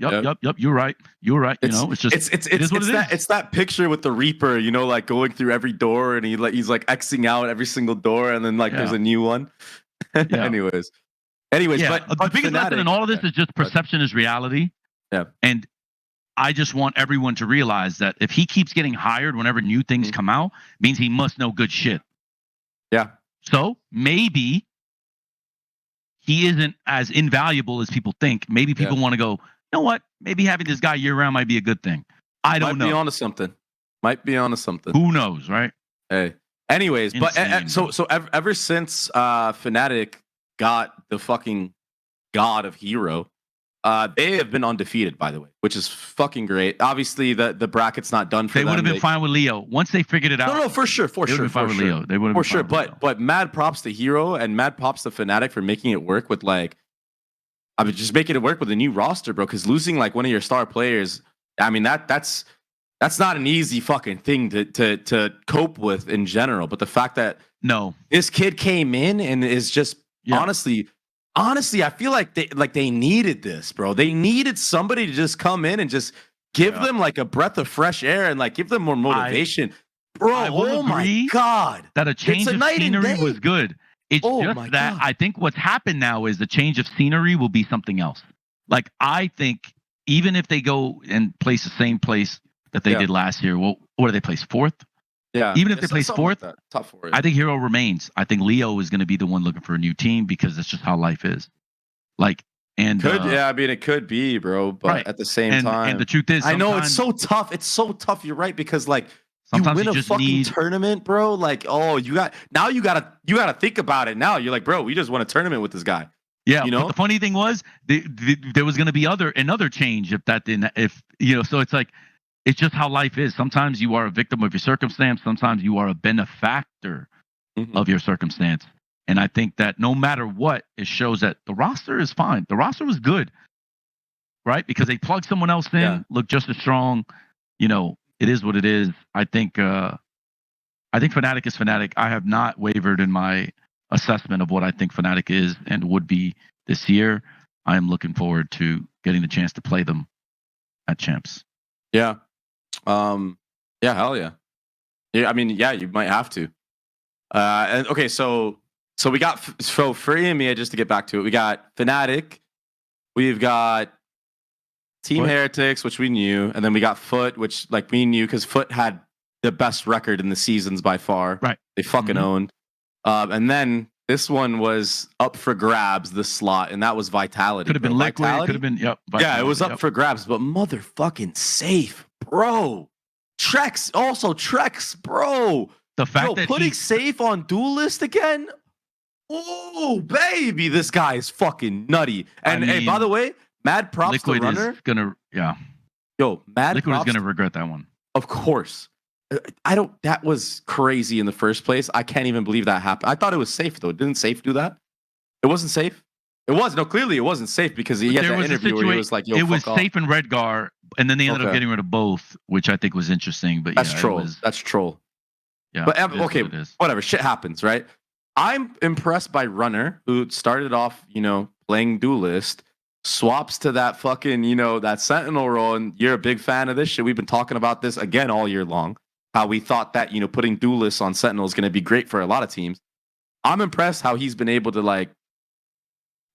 you're right. You're right. It's just it's that picture with the Reaper, like going through every door and he's like Xing out every single door and then there's a new one. Anyways, but the biggest lesson in all of this is just perception is reality. Yeah. And I just want everyone to realize that if he keeps getting hired whenever new things come out, means he must know good shit. Yeah. So maybe he isn't as invaluable as people think. Maybe people want to go, you know what? Maybe having this guy year round might be a good thing. I don't know. Might be onto something. Who knows, right? Hey. Anyways, so ever since Fnatic got the fucking god of hero, they have been undefeated, by the way, which is fucking great. Obviously, the bracket's not done for them. They would have been fine with Leo once they figured it out. No, for sure. They would have been fine with Leo. They would have been fine with Leo. But mad props to Hero and mad props to Fnatic for making it work with I mean, just making it work with a new roster, bro. Because losing like one of your star players, I mean that's not an easy fucking thing to cope with in general. But the fact that this kid came in and is just honestly, I feel like they needed this, bro. They needed somebody to just come in and just give them like a breath of fresh air and like give them more motivation. Bro, oh my God. That a change of scenery was good. It's just that I think what's happened now is the change of scenery will be something else. Like, I think even if they go and place the same place that they did last year, well, what do they place? 4th? Yeah. Even if they place 4th, like top 4. I think Hero remains. I think Leo is going to be the one looking for a new team because that's just how life is. Like, and I mean, it could be, bro, but at the same time, and the truth is, I know it's so tough. It's so tough. You're right, because like sometimes you win a fucking tournament, bro. Like, oh, you gotta think about it now. You're like, bro, we just won a tournament with this guy. Yeah, you know. But the funny thing was, there was going to be another change if that didn't. If so it's like it's just how life is. Sometimes you are a victim of your circumstance. Sometimes you are a benefactor of your circumstance. And I think that no matter what, it shows that the roster is fine. The roster was good, right? Because they plugged someone else in, looked just as strong. It is what it is. I think Fnatic is Fnatic. I have not wavered in my assessment of what I think Fnatic is and would be this year. I am looking forward to getting the chance to play them at Champs. Yeah. Hell yeah. Yeah, I mean, yeah, you might have to. And okay, so we got for EMEA, just to get back to it, we got Fnatic, we've got Team Heretics, which we knew, and then we got Foot, which like we knew because Foot had the best record in the seasons by far. Right. They fucking owned. And then this one was up for grabs, the slot, and that was Vitality. Could have been Liquid, could have been Vitality, it was up for grabs, but motherfucking safe, bro. Trex, bro. The fact that putting safe on Duelist again. Oh, baby, this guy is fucking nutty. And hey, by the way, mad props Liquid to Runner. Is gonna, mad Liquid is gonna regret that one. Of course. That was crazy in the first place. I can't even believe that happened. I thought it was safe though. Didn't Safe do that? It wasn't safe? It was. No, clearly it wasn't safe because he had that interview where he was like, yo, it was fuck safe in Redgar, and then they ended up getting rid of both, which I think was interesting. But that's troll. That's troll. Yeah. But okay, whatever. Shit happens, right? I'm impressed by Runner, who started off, playing Duelist, swaps to that fucking, that Sentinel role, and you're a big fan of this shit. We've been talking about this again all year long. How we thought that, putting Duelists on Sentinel is going to be great for a lot of teams. I'm impressed how he's been able to like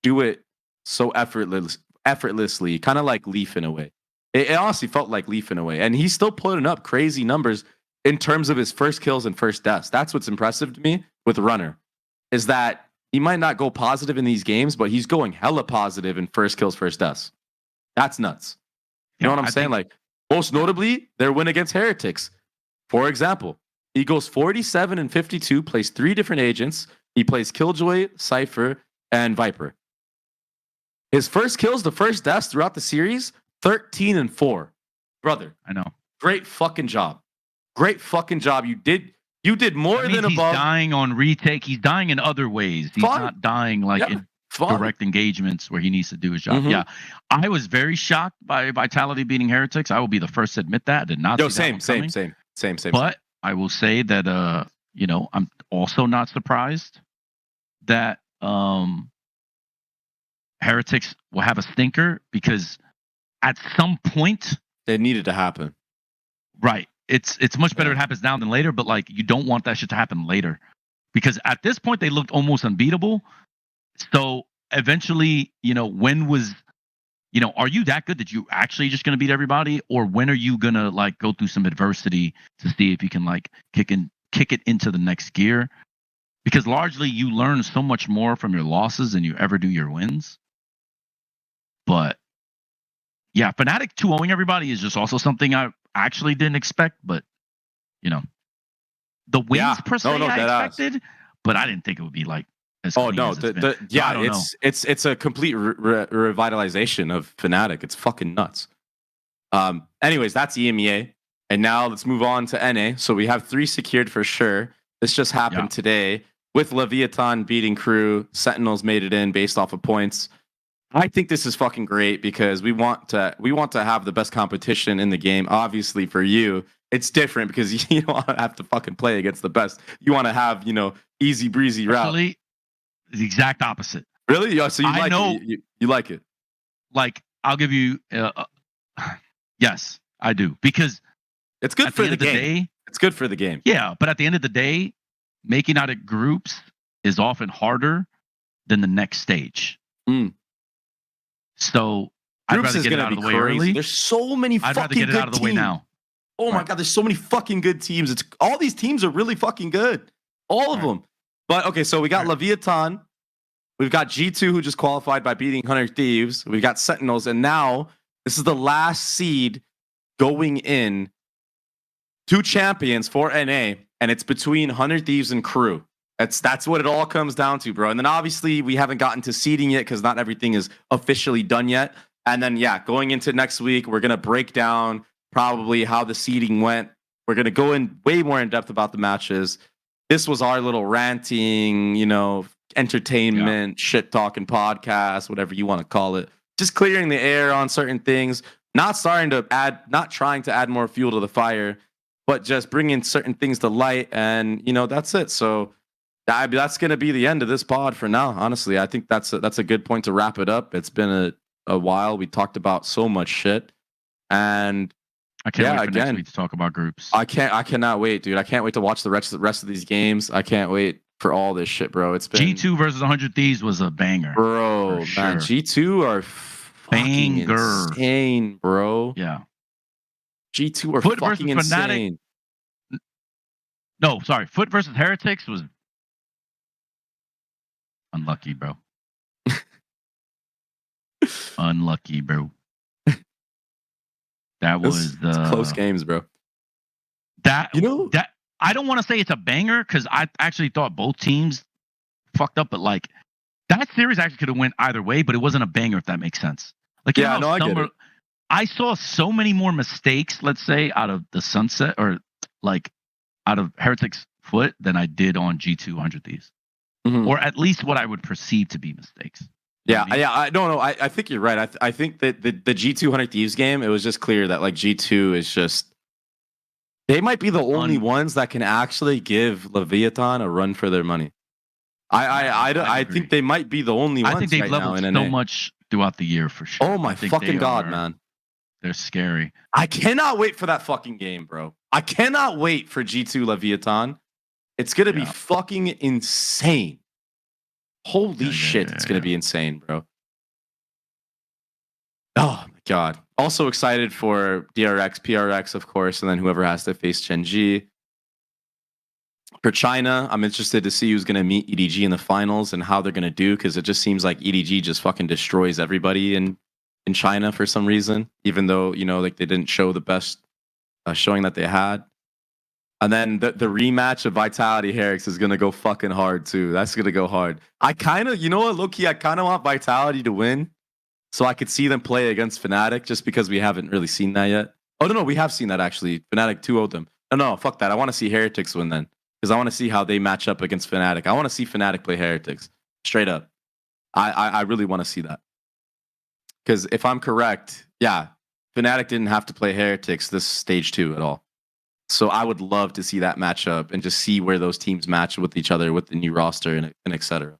do it so effortlessly, kind of like Leaf in a way. It honestly felt like Leaf in a way. And he's still putting up crazy numbers in terms of his first kills and first deaths. That's what's impressive to me with Runner, is that he might not go positive in these games, but he's going hella positive in first kills, first deaths. That's nuts. You know what I'm saying? Like, most notably, their win against Heretics. For example, he goes 47 and 52, plays 3 different agents. He plays Killjoy, Cypher, and Viper. His first kills, the first deaths throughout the series, 13 and 4. Brother. I know. Great fucking job. Great fucking job. You did more than above. He's dying on retake. He's dying in other ways. He's not dying like in direct engagements where he needs to do his job. Yeah. I was very shocked by Vitality beating Heretics. I will be the first to admit that. I did not see that one coming. Same. But I will say that I'm also not surprised that Heretics will have a stinker, because at some point it needed to happen. Right. It's much better it happens now than later, but like you don't want that shit to happen later, because at this point they looked almost unbeatable. So eventually, when was are you that good that you actually just going to beat everybody, or when are you going to like go through some adversity to see if you can like kick it into the next gear? Because largely you learn so much more from your losses than you ever do your wins. But yeah, Fnatic 2-0ing everybody is just also something I actually didn't expect, but the wins per se I expected, but I didn't think it would be like as clean as it's a complete revitalization of Fnatic. It's fucking nuts. Anyways, that's EMEA, and now let's move on to NA. So we have 3 secured for sure. This just happened today with Leviathan beating Crew. Sentinels made it in based off of points. I think this is fucking great because we want to have the best competition in the game. Obviously, for you, it's different because you don't have to fucking play against the best. You want to have easy breezy route. Actually, the exact opposite. Really? Yeah, so you I like know- it? You like it? Like, I'll give you. Yes, I do, because It's good at for the end the of the game. day, It's good for the game. yeah. But at the end of the day, making out of groups is often harder than the next stage. Mm. So I'd Groups rather is get it gonna out be of the way crazy. early. There's so many I'd rather fucking get it good out of the way teams. now. Oh my Right. god, there's so many fucking good teams. It's all these teams are really fucking good. All of Right. them. But okay, so we got Right. Leviathan. We've got G2 who just qualified by beating 100 Thieves. We've got Sentinels, and now this is the last seed going in. 2 champions for NA, and it's between 100 Thieves and Crew. That's what it all comes down to, bro. And then obviously we haven't gotten to seeding yet because not everything is officially done yet. And then going into next week, we're gonna break down probably how the seeding went. We're gonna go in way more in depth about the matches. This was our little ranting, entertainment, shit talking podcast, whatever you want to call it. Just clearing the air on certain things, not trying to add more fuel to the fire, but just bringing certain things to light. And that's it. So that's going to be the end of this pod for now. Honestly, I think that's a good point to wrap it up. It's been a while. We talked about so much shit, and I can't wait for again, next week to talk about groups. I cannot wait, dude. I can't wait to watch the rest of these games. I can't wait for all this shit, bro. It's been G2 versus 100 Thieves was a banger, bro. for Man, sure. G2 are fucking Banger. insane, bro. Yeah. G2 are Foot versus fucking Fnatic. insane. No, sorry. Foot versus Heretics was unlucky, bro. Unlucky, bro. That was It's close games, bro. that You that I don't want to say it's a banger because I actually thought both teams fucked up, but like that series actually could have went either way, but it wasn't a banger if that makes sense. Like you know how I get it. I saw so many more mistakes, let's say, out of the Sunset or like out of Heretics Foot than I did on G2 100 Thieves, Mhm. or at least what I would perceive to be mistakes. Yeah, I mean? I think you're right. I think that the G200 Thieves game, it was just clear that like G2 is just they might be the only ones that can actually give Leviathan a run for their money. I agree. think they might be the only ones I think they've right now leveled in so NA. much throughout the year for sure. Oh my I think fucking they god, are- man. They're scary. I cannot wait for that fucking game, bro. I cannot wait for G2 Leviathan. It's gonna be Yeah. fucking insane. Holy Yeah, shit, yeah, it's gonna yeah. be insane, bro. Oh my god. Also excited for DRX, PRX, of course, and then whoever has to face Chen Ji. For China, I'm interested to see who's going to meet EDG in the finals and how they're going to do, because it just seems like EDG just fucking destroys everybody in China for some reason, even though, like they didn't show the best showing that they had. And then the rematch of Vitality Herix is going to go fucking hard too. That's going to go hard. I kind of, low-key, I kind of want Vitality to win so I could see them play against Fnatic, just because we haven't really seen that yet. Oh, no, we have seen that actually. Fnatic 2-0'd them. No, fuck that. I want to see Heretics win then, because I want to see how they match up against Fnatic. I want to see Fnatic play Heretics. Straight up. I really want to see that. Because if I'm correct, Fnatic didn't have to play Heretics this stage 2 at all. So I would love to see that matchup and just see where those teams match with each other with the new roster and etc.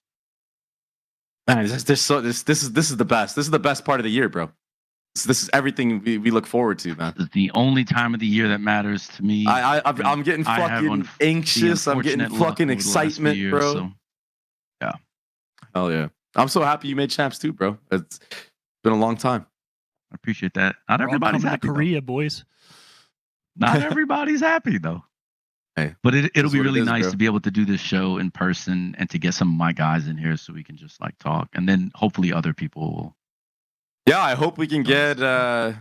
Man, this is the best. This is the best part of the year, bro. This is everything we look forward to, man. This is the only time of the year that matters to me. I'm getting I have fucking anxious. I'm getting unfortunate luck fucking over the last few excitement, years, bro. so, yeah. Hell yeah. I'm so happy you made champs too, bro. It's been a long time. I appreciate that. Not We're all everybody's coming happy. to Korea, boys. Not everybody's happy though. Hey, but it'll that's be what it really is, nice bro. to be able to do this show in person and to get some of my guys in here so we can just like talk, and then hopefully other people will. Yeah, I hope we can get I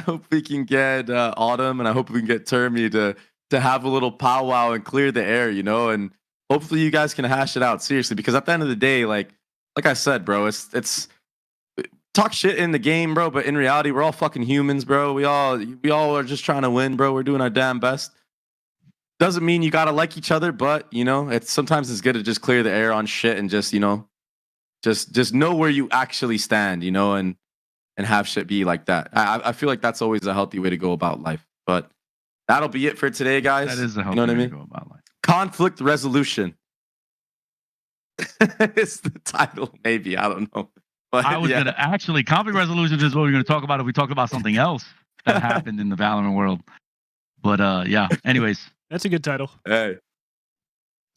hope we can get Autumn, and I hope we can get Termi to have a little powwow and clear the air, and hopefully you guys can hash it out seriously, because at the end of the day, like I said, bro, it's talk shit in the game, bro, but in reality, we're all fucking humans, bro. We all are just trying to win, bro. We're doing our damn best. Doesn't mean you gotta like each other, but sometimes it's good to just clear the air on shit and just just know where you actually stand, you know, and have shit be like that. I feel like that's always a healthy way to go about life. But that'll be it for today, guys. That is a healthy you know what way I mean? to go about life. Conflict resolution. It's the title, maybe. I don't know. But I was gonna actually conflict resolution is what we're gonna talk about if we talked about something else that happened in the Valorant world. But yeah. Anyways, That's a good title. Hey,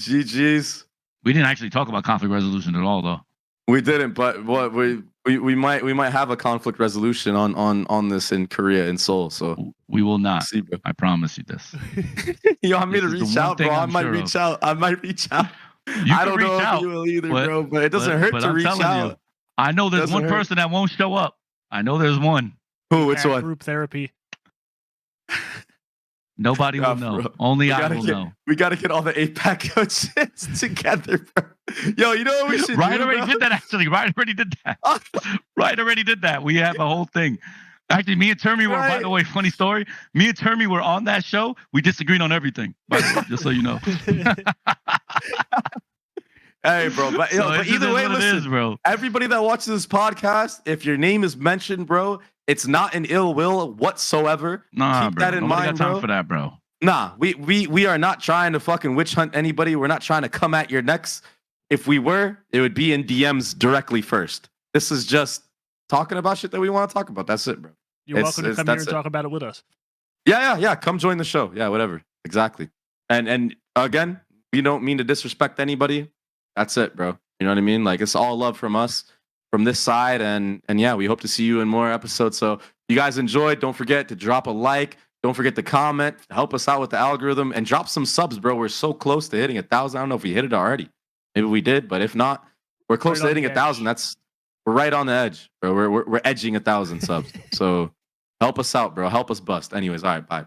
GG's. we didn't actually talk about conflict resolution at all, though. We didn't, but what we might have a conflict resolution on this in Korea, in Seoul. So We will not. see, bro. I promise you this. You want me to This is the reach one out, thing bro? I'm sure of. I might reach out. You I can don't reach know out, if you will either, but- bro. But it doesn't hurt to I'm reach telling out. you, I know there's Doesn't one hurt. person that won't show up. I know there's one. Who? Which Yeah, one? Group therapy. Nobody Yeah, will know. bro. Only We I gotta will get- know. We got to get all the APAC coaches together, bro. Yo, you know what we should Ryan do, already bro? did that, actually. Ryan already did that. Ryan already did that. We have a whole thing. Actually, me and Termi were, by Right. the way, funny story. Me and Termi were on that show. We disagreed on everything, by the way, just so you know. Hey, bro. But, yo, So but it just either is way, what it listen. is, bro. Everybody that watches this podcast, if your name is mentioned, bro, it's not an ill will whatsoever. Nah, Keep bro. that in Nobody mind, got time bro. for that, bro. Nah, we are not trying to fucking witch hunt anybody. We're not trying to come at your necks. If we were, it would be in DMs directly first. This is just talking about shit that we want to talk about. That's it, bro. You're welcome to come here and that's it. talk about it with us. Yeah. Come join the show. Yeah, whatever. Exactly. And again, we don't mean to disrespect anybody. That's it, bro. You know what I mean? Like, it's all love from us, from this side, and yeah, we hope to see you in more episodes. So, if you guys enjoyed, don't forget to drop a like. Don't forget to comment. Help us out with the algorithm and drop some subs, bro. We're so close to hitting 1,000. I don't know if we hit it already. Maybe we did, but if not, we're close Right to on hitting the 1,000. We're right on the edge, bro. We're edging 1,000 subs. So help us out, bro. Help us bust. Anyways, all right, bye.